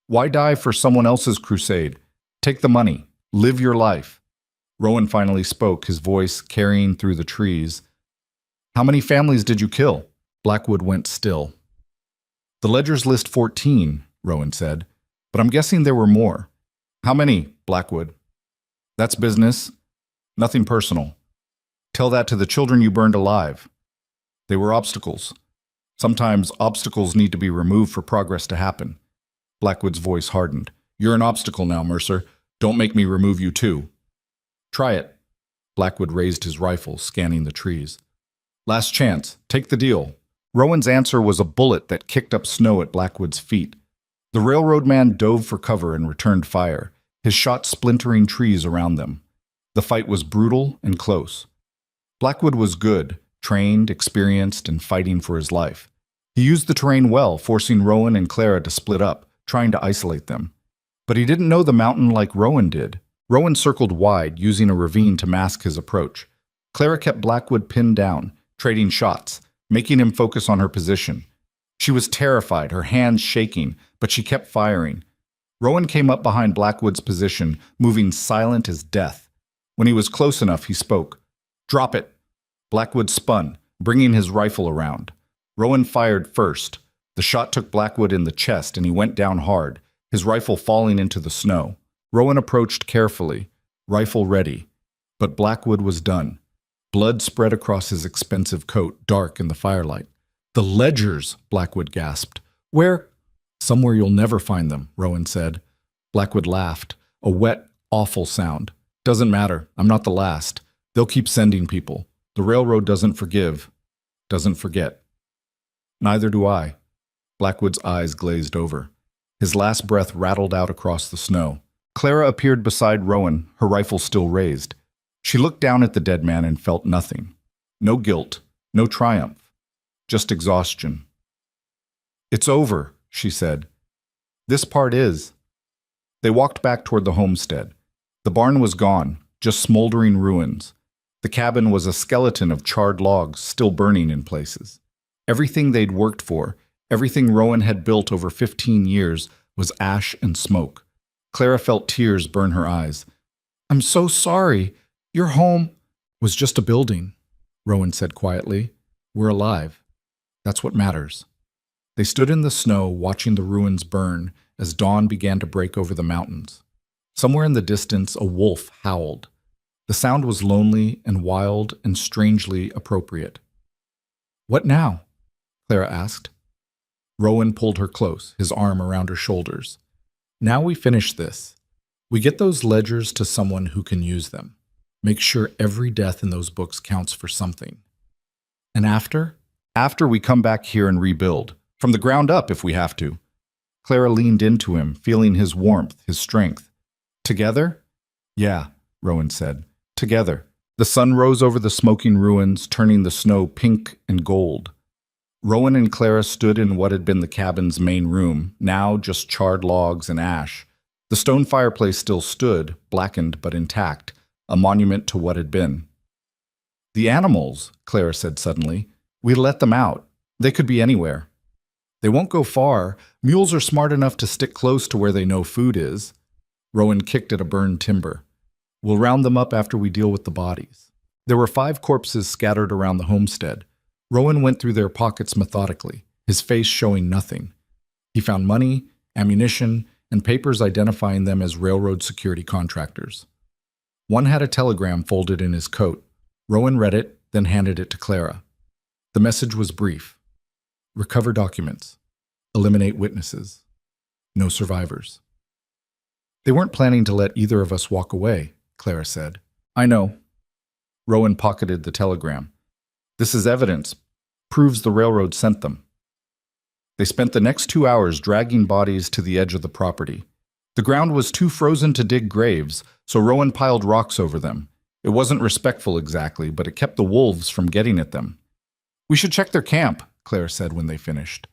Why die for someone else's crusade? Take the money. Live your life. Rowan finally spoke, his voice carrying through the trees. How many families did you kill? Blackwood went still. The ledgers list 14, Rowan said, but I'm guessing there were more. How many, Blackwood? That's business. Nothing personal. Tell that to the children you burned alive. They were obstacles. Sometimes obstacles need to be removed for progress to happen. Blackwood's voice hardened. You're an obstacle now, Mercer. Don't make me remove you too. Try it. Blackwood raised his rifle, scanning the trees. Last chance. Take the deal. Rowan's answer was a bullet that kicked up snow at Blackwood's feet. The railroad man dove for cover and returned fire, his shot splintering trees around them. The fight was brutal and close. Blackwood was good, trained, experienced, and fighting for his life. He used the terrain well, forcing Rowan and Clara to split up, trying to isolate them. But he didn't know the mountain like Rowan did. Rowan circled wide, using a ravine to mask his approach. Clara kept Blackwood pinned down, trading shots, making him focus on her position. She was terrified, her hands shaking, but she kept firing. Rowan came up behind Blackwood's position, moving silent as death. When he was close enough, he spoke. Drop it. Blackwood spun, bringing his rifle around. Rowan fired first. The shot took Blackwood in the chest, and he went down hard, his rifle falling into the snow. Rowan approached carefully, rifle ready. But Blackwood was done. Blood spread across his expensive coat, dark in the firelight. The ledgers, Blackwood gasped. Where? Somewhere you'll never find them, Rowan said. Blackwood laughed, a wet, awful sound. Doesn't matter, I'm not the last. They'll keep sending people. The railroad doesn't forgive, doesn't forget. Neither do I. Blackwood's eyes glazed over. His last breath rattled out across the snow. Clara appeared beside Rowan, her rifle still raised. She looked down at the dead man and felt nothing. No guilt, no triumph, just exhaustion. It's over, she said. This part is. They walked back toward the homestead. The barn was gone, just smoldering ruins. The cabin was a skeleton of charred logs, still burning in places. Everything they'd worked for, everything Rowan had built over 15 years, was ash and smoke. Clara felt tears burn her eyes. I'm so sorry. Your home was just a building, Rowan said quietly. We're alive. That's what matters. They stood in the snow, watching the ruins burn as dawn began to break over the mountains. Somewhere in the distance, a wolf howled. The sound was lonely and wild and strangely appropriate. What now? Clara asked. Rowan pulled her close, his arm around her shoulders. Now we finish this. We get those ledgers to someone who can use them. Make sure every death in those books counts for something. And after? After we come back here and rebuild. From the ground up if we have to. Clara leaned into him, feeling his warmth, his strength. Together? Yeah, Rowan said. Together. The sun rose over the smoking ruins, turning the snow pink and gold. Rowan and Clara stood in what had been the cabin's main room, now just charred logs and ash. The stone fireplace still stood, blackened but intact, a monument to what had been. The animals, Clara said suddenly. We let them out. They could be anywhere. They won't go far. Mules are smart enough to stick close to where they know food is. Rowan kicked at a burned timber. We'll round them up after we deal with the bodies. There were 5 corpses scattered around the homestead. Rowan went through their pockets methodically, his face showing nothing. He found money, ammunition, and papers identifying them as railroad security contractors. One had a telegram folded in his coat. Rowan read it, then handed it to Clara. The message was brief. Recover documents. Eliminate witnesses. No survivors. They weren't planning to let either of us walk away, Clara said. I know. Rowan pocketed the telegram. This is evidence. Proves the railroad sent them. They spent the next 2 hours dragging bodies to the edge of the property. The ground was too frozen to dig graves, so Rowan piled rocks over them. It wasn't respectful exactly, but it kept the wolves from getting at them. "We should check their camp," Claire said when they finished.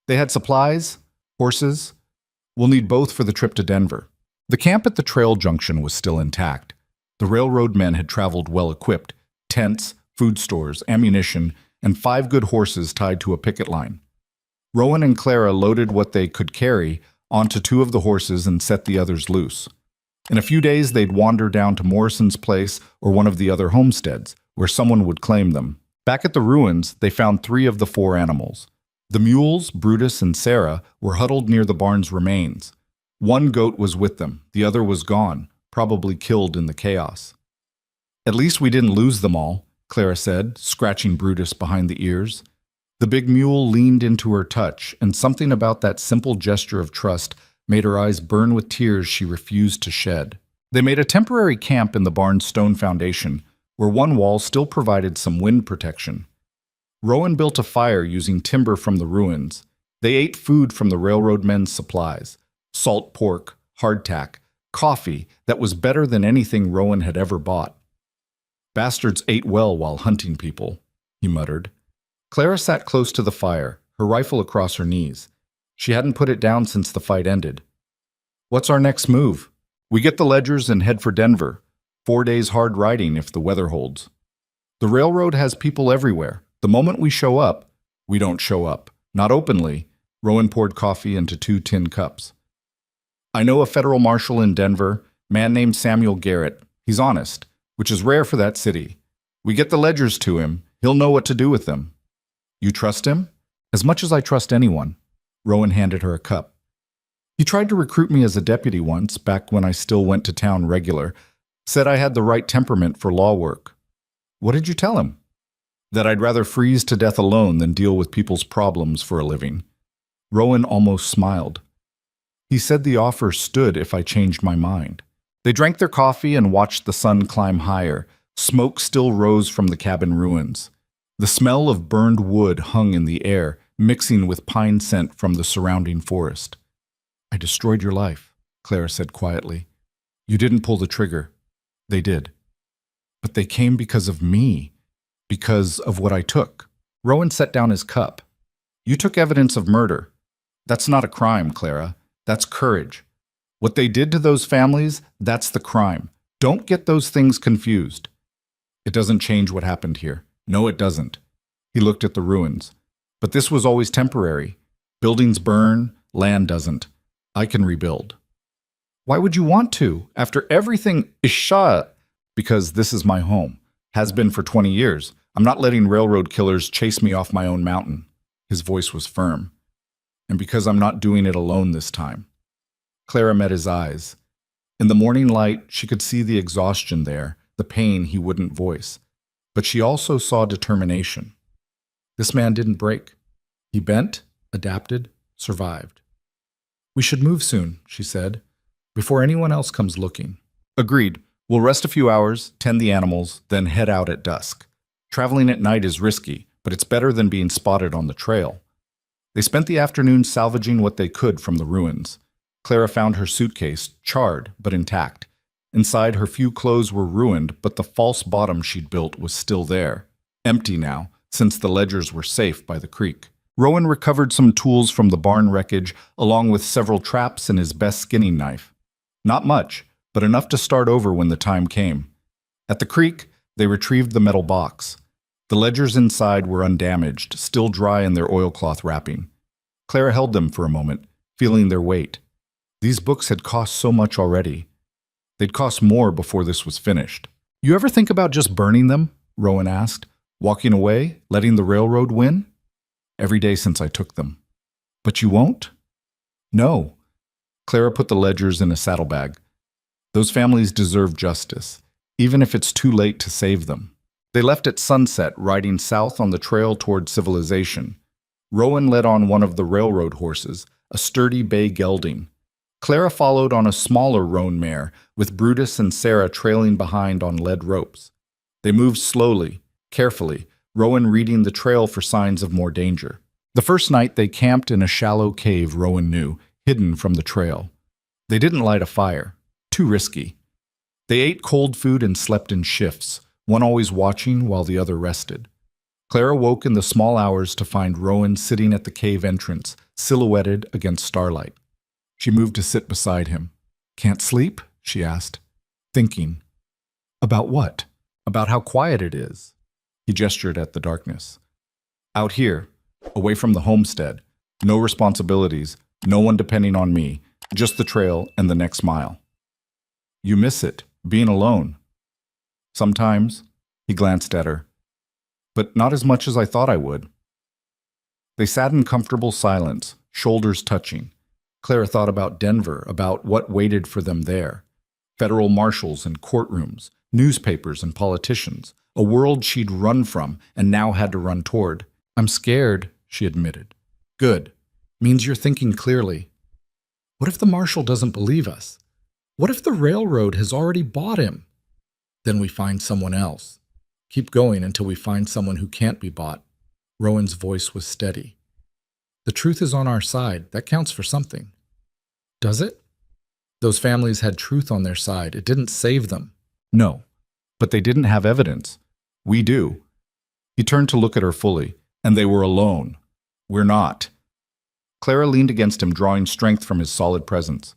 "They had supplies, horses. We'll need both for the trip to Denver." The camp at the trail junction was still intact. The railroad men had traveled well equipped: tents, food stores, ammunition, and 5 good horses tied to a picket line. Rowan and Clara loaded what they could carry onto 2 of the horses and set the others loose. In a few days, they'd wander down to Morrison's place or one of the other homesteads, where someone would claim them. Back at the ruins, they found 3 of the 4 animals. The mules, Brutus and Sarah, were huddled near the barn's remains. 1 goat was with them, the other was gone, probably killed in the chaos. "At least we didn't lose them all," Clara said, scratching Brutus behind the ears. The big mule leaned into her touch, and something about that simple gesture of trust made her eyes burn with tears she refused to shed. They made a temporary camp in the barn's stone foundation, where one wall still provided some wind protection. Rowan built a fire using timber from the ruins. They ate food from the railroad men's supplies: salt pork, hardtack, coffee that was better than anything Rowan had ever bought. "Bastards ate well while hunting people," he muttered. Clara sat close to the fire, her rifle across her knees. She hadn't put it down since the fight ended. "What's our next move?" "We get the ledgers and head for Denver. 4 days hard riding if the weather holds. The railroad has people everywhere. The moment we show up, we don't show up. Not openly." Rowan poured coffee into 2 tin cups. "I know a federal marshal in Denver, man named Samuel Garrett. He's honest, which is rare for that city. We get the ledgers to him. He'll know what to do with them." "You trust him?" "As much as I trust anyone." Rowan handed her a cup. "He tried to recruit me as a deputy once, back when I still went to town regular. Said I had the right temperament for law work." "What did you tell him?" "That I'd rather freeze to death alone than deal with people's problems for a living." Rowan almost smiled. "He said the offer stood if I changed my mind." They drank their coffee and watched the sun climb higher. Smoke still rose from the cabin ruins. The smell of burned wood hung in the air, mixing with pine scent from the surrounding forest. "I destroyed your life," Clara said quietly. "You didn't pull the trigger. They did. But they came because of me, because of what I took." Rowan set down his cup. "You took evidence of murder. That's not a crime, Clara. That's courage. What they did to those families, that's the crime. Don't get those things confused. It doesn't change what happened here. No, it doesn't." He looked at the ruins. "But this was always temporary. Buildings burn, land doesn't. I can rebuild." "Why would you want to? After everything is shot?" "Because this is my home. Has been for 20 years. I'm not letting railroad killers chase me off my own mountain." His voice was firm. "And because I'm not doing it alone this time." Clara met his eyes. In the morning light, she could see the exhaustion there, the pain he wouldn't voice. But she also saw determination. This man didn't break. He bent, adapted, survived. "We should move soon," she said, "before anyone else comes looking." "Agreed. We'll rest a few hours, tend the animals, then head out at dusk. Traveling at night is risky, but it's better than being spotted on the trail." They spent the afternoon salvaging what they could from the ruins. Clara found her suitcase, charred but intact. Inside, her few clothes were ruined, but the false bottom she'd built was still there. Empty now, since the ledgers were safe by the creek. Rowan recovered some tools from the barn wreckage, along with several traps and his best skinning knife. Not much, but enough to start over when the time came. At the creek, they retrieved the metal box. The ledgers inside were undamaged, still dry in their oilcloth wrapping. Clara held them for a moment, feeling their weight. These books had cost so much already. They'd cost more before this was finished. "You ever think about just burning them?" Rowan asked. "Walking away, letting the railroad win?" "Every day since I took them." "But you won't?" "No." Clara put the ledgers in a saddlebag. "Those families deserve justice, even if it's too late to save them." They left at sunset, riding south on the trail toward civilization. Rowan led on one of the railroad horses, a sturdy bay gelding. Clara followed on a smaller roan mare, with Brutus and Sarah trailing behind on lead ropes. They moved slowly, carefully, Rowan reading the trail for signs of more danger. The first night they camped in a shallow cave Rowan knew, hidden from the trail. They didn't light a fire. Too risky. They ate cold food and slept in shifts, one always watching while the other rested. Clara woke in the small hours to find Rowan sitting at the cave entrance, silhouetted against starlight. She moved to sit beside him. "Can't sleep?" she asked. "Thinking." "About what?" "About how quiet it is." He gestured at the darkness. "Out here, away from the homestead. No responsibilities, no one depending on me, just the trail and the next mile." "You miss it, being alone." "Sometimes," he glanced at her, "but not as much as I thought I would." They sat in comfortable silence, shoulders touching. Clara thought about Denver, about what waited for them there. Federal marshals and courtrooms, newspapers and politicians, a world she'd run from and now had to run toward. "I'm scared," she admitted. "Good. Means you're thinking clearly." "What if the marshal doesn't believe us? What if the railroad has already bought him?" "Then we find someone else. Keep going until we find someone who can't be bought." Rowan's voice was steady. "The truth is on our side. That counts for something." "Does it?" "Those families had truth on their side. It didn't save them." "No, but they didn't have evidence. We do." He turned to look at her fully, and they were alone. "We're not." Clara leaned against him, drawing strength from his solid presence.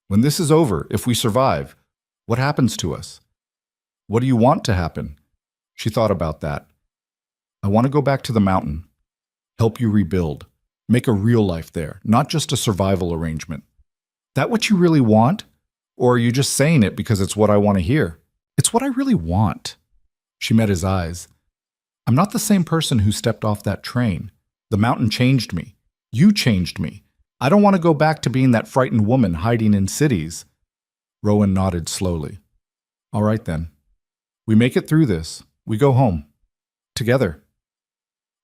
"When this is over, if we survive, what happens to us? What do you want to happen?" She thought about that. "I want to go back to the mountain. Help you rebuild. Make a real life there, not just a survival arrangement." "That what you really want? Or are you just saying it because it's what I want to hear?" "It's what I really want." She met his eyes. "I'm not the same person who stepped off that train. The mountain changed me. You changed me. I don't want to go back to being that frightened woman hiding in cities." Rowan nodded slowly. "All right then. We make it through this. We go home. Together."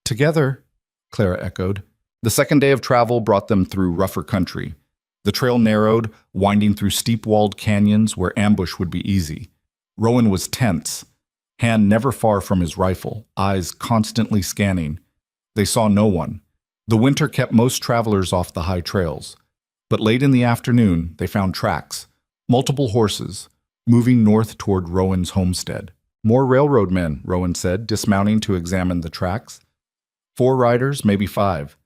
"Together," Clara echoed. The second day of travel brought them through rougher country. The trail narrowed, winding through steep-walled canyons where ambush would be easy. Rowan was tense, hand never far from his rifle, eyes constantly scanning. They saw no one. The winter kept most travelers off the high trails. But late in the afternoon, they found tracks, multiple horses, moving north toward Rowan's homestead. "More railroad men," Rowan said, dismounting to examine the tracks. "4 riders, maybe 5.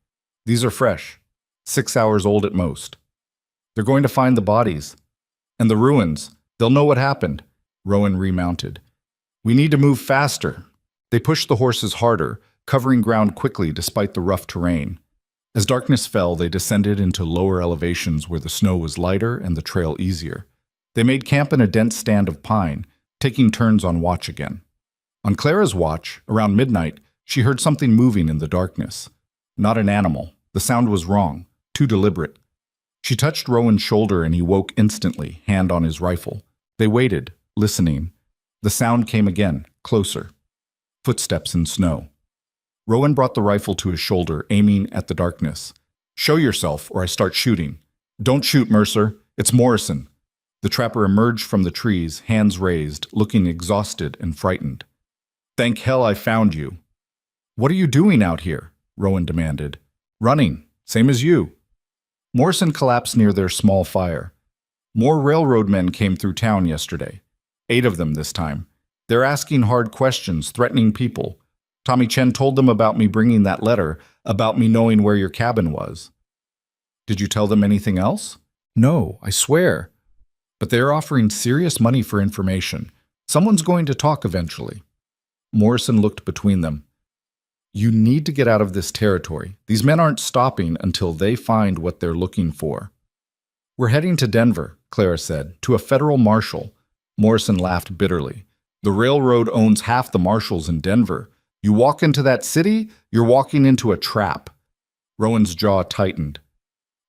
These are fresh, 6 hours old at most. They're going to find the bodies. And the ruins. They'll know what happened." Rowan remounted. "We need to move faster." They pushed the horses harder, covering ground quickly despite the rough terrain. As darkness fell, they descended into lower elevations where the snow was lighter and the trail easier. They made camp in a dense stand of pine, taking turns on watch again. On Clara's watch, around midnight, she heard something moving in the darkness. Not an animal. The sound was wrong, too deliberate. She touched Rowan's shoulder and he woke instantly, hand on his rifle. They waited, listening. The sound came again, closer. Footsteps in snow. Rowan brought the rifle to his shoulder, aiming at the darkness. "Show yourself, or I start shooting." "Don't shoot, Mercer. It's Morrison." The trapper emerged from the trees, hands raised, looking exhausted and frightened. "Thank hell I found you." "What are you doing out here?" Rowan demanded. "Running, same as you." Morrison collapsed near their small fire. "More railroad men came through town yesterday. 8 of them this time. They're asking hard questions, threatening people. Tommy Chen told them about me bringing that letter, about me knowing where your cabin was." "Did you tell them anything else?" "No, I swear. But they're offering serious money for information. Someone's going to talk eventually." Morrison looked between them. "You need to get out of this territory. These men aren't stopping until they find what they're looking for." "We're heading to Denver," Clara said, "to a federal marshal." Morrison laughed bitterly. "The railroad owns half the marshals in Denver. You walk into that city, you're walking into a trap." Rowan's jaw tightened.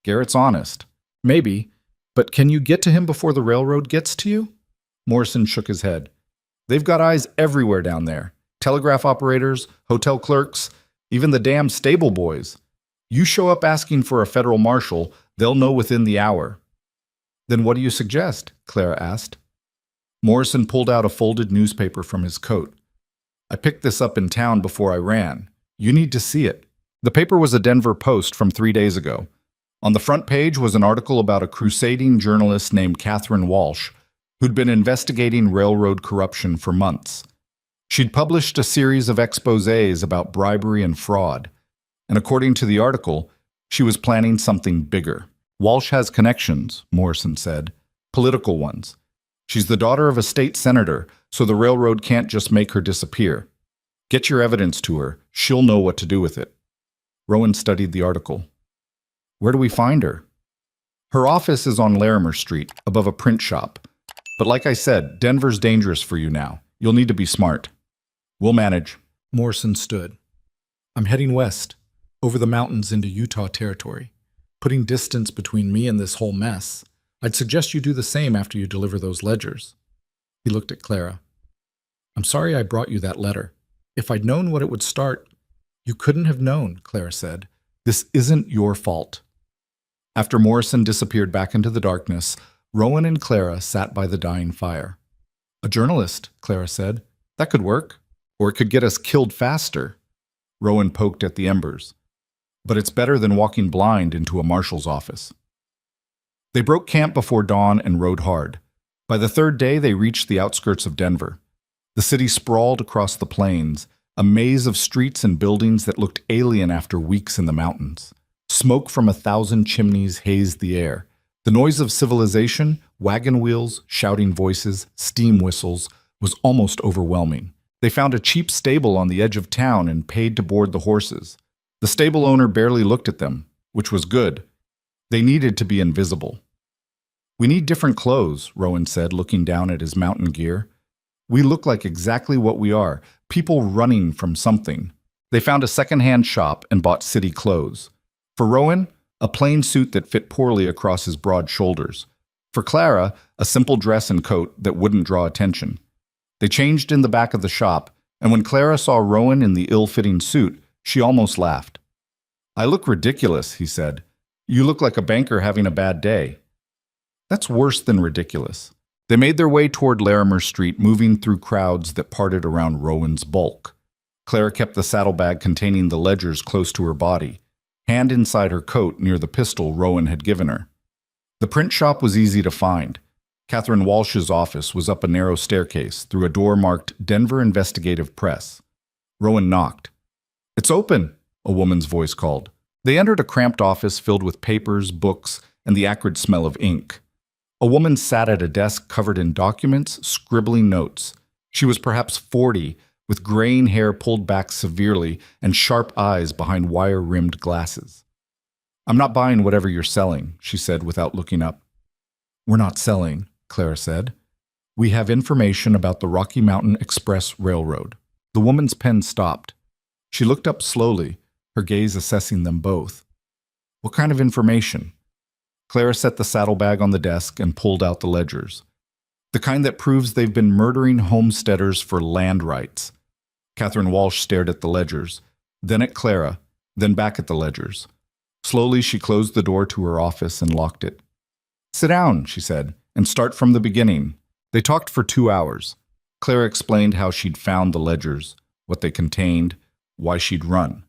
"Garrett's honest." "Maybe, but can you get to him before the railroad gets to you?" Morrison shook his head. "They've got eyes everywhere down there. Telegraph operators, hotel clerks, even the damn stable boys. You show up asking for a federal marshal, they'll know within the hour." "Then what do you suggest?" Clara asked. Morrison pulled out a folded newspaper from his coat. I picked this up in town before I ran. You need to see it. The paper was a Denver Post from 3 days ago. On the front page was an article about a crusading journalist named Catherine Walsh, who'd been investigating railroad corruption for months. She'd published a series of exposés about bribery and fraud, and according to the article, she was planning something bigger. Walsh has connections, Morrison said, political ones. She's the daughter of a state senator, so the railroad can't just make her disappear. Get your evidence to her. She'll know what to do with it. Rowan studied the article. Where do we find her? Her office is on Larimer Street, above a print shop. But like I said, Denver's dangerous for you now. You'll need to be smart. We'll manage. Morrison stood. I'm heading west, over the mountains into Utah territory, putting distance between me and this whole mess. I'd suggest you do the same after you deliver those ledgers. He looked at Clara. I'm sorry I brought you that letter. If I'd known what it would start... You couldn't have known, Clara said. This isn't your fault. After Morrison disappeared back into the darkness, Rowan and Clara sat by the dying fire. A journalist, Clara said. That could work. Or it could get us killed faster. Rowan poked at the embers. But it's better than walking blind into a marshal's office. They broke camp before dawn and rode hard. By the third day, they reached the outskirts of Denver. The city sprawled across the plains, a maze of streets and buildings that looked alien after weeks in the mountains. Smoke from 1,000 chimneys hazed the air. The noise of civilization, wagon wheels, shouting voices, steam whistles, was almost overwhelming. They found a cheap stable on the edge of town and paid to board the horses. The stable owner barely looked at them, which was good. They needed to be invisible. We need different clothes, Rowan said, looking down at his mountain gear. We look like exactly what we are, people running from something. They found a second-hand shop and bought city clothes. For Rowan, a plain suit that fit poorly across his broad shoulders. For Clara, a simple dress and coat that wouldn't draw attention. They changed in the back of the shop, and when Clara saw Rowan in the ill-fitting suit, she almost laughed. I look ridiculous, he said. You look like a banker having a bad day. That's worse than ridiculous. They made their way toward Larimer Street, moving through crowds that parted around Rowan's bulk. Clara kept the saddlebag containing the ledgers close to her body, hand inside her coat near the pistol Rowan had given her. The print shop was easy to find. Catherine Walsh's office was up a narrow staircase through a door marked Denver Investigative Press. Rowan knocked. It's open, a woman's voice called. They entered a cramped office filled with papers, books, and the acrid smell of ink. A woman sat at a desk covered in documents, scribbling notes. She was perhaps 40, with graying hair pulled back severely and sharp eyes behind wire-rimmed glasses. I'm not buying whatever you're selling, she said without looking up. We're not selling, Clara said. We have information about the Rocky Mountain Express Railroad. The woman's pen stopped. She looked up slowly, her gaze assessing them both. What kind of information? Clara set the saddlebag on the desk and pulled out the ledgers. The kind that proves they've been murdering homesteaders for land rights. Catherine Walsh stared at the ledgers, then at Clara, then back at the ledgers. Slowly, she closed the door to her office and locked it. Sit down, she said, and start from the beginning. They talked for 2 hours. Clara explained how she'd found the ledgers, what they contained, why she'd run.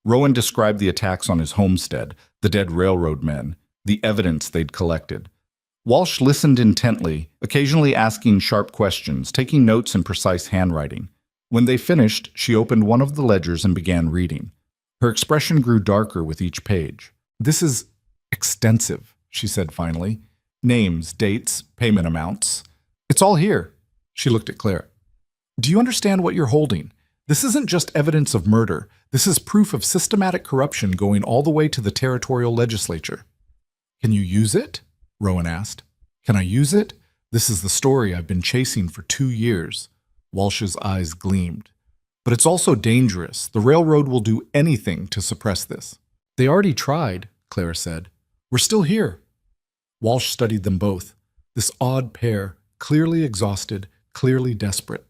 Rowan described the attacks on his homestead, the dead railroad men, the evidence they'd collected. Walsh listened intently, occasionally asking sharp questions, taking notes in precise handwriting. When they finished, she opened one of the ledgers and began reading. Her expression grew darker with each page. This is extensive, she said finally. Names, dates, payment amounts. It's all here. She looked at Claire. Do you understand what you're holding? This isn't just evidence of murder. This is proof of systematic corruption going all the way to the territorial legislature. Can you use it? Rowan asked. Can I use it? This is the story I've been chasing for 2 years. Walsh's eyes gleamed. But it's also dangerous. The railroad will do anything to suppress this. They already tried, Clara said. We're still here. Walsh studied them both. This odd pair, clearly exhausted, clearly desperate.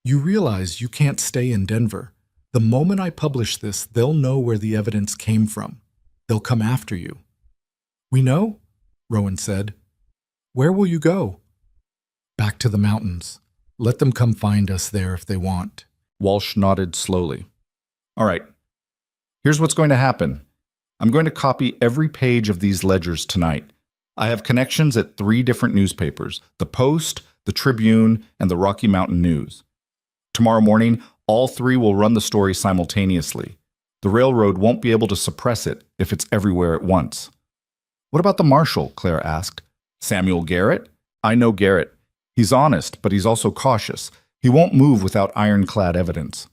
You realize you can't stay in Denver. The moment I publish this, they'll know where the evidence came from. They'll come after you. We know, Rowan said. Where will you go? Back to the mountains. Let them come find us there if they want. Walsh nodded slowly. All right, here's what's going to happen. I'm going to copy every page of these ledgers tonight. I have connections at 3 different newspapers, the Post, the Tribune, and the Rocky Mountain News. Tomorrow morning, all 3 will run the story simultaneously. The railroad won't be able to suppress it if it's everywhere at once. What about the marshal? Claire asked. Samuel Garrett? I know Garrett. He's honest, but he's also cautious. He won't move without ironclad evidence.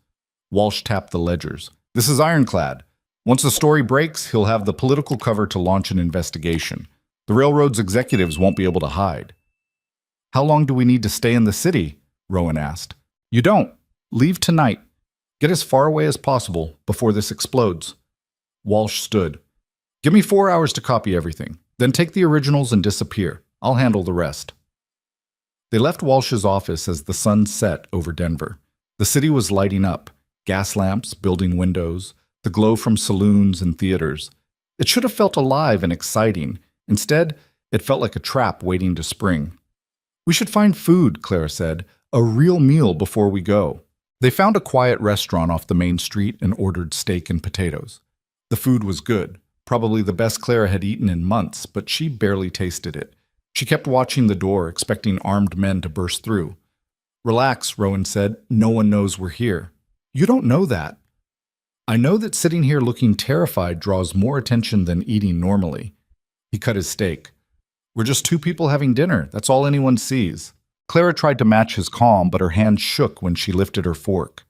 Walsh tapped the ledgers. This is ironclad. Once the story breaks, he'll have the political cover to launch an investigation. The railroad's executives won't be able to hide. How long do we need to stay in the city? Rowan asked. You don't. Leave tonight. Get as far away as possible before this explodes. Walsh stood. Give me 4 hours to copy everything. Then take the originals and disappear. I'll handle the rest. They left Walsh's office as the sun set over Denver. The city was lighting up. Gas lamps, building windows, the glow from saloons and theaters. It should have felt alive and exciting. Instead, it felt like a trap waiting to spring. We should find food, Clara said. A real meal before we go. They found a quiet restaurant off the main street and ordered steak and potatoes. The food was good. Probably the best Clara had eaten in months, but she barely tasted it. She kept watching the door, expecting armed men to burst through. Relax, Rowan said. No one knows we're here. You don't know that. I know that sitting here looking terrified draws more attention than eating normally. He cut his steak. We're just 2 people having dinner. That's all anyone sees. Clara tried to match his calm, but her hand shook when she lifted her fork.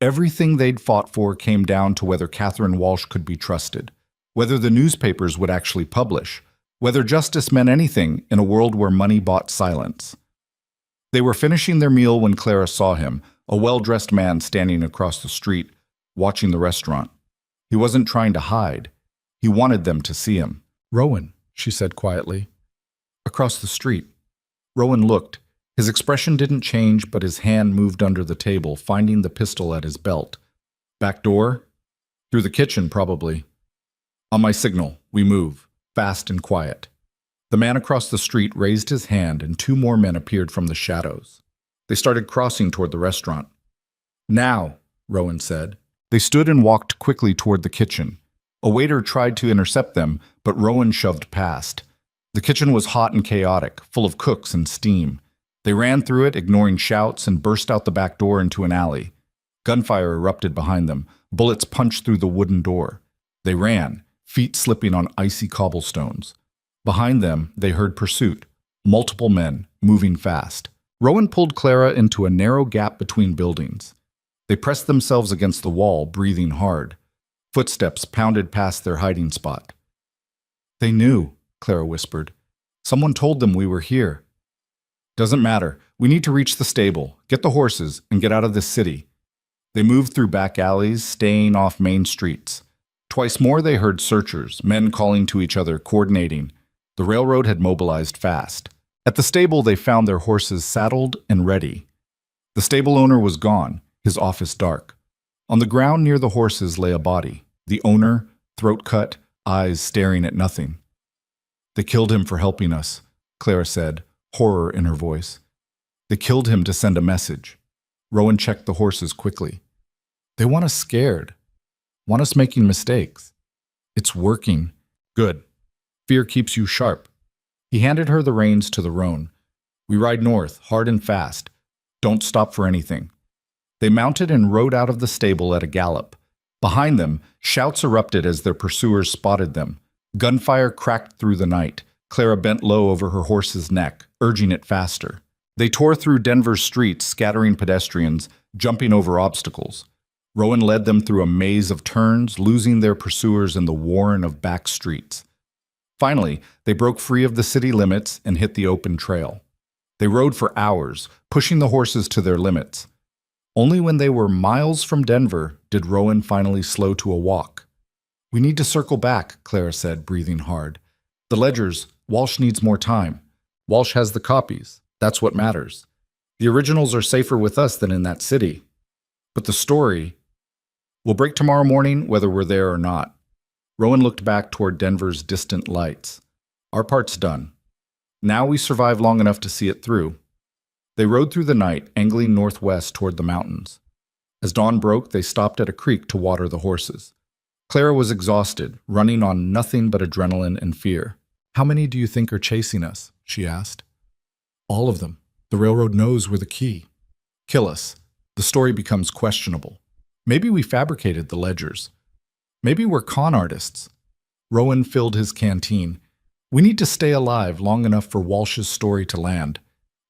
Everything they'd fought for came down to whether Catherine Walsh could be trusted, whether the newspapers would actually publish, whether justice meant anything in a world where money bought silence. They were finishing their meal when Clara saw him, a well-dressed man standing across the street, watching the restaurant. He wasn't trying to hide. He wanted them to see him. Rowan, she said quietly. Across the street. Rowan looked. His expression didn't change, but his hand moved under the table, finding the pistol at his belt. Back door? Through the kitchen, probably. On my signal, we move, fast and quiet. The man across the street raised his hand, and 2 more men appeared from the shadows. They started crossing toward the restaurant. Now, Rowan said. They stood and walked quickly toward the kitchen. A waiter tried to intercept them, but Rowan shoved past. The kitchen was hot and chaotic, full of cooks and steam. They ran through it, ignoring shouts, and burst out the back door into an alley. Gunfire erupted behind them. Bullets punched through the wooden door. They ran, feet slipping on icy cobblestones. Behind them, they heard pursuit. Multiple men, moving fast. Rowan pulled Clara into a narrow gap between buildings. They pressed themselves against the wall, breathing hard. Footsteps pounded past their hiding spot. They knew, Clara whispered. Someone told them we were here. Doesn't matter. We need to reach the stable, get the horses, and get out of this city. They moved through back alleys, staying off main streets. Twice more they heard searchers, men calling to each other, coordinating. The railroad had mobilized fast. At the stable they found their horses saddled and ready. The stable owner was gone, his office dark. On the ground near the horses lay a body. The owner, throat cut, eyes staring at nothing. They killed him for helping us, Clara said, horror in her voice. They killed him to send a message. Rowan checked the horses quickly. They want us scared. Want us making mistakes. It's working. Good. Fear keeps you sharp. He handed her the reins to the roan. We ride north, hard and fast. Don't stop for anything. They mounted and rode out of the stable at a gallop. Behind them, shouts erupted as their pursuers spotted them. Gunfire cracked through the night. Clara bent low over her horse's neck, urging it faster. They tore through Denver's streets, scattering pedestrians, jumping over obstacles. Rowan led them through a maze of turns, losing their pursuers in the warren of back streets. Finally, they broke free of the city limits and hit the open trail. They rode for hours, pushing the horses to their limits. Only when they were miles from Denver did Rowan finally slow to a walk. We need to circle back, Clara said, breathing hard. The ledgers, Walsh needs more time. Walsh has the copies. That's what matters. The originals are safer with us than in that city. But the story will break tomorrow morning, whether we're there or not. Rowan looked back toward Denver's distant lights. Our part's done. Now we survive long enough to see it through. They rode through the night, angling northwest toward the mountains. As dawn broke, they stopped at a creek to water the horses. Clara was exhausted, running on nothing but adrenaline and fear. "How many do you think are chasing us?" she asked. "All of them. The railroad knows we're the key. Kill us. The story becomes questionable. Maybe we fabricated the ledgers. Maybe we're con artists." Rowan filled his canteen. "We need to stay alive long enough for Walsh's story to land.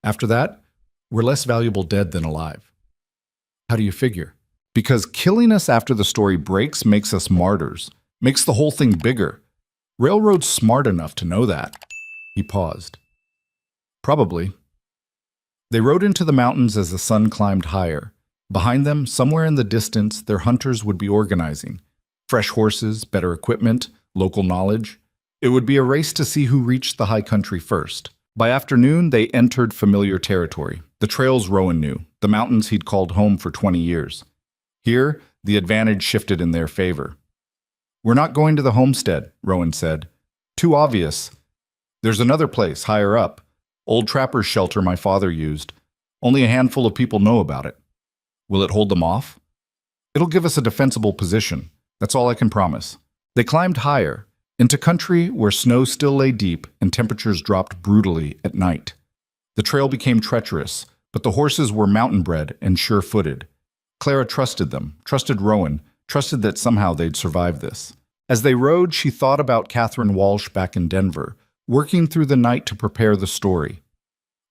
After that, we're less valuable dead than alive." "How do you figure?" "Because killing us after the story breaks makes us martyrs, makes the whole thing bigger. Railroad's smart enough to know that." He paused. "Probably." They rode into the mountains as the sun climbed higher. Behind them, somewhere in the distance, their hunters would be organizing. Fresh horses, better equipment, local knowledge. It would be a race to see who reached the high country first. By afternoon, they entered familiar territory. The trails Rowan knew, the mountains he'd called home for 20 years. Here, the advantage shifted in their favor. "We're not going to the homestead," Rowan said. "Too obvious. There's another place, higher up. Old trapper's shelter my father used. Only a handful of people know about it. Will it hold them off?" "It'll give us a defensible position. That's all I can promise." They climbed higher, into country where snow still lay deep and temperatures dropped brutally at night. The trail became treacherous, but the horses were mountain-bred and sure-footed. Clara trusted them, trusted Rowan, trusted that somehow they'd survive this. As they rode, she thought about Catherine Walsh back in Denver, working through the night to prepare the story.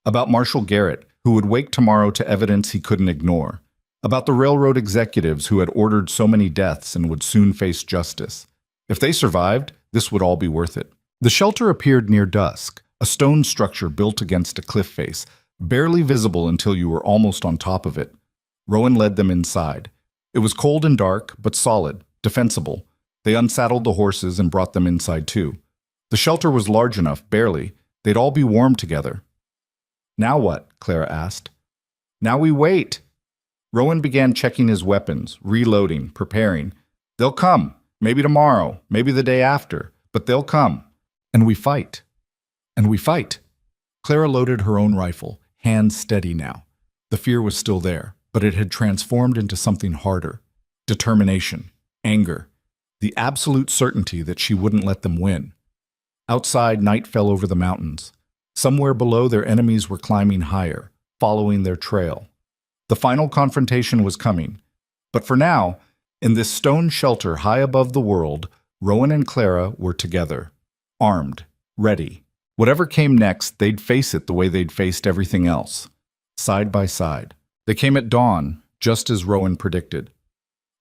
About Marshall Garrett, who would wake tomorrow to evidence he couldn't ignore. About the railroad executives who had ordered so many deaths and would soon face justice. If they survived, this would all be worth it. The shelter appeared near dusk, a stone structure built against a cliff face, barely visible until you were almost on top of it. Rowan led them inside. It was cold and dark, but solid, defensible. They unsaddled the horses and brought them inside too. The shelter was large enough, barely. They'd all be warm together. "Now what?" Clara asked. "Now we wait." Rowan began checking his weapons, reloading, preparing. "They'll come. Maybe tomorrow, maybe the day after, but they'll come. And we fight. And we fight." Clara loaded her own rifle, hands steady now. The fear was still there, but it had transformed into something harder. Determination, anger, the absolute certainty that she wouldn't let them win. Outside, night fell over the mountains. Somewhere below, their enemies were climbing higher, following their trail. The final confrontation was coming. But for now, in this stone shelter high above the world, Rowan and Clara were together, armed, ready. Whatever came next, they'd face it the way they'd faced everything else, side by side. They came at dawn, just as Rowan predicted.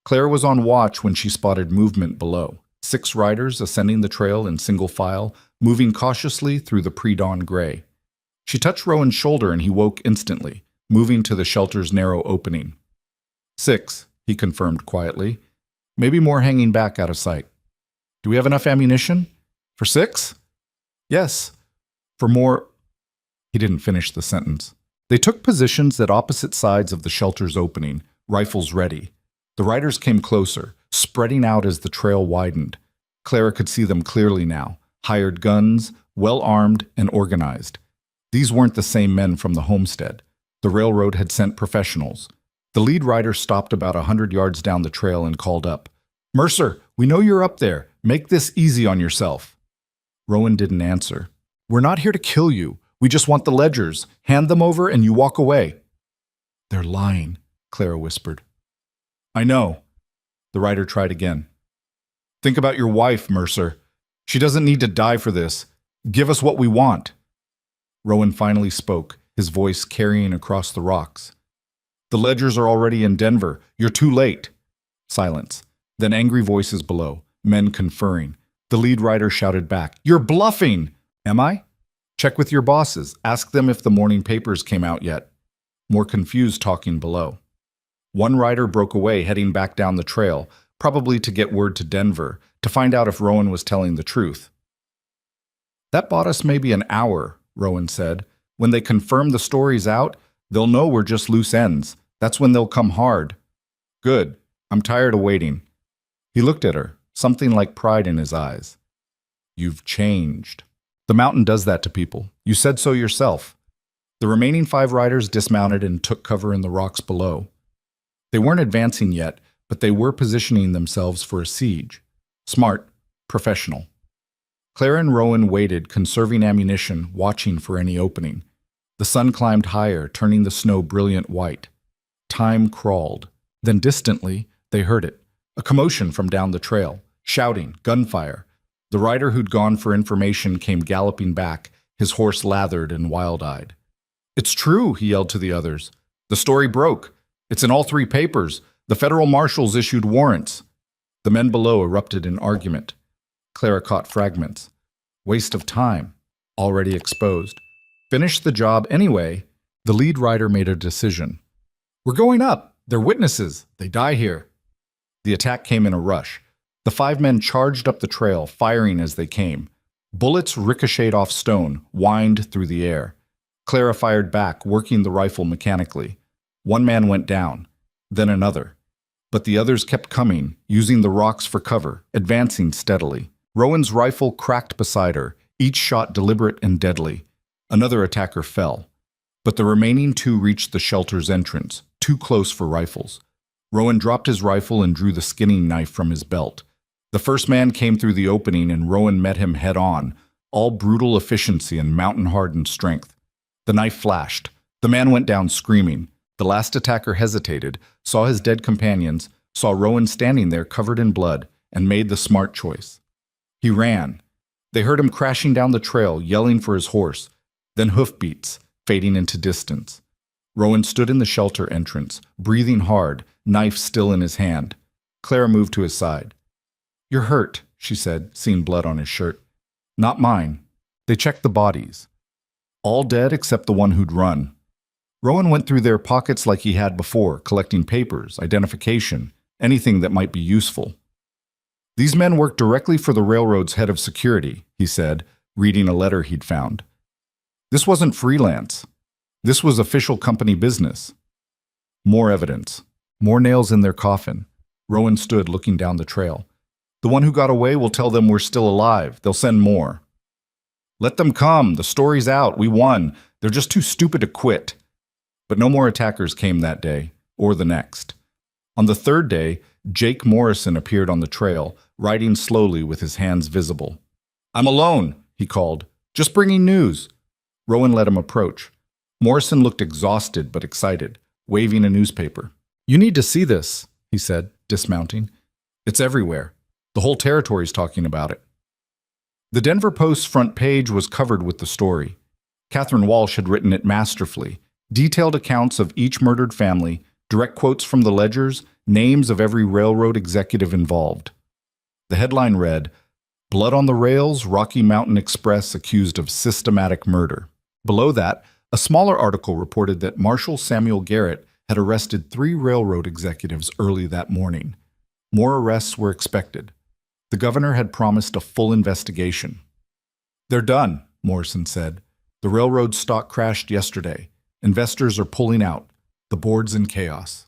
Clara was on watch when she spotted movement below. 6 riders ascending the trail in single file, moving cautiously through the pre-dawn gray. She touched Rowan's shoulder and he woke instantly, moving to the shelter's narrow opening. 6, he confirmed quietly. Maybe more hanging back out of sight. "Do we have enough ammunition? For 6? "Yes. For more—" He didn't finish the sentence. They took positions at opposite sides of the shelter's opening, rifles ready. The riders came closer, spreading out as the trail widened. Clara could see them clearly now, hired guns, well-armed and organized. These weren't the same men from the homestead. The railroad had sent professionals. The lead rider stopped about 100 yards down the trail and called up, "Mercer, we know you're up there. Make this easy on yourself." Rowan didn't answer. "We're not here to kill you. We just want the ledgers. Hand them over and you walk away." "They're lying," Clara whispered. "I know." The rider tried again. "Think about your wife, Mercer. She doesn't need to die for this. Give us what we want." Rowan finally spoke, his voice carrying across the rocks. "The ledgers are already in Denver. You're too late." Silence. Then angry voices below, men conferring. The lead rider shouted back, "You're bluffing!" "Am I?" "Check with your bosses. Ask them if the morning papers came out yet." More confused talking below. One rider broke away, heading back down the trail, probably to get word to Denver, to find out if Rowan was telling the truth. "That bought us maybe an hour," Rowan said. "When they confirm the story's out, they'll know we're just loose ends. That's when they'll come hard." "Good. I'm tired of waiting." He looked at her, something like pride in his eyes. "You've changed. The mountain does that to people. You said so yourself." The remaining 5 riders dismounted and took cover in the rocks below. They weren't advancing yet, but they were positioning themselves for a siege. Smart, professional. Clara and Rowan waited, conserving ammunition, watching for any opening. The sun climbed higher, turning the snow brilliant white. Time crawled. Then distantly, they heard it. A commotion from down the trail. Shouting, gunfire. The rider who'd gone for information came galloping back, his horse lathered and wild-eyed. "It's true," he yelled to the others. "The story broke. It's in all 3 papers. The federal marshals issued warrants." The men below erupted in argument. Clara caught fragments. Waste of time. Already exposed. Finish the job anyway. The lead rider made a decision. "We're going up. They're witnesses. They die here." The attack came in a rush. The 5 men charged up the trail, firing as they came. Bullets ricocheted off stone, whined through the air. Clara fired back, working the rifle mechanically. One man went down, then another. But the others kept coming, using the rocks for cover, advancing steadily. Rowan's rifle cracked beside her, each shot deliberate and deadly. Another attacker fell. But the remaining 2 reached the shelter's entrance, too close for rifles. Rowan dropped his rifle and drew the skinning knife from his belt. The first man came through the opening and Rowan met him head-on, all brutal efficiency and mountain-hardened strength. The knife flashed. The man went down screaming. The last attacker hesitated, saw his dead companions, saw Rowan standing there covered in blood, and made the smart choice. He ran. They heard him crashing down the trail, yelling for his horse, then hoofbeats, fading into distance. Rowan stood in the shelter entrance, breathing hard, knife still in his hand. Clara moved to his side. "You're hurt," she said, seeing blood on his shirt. "Not mine." They checked the bodies. All dead except the one who'd run. Rowan went through their pockets like he had before, collecting papers, identification, anything that might be useful. "These men work directly for the railroad's head of security," he said, reading a letter he'd found. "This wasn't freelance. This was official company business." More evidence. More nails in their coffin. Rowan stood looking down the trail. "The one who got away will tell them we're still alive. They'll send more." "Let them come. The story's out. We won. They're just too stupid to quit." But no more attackers came that day, or the next. On the 3rd day, Jake Morrison appeared on the trail, riding slowly with his hands visible. "I'm alone," he called. "Just bringing news." Rowan let him approach. Morrison looked exhausted but excited, waving a newspaper. "You need to see this," he said, dismounting. "It's everywhere. The whole territory's talking about it." The Denver Post's front page was covered with the story. Catherine Walsh had written it masterfully. Detailed accounts of each murdered family, direct quotes from the ledgers, names of every railroad executive involved. The headline read, "Blood on the Rails, Rocky Mountain Express accused of systematic murder." Below that, a smaller article reported that Marshal Samuel Garrett had arrested 3 railroad executives early that morning. More arrests were expected. The governor had promised a full investigation. "They're done," Morrison said. "The railroad stock crashed yesterday. Investors are pulling out. The board's in chaos."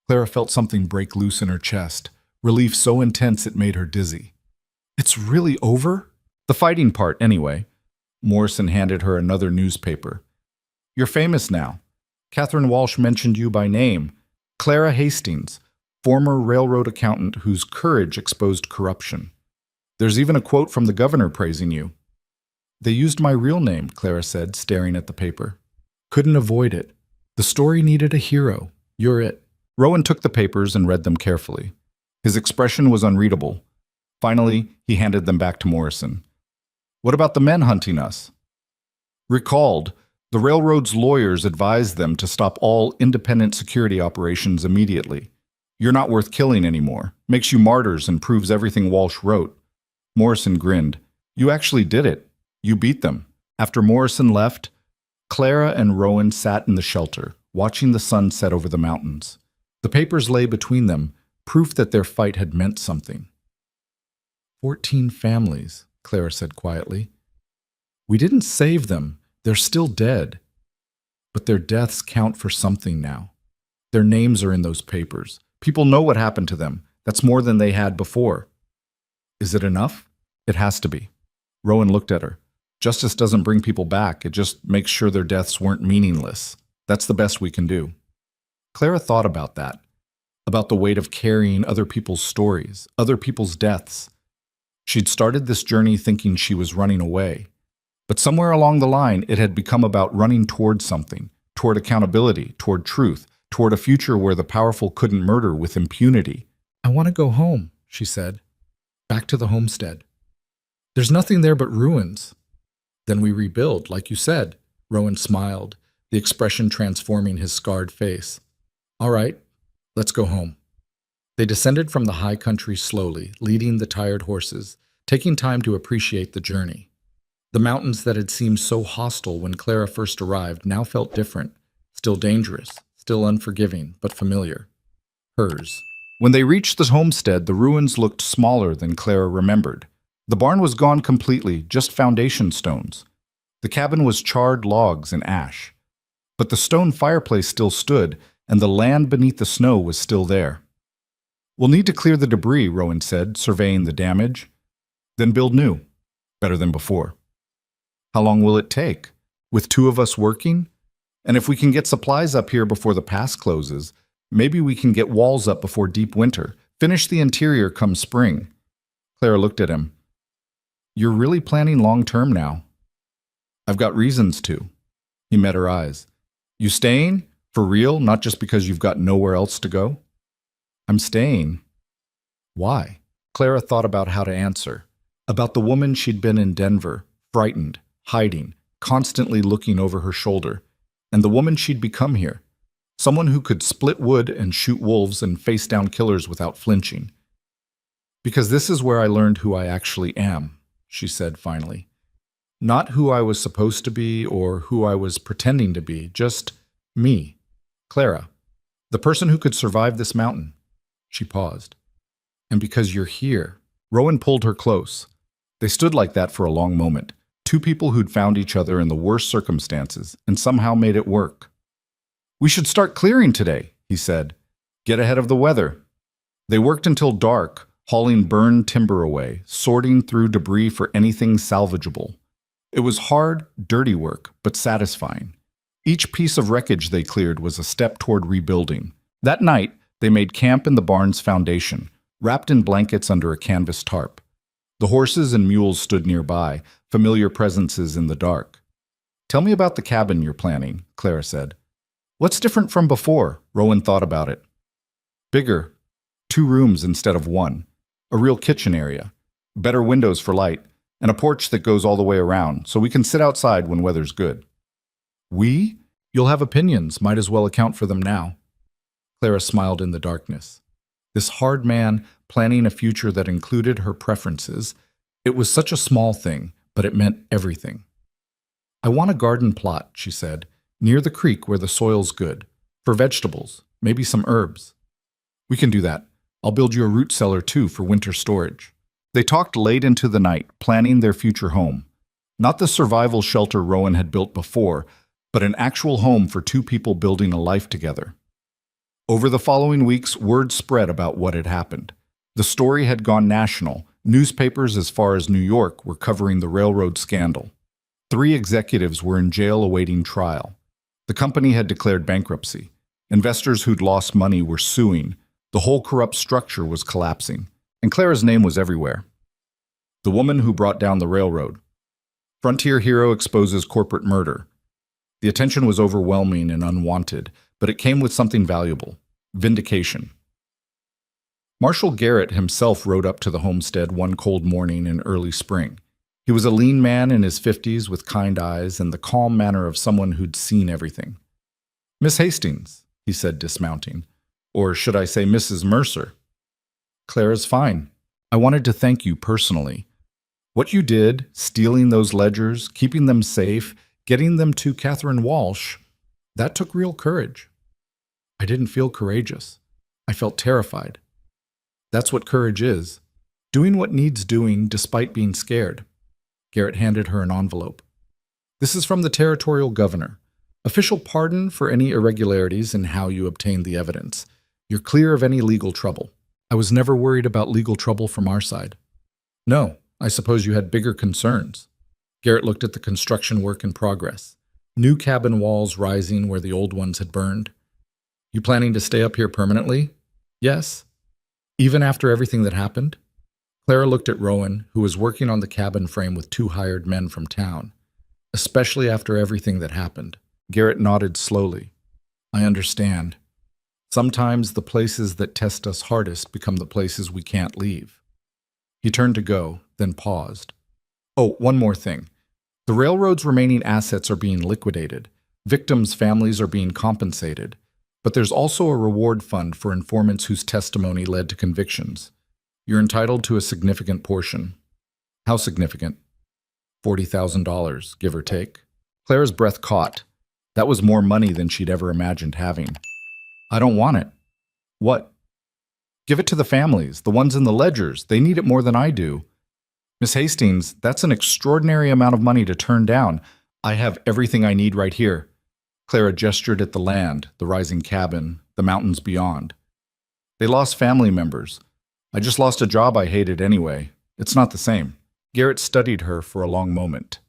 Clara felt something break loose in her chest, relief so intense it made her dizzy. "It's really over?" "The fighting part, anyway." Morrison handed her another newspaper. "You're famous now. Catherine Walsh mentioned you by name. Clara Hastings, former railroad accountant whose courage exposed corruption. There's even a quote from the governor praising you." "They used my real name," Clara said, staring at the paper. "Couldn't avoid it. The story needed a hero. You're it." Rowan took the papers and read them carefully. His expression was unreadable. Finally, he handed them back to Morrison. "What about the men hunting us?" "Recalled. The railroad's lawyers advised them to stop all independent security operations immediately. You're not worth killing anymore. Makes you martyrs and proves everything Walsh wrote." Morrison grinned. "You actually did it. You beat them." After Morrison left, Clara and Rowan sat in the shelter, watching the sun set over the mountains. The papers lay between them, proof that their fight had meant something. 14 families, Clara said quietly. "We didn't save them. They're still dead. But their deaths count for something now. Their names are in those papers. People know what happened to them. That's more than they had before." "Is it enough?" "It has to be." Rowan looked at her. "Justice doesn't bring people back. It just makes sure their deaths weren't meaningless. That's the best we can do." Clara thought about that, about the weight of carrying other people's stories, other people's deaths. She'd started this journey thinking she was running away. But somewhere along the line, it had become about running toward something, toward accountability, toward truth, toward a future where the powerful couldn't murder with impunity. "I want to go home," she said. "Back to the homestead. There's nothing there but ruins." "Then we rebuild, like you said." Rowan smiled, the expression transforming his scarred face. "All right, let's go home." They descended from the high country slowly, leading the tired horses, taking time to appreciate the journey. The mountains that had seemed so hostile when Clara first arrived now felt different, still dangerous, still unforgiving, but familiar. Hers. When they reached the homestead, the ruins looked smaller than Clara remembered. The barn was gone completely, just foundation stones. The cabin was charred logs and ash. But the stone fireplace still stood, and the land beneath the snow was still there. "We'll need to clear the debris," Rowan said, surveying the damage. "Then build new. Better than before." "How long will it take? With two of us working? And if we can get supplies up here before the pass closes, maybe we can get walls up before deep winter, finish the interior come spring." Clara looked at him. "You're really planning long-term now." "I've got reasons to." He met her eyes. "You staying? For real? Not just because you've got nowhere else to go?" "I'm staying." "Why?" Clara thought about how to answer. About the woman she'd been in Denver, frightened, hiding, constantly looking over her shoulder, and the woman she'd become here. Someone who could split wood and shoot wolves and face down killers without flinching. "Because this is where I learned who I actually am," she said finally. "Not who I was supposed to be or who I was pretending to be, just me, Clara, the person who could survive this mountain." She paused. "And because you're here." Rowan pulled her close. They stood like that for a long moment, two people who'd found each other in the worst circumstances and somehow made it work. "We should start clearing today," he said. "Get ahead of the weather." They worked until dark, hauling burned timber away, sorting through debris for anything salvageable. It was hard, dirty work, but satisfying. Each piece of wreckage they cleared was a step toward rebuilding. That night, they made camp in the barn's foundation, wrapped in blankets under a canvas tarp. The horses and mules stood nearby, familiar presences in the dark. "Tell me about the cabin you're planning," Clara said. "What's different from before?" Rowan thought about it. "Bigger. 2 rooms instead of 1. A real kitchen area. Better windows for light. And a porch that goes all the way around, so we can sit outside when weather's good." "We? You'll have opinions. Might as well account for them now." Clara smiled in the darkness. This hard man planning a future that included her preferences. It was such a small thing, but it meant everything. "I want a garden plot," she said, "near the creek where the soil's good. For vegetables, maybe some herbs." "We can do that. I'll build you a root cellar too for winter storage." They talked late into the night, planning their future home. Not the survival shelter Rowan had built before, but an actual home for 2 people building a life together. Over the following weeks, word spread about what had happened. The story had gone national. Newspapers as far as New York were covering the railroad scandal. 3 executives were in jail awaiting trial. The company had declared bankruptcy. Investors who'd lost money were suing. The whole corrupt structure was collapsing. And Clara's name was everywhere. The woman who brought down the railroad. Frontier hero exposes corporate murder. The attention was overwhelming and unwanted, but it came with something valuable: vindication. Marshall Garrett himself rode up to the homestead one cold morning in early spring. He was a lean man in his 50s with kind eyes and the calm manner of someone who'd seen everything. "Miss Hastings," he said, dismounting. "Or should I say Mrs. Mercer?" "Clara's fine. I wanted to thank you personally. What you did, stealing those ledgers, keeping them safe, getting them to Catherine Walsh, that took real courage." "I didn't feel courageous. I felt terrified. That's what courage is. Doing what needs doing despite being scared." Garrett handed her an envelope. "This is from the territorial governor. Official pardon for any irregularities in how you obtained the evidence. You're clear of any legal trouble." "I was never worried about legal trouble from our side." "No, I suppose you had bigger concerns." Garrett looked at the construction work in progress. New cabin walls rising where the old ones had burned. You planning to stay up here permanently? Yes. Even after everything that happened? Clara looked at Rowan, who was working on the cabin frame with two hired men from town. Especially after everything that happened. Garrett nodded slowly. I understand. Sometimes the places that test us hardest become the places we can't leave. He turned to go, then paused. Oh, one more thing. The railroad's remaining assets are being liquidated. Victims' families are being compensated. But there's also a reward fund for informants whose testimony led to convictions. You're entitled to a significant portion. How significant? $40,000, give or take. Clara's breath caught. That was more money than she'd ever imagined having. I don't want it. What? Give it to the families, the ones in the ledgers. They need it more than I do. Miss Hastings, that's an extraordinary amount of money to turn down. I have everything I need right here. Clara gestured at the land, the rising cabin, the mountains beyond. They lost family members. I just lost a job I hated anyway. It's not the same. Garrett studied her for a long moment.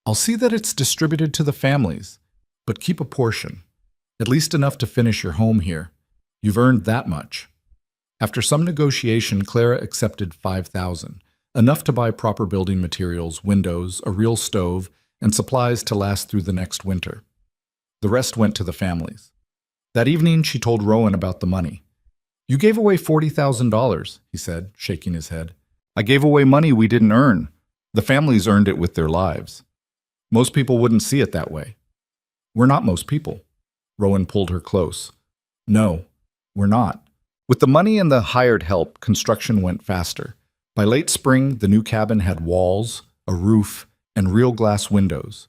I'll see that it's distributed to the families, but keep a portion. At least enough to finish your home here. You've earned that much. After some negotiation, Clara accepted $5,000, enough to buy proper building materials, windows, a real stove, and supplies to last through the next winter. The rest went to the families. That evening, she told Rowan about the money. You gave away $40,000, he said, shaking his head. I gave away money we didn't earn. The families earned it with their lives. Most people wouldn't see it that way. We're not most people. Rowan pulled her close. No, we're not. With the money and the hired help, construction went faster. By late spring, the new cabin had walls, a roof, and real glass windows.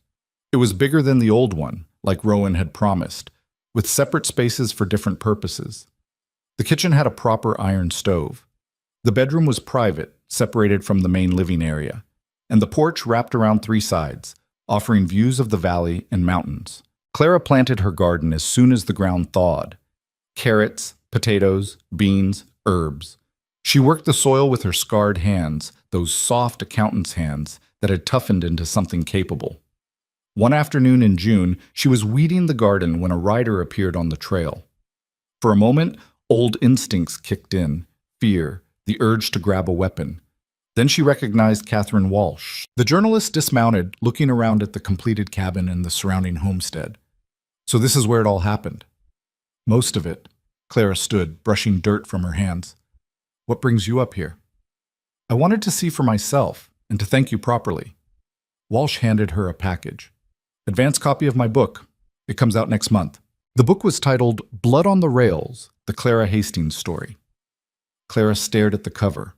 It was bigger than the old one, like Rowan had promised, with separate spaces for different purposes. The kitchen had a proper iron stove. The bedroom was private, separated from the main living area, and the porch wrapped around three sides, offering views of the valley and mountains. Clara planted her garden as soon as the ground thawed. Carrots, potatoes, beans, herbs. She worked the soil with her scarred hands, those soft accountant's hands that had toughened into something capable. One afternoon in June, she was weeding the garden when a rider appeared on the trail. For a moment, old instincts kicked in, fear, the urge to grab a weapon. Then she recognized Catherine Walsh. The journalist dismounted, looking around at the completed cabin and the surrounding homestead. So this is where it all happened. Most of it. Clara stood, brushing dirt from her hands. What brings you up here? I wanted to see for myself, and to thank you properly. Walsh handed her a package. Advance copy of my book. It comes out next month. The book was titled Blood on the Rails, the Clara Hastings story. Clara stared at the cover,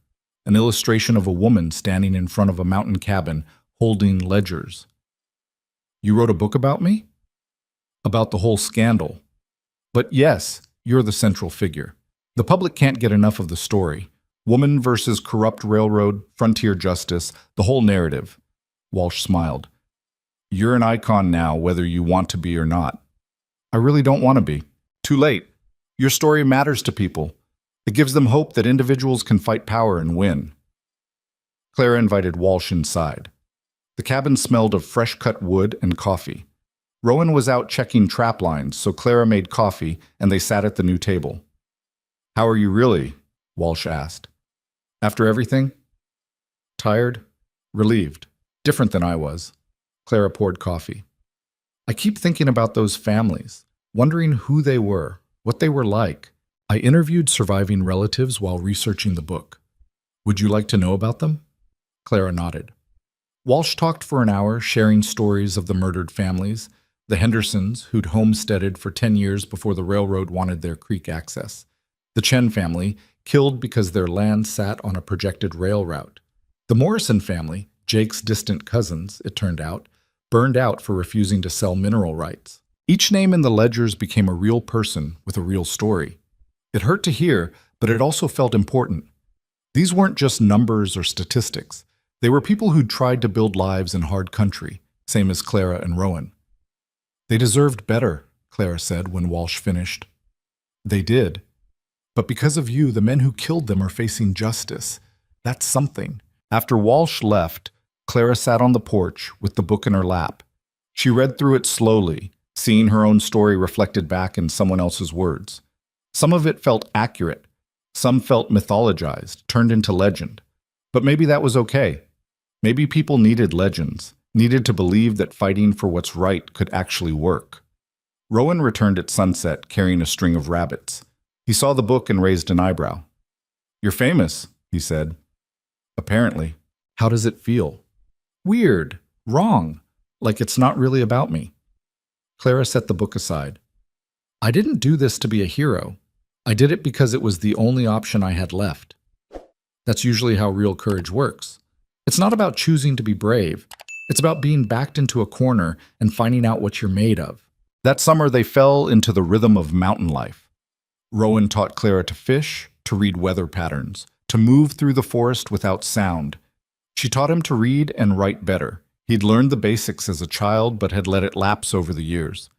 an illustration of a woman standing in front of a mountain cabin holding ledgers. You wrote a book about me? About the whole scandal. But yes, you're the central figure. The public can't get enough of the story. Woman versus corrupt railroad, frontier justice, the whole narrative. Walsh smiled. You're an icon now, whether you want to be or not. I really don't want to be. Too late. Your story matters to people. It gives them hope that individuals can fight power and win. Clara invited Walsh inside. The cabin smelled of fresh-cut wood and coffee. Rowan was out checking trap lines, so Clara made coffee, and they sat at the new table. How are you really? Walsh asked. After everything? Tired? Relieved. Different than I was. Clara poured coffee. I keep thinking about those families, wondering who they were, what they were like. I interviewed surviving relatives while researching the book. Would you like to know about them? Clara nodded. Walsh talked for an hour, sharing stories of the murdered families, the Hendersons, who'd homesteaded for 10 years before the railroad wanted their creek access, the Chen family, killed because their land sat on a projected rail route, the Morrison family, Jake's distant cousins, it turned out, burned out for refusing to sell mineral rights. Each name in the ledgers became a real person with a real story. It hurt to hear, but it also felt important. These weren't just numbers or statistics. They were people who'd tried to build lives in hard country, same as Clara and Rowan. They deserved better, Clara said when Walsh finished. They did. But because of you, the men who killed them are facing justice. That's something. After Walsh left, Clara sat on the porch with the book in her lap. She read through it slowly, seeing her own story reflected back in someone else's words. Some of it felt accurate, some felt mythologized, turned into legend. But maybe that was okay. Maybe people needed legends, needed to believe that fighting for what's right could actually work. Rowan returned at sunset carrying a string of rabbits. He saw the book and raised an eyebrow. "You're famous," he said. "Apparently. How does it feel?" "Weird. Wrong. Like it's not really about me." Clara set the book aside. "I didn't do this to be a hero. I did it because it was the only option I had left." That's usually how real courage works. It's not about choosing to be brave. It's about being backed into a corner and finding out what you're made of. That summer, they fell into the rhythm of mountain life. Rowan taught Clara to fish, to read weather patterns, to move through the forest without sound. She taught him to read and write better. He'd learned the basics as a child, but had let it lapse over the years.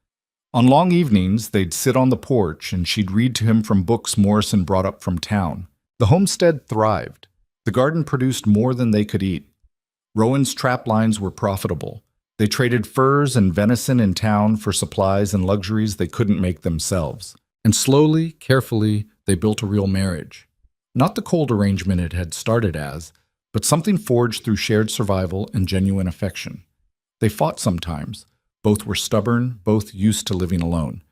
On long evenings, they'd sit on the porch, and she'd read to him from books Morrison brought up from town. The homestead thrived. The garden produced more than they could eat. Rowan's trap lines were profitable. They traded furs and venison in town for supplies and luxuries they couldn't make themselves. And slowly, carefully, they built a real marriage. Not the cold arrangement it had started as, but something forged through shared survival and genuine affection. They fought sometimes. Both were stubborn, both used to living alone.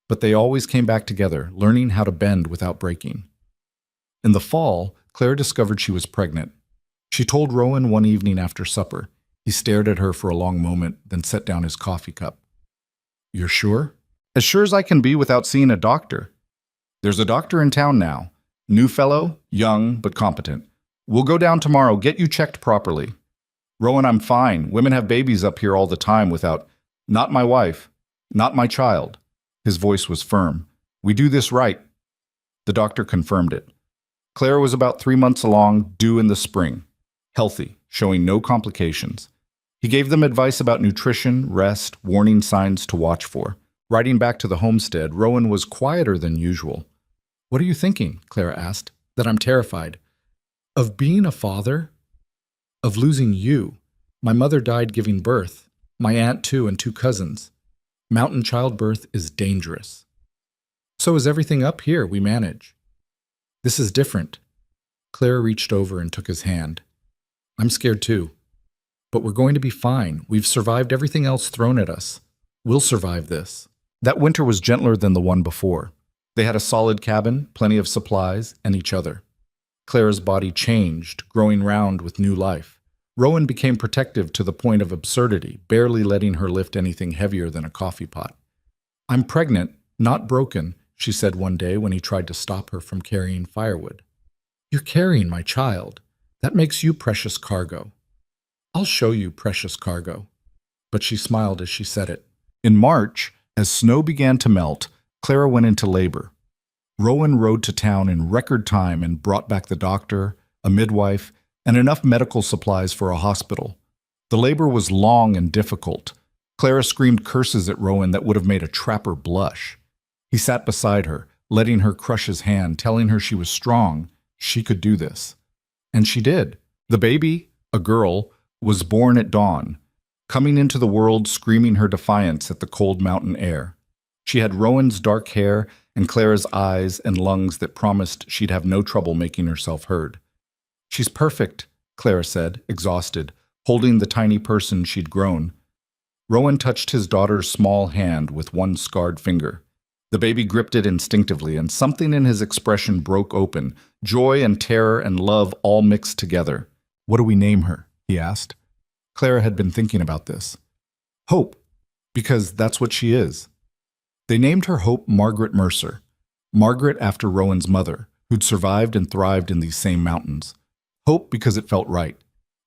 But they always came back together, learning how to bend without breaking. In the fall, Claire discovered she was pregnant. She told Rowan one evening after supper. He stared at her for a long moment, then set down his coffee cup. "You're sure?" "As sure as I can be without seeing a doctor." "There's a doctor in town now. New fellow, young but competent. We'll go down tomorrow, get you checked properly." "Rowan, I'm fine. Women have babies up here all the time without—" "Not my wife. Not my child." His voice was firm. "We do this right." The doctor confirmed it. Claire was about 3 months along, due in the spring. Healthy, showing no complications. He gave them advice about nutrition, rest, warning signs to watch for. Riding back to the homestead, Rowan was quieter than usual. "What are you thinking?" Clara asked. "That I'm terrified." "Of being a father? Of losing you. My mother died giving birth. My aunt too, and 2 cousins. Mountain childbirth is dangerous. So is everything up here we manage. This is different." Clara reached over and took his hand. "I'm scared too. But we're going to be fine. We've survived everything else thrown at us. We'll survive this." That winter was gentler than the one before. They had a solid cabin, plenty of supplies, and each other. Clara's body changed, growing round with new life. Rowan became protective to the point of absurdity, barely letting her lift anything heavier than a coffee pot. "I'm pregnant, not broken," she said one day when he tried to stop her from carrying firewood. "You're carrying my child. That makes you precious cargo." "I'll show you precious cargo." But she smiled as she said it. In March, as snow began to melt, Clara went into labor. Rowan rode to town in record time and brought back the doctor, a midwife, and enough medical supplies for a hospital. The labor was long and difficult. Clara screamed curses at Rowan that would have made a trapper blush. He sat beside her, letting her crush his hand, telling her she was strong, she could do this. And she did. The baby, a girl, was born at dawn, coming into the world screaming her defiance at the cold mountain air. She had Rowan's dark hair and Clara's eyes and lungs that promised she'd have no trouble making herself heard. "She's perfect," Clara said, exhausted, holding the tiny person she'd grown. Rowan touched his daughter's small hand with one scarred finger. The baby gripped it instinctively, and something in his expression broke open, joy and terror and love all mixed together. "What do we name her?" he asked. Clara had been thinking about this. "Hope, because that's what she is." They named her Hope Margaret Mercer, Margaret after Rowan's mother, who'd survived and thrived in these same mountains. Hope because it felt right,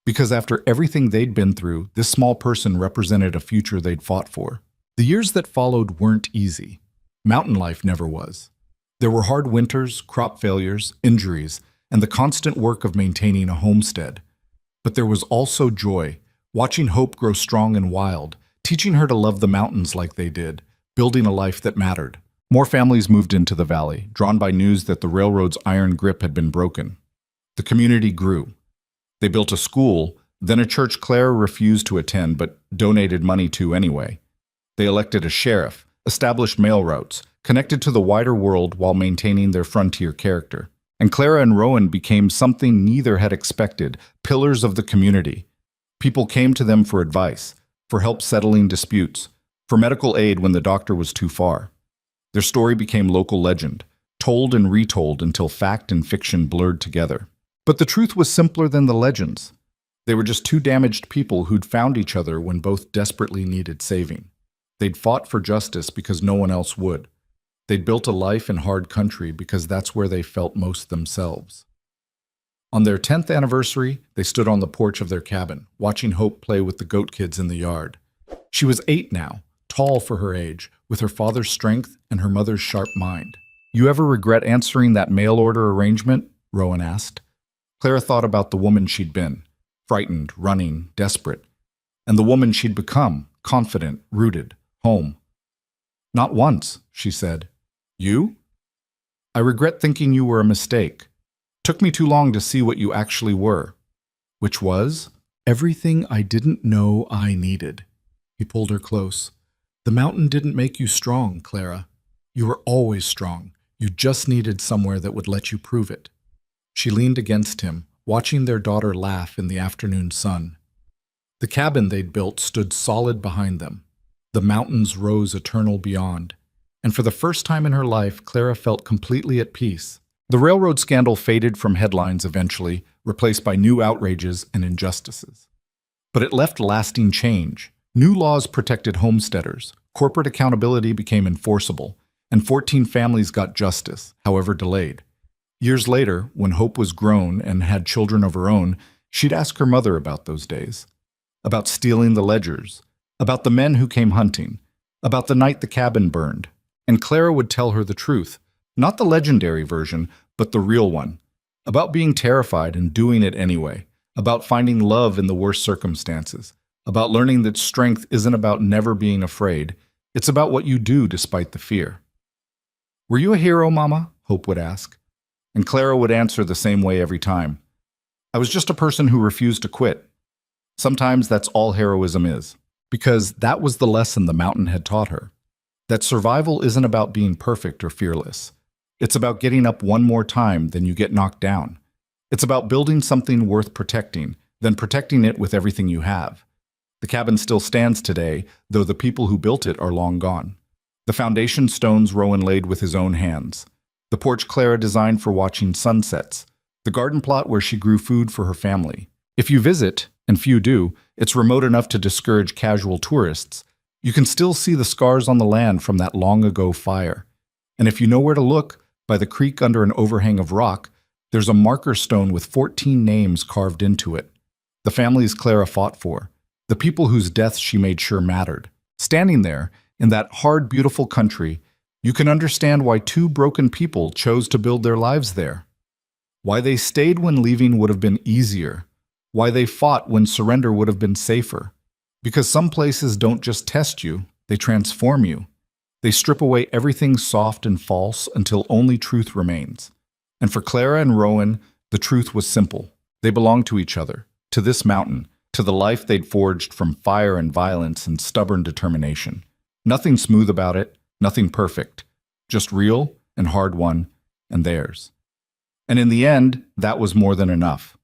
because after everything they'd been through, this small person represented a future they'd fought for. The years that followed weren't easy. Mountain life never was. There were hard winters, crop failures, injuries, and the constant work of maintaining a homestead. But there was also joy, watching Hope grow strong and wild, teaching her to love the mountains like they did, building a life that mattered. More families moved into the valley, drawn by news that the railroad's iron grip had been broken. The community grew. They built a school, then a church Clara refused to attend but donated money to anyway. They elected a sheriff, established mail routes, connected to the wider world while maintaining their frontier character. And Clara and Rowan became something neither had expected, pillars of the community. People came to them for advice, for help settling disputes, for medical aid when the doctor was too far. Their story became local legend, told and retold until fact and fiction blurred together. But the truth was simpler than the legends. They were just two damaged people who'd found each other when both desperately needed saving. They'd fought for justice because no one else would. They'd built a life in hard country because that's where they felt most themselves. On their 10th anniversary, they stood on the porch of their cabin, watching Hope play with the goat kids in the yard. She was 8 now, tall for her age, with her father's strength and her mother's sharp mind. "You ever regret answering that mail order arrangement?" Rowan asked. Clara thought about the woman she'd been, frightened, running, desperate, and the woman she'd become, confident, rooted, home. "Not once," she said. "You?" "I regret thinking you were a mistake. Took me too long to see what you actually were." "Which was?" "Everything I didn't know I needed." He pulled her close. "The mountain didn't make you strong, Clara. You were always strong. You just needed somewhere that would let you prove it." She leaned against him, watching their daughter laugh in the afternoon sun. The cabin they'd built stood solid behind them. The mountains rose eternal beyond. And for the first time in her life, Clara felt completely at peace. The railroad scandal faded from headlines eventually, replaced by new outrages and injustices. But it left lasting change. New laws protected homesteaders, corporate accountability became enforceable, and 14 families got justice, however delayed. Years later, when Hope was grown and had children of her own, she'd ask her mother about those days. About stealing the ledgers, about the men who came hunting, about the night the cabin burned. And Clara would tell her the truth, not the legendary version, but the real one. About being terrified and doing it anyway, about finding love in the worst circumstances, about learning that strength isn't about never being afraid, it's about what you do despite the fear. "Were you a hero, Mama?" Hope would ask. And Clara would answer the same way every time. "I was just a person who refused to quit." Sometimes that's all heroism is, because that was the lesson the mountain had taught her. That survival isn't about being perfect or fearless. It's about getting up one more time than you get knocked down. It's about building something worth protecting, then protecting it with everything you have. The cabin still stands today, though the people who built it are long gone. The foundation stones Rowan laid with his own hands. The porch Clara designed for watching sunsets. The garden plot where she grew food for her family. If you visit, and few do, it's remote enough to discourage casual tourists. You can still see the scars on the land from that long-ago fire. And if you know where to look, by the creek under an overhang of rock, there's a marker stone with 14 names carved into it. The families Clara fought for. The people whose deaths she made sure mattered. Standing there, in that hard, beautiful country, you can understand why two broken people chose to build their lives there. Why they stayed when leaving would have been easier. Why they fought when surrender would have been safer. Because some places don't just test you, they transform you. They strip away everything soft and false until only truth remains. And for Clara and Rowan, the truth was simple. They belonged to each other, to this mountain, to the life they'd forged from fire and violence and stubborn determination. Nothing smooth about it, nothing perfect, just real and hard-won, and theirs. And in the end, that was more than enough.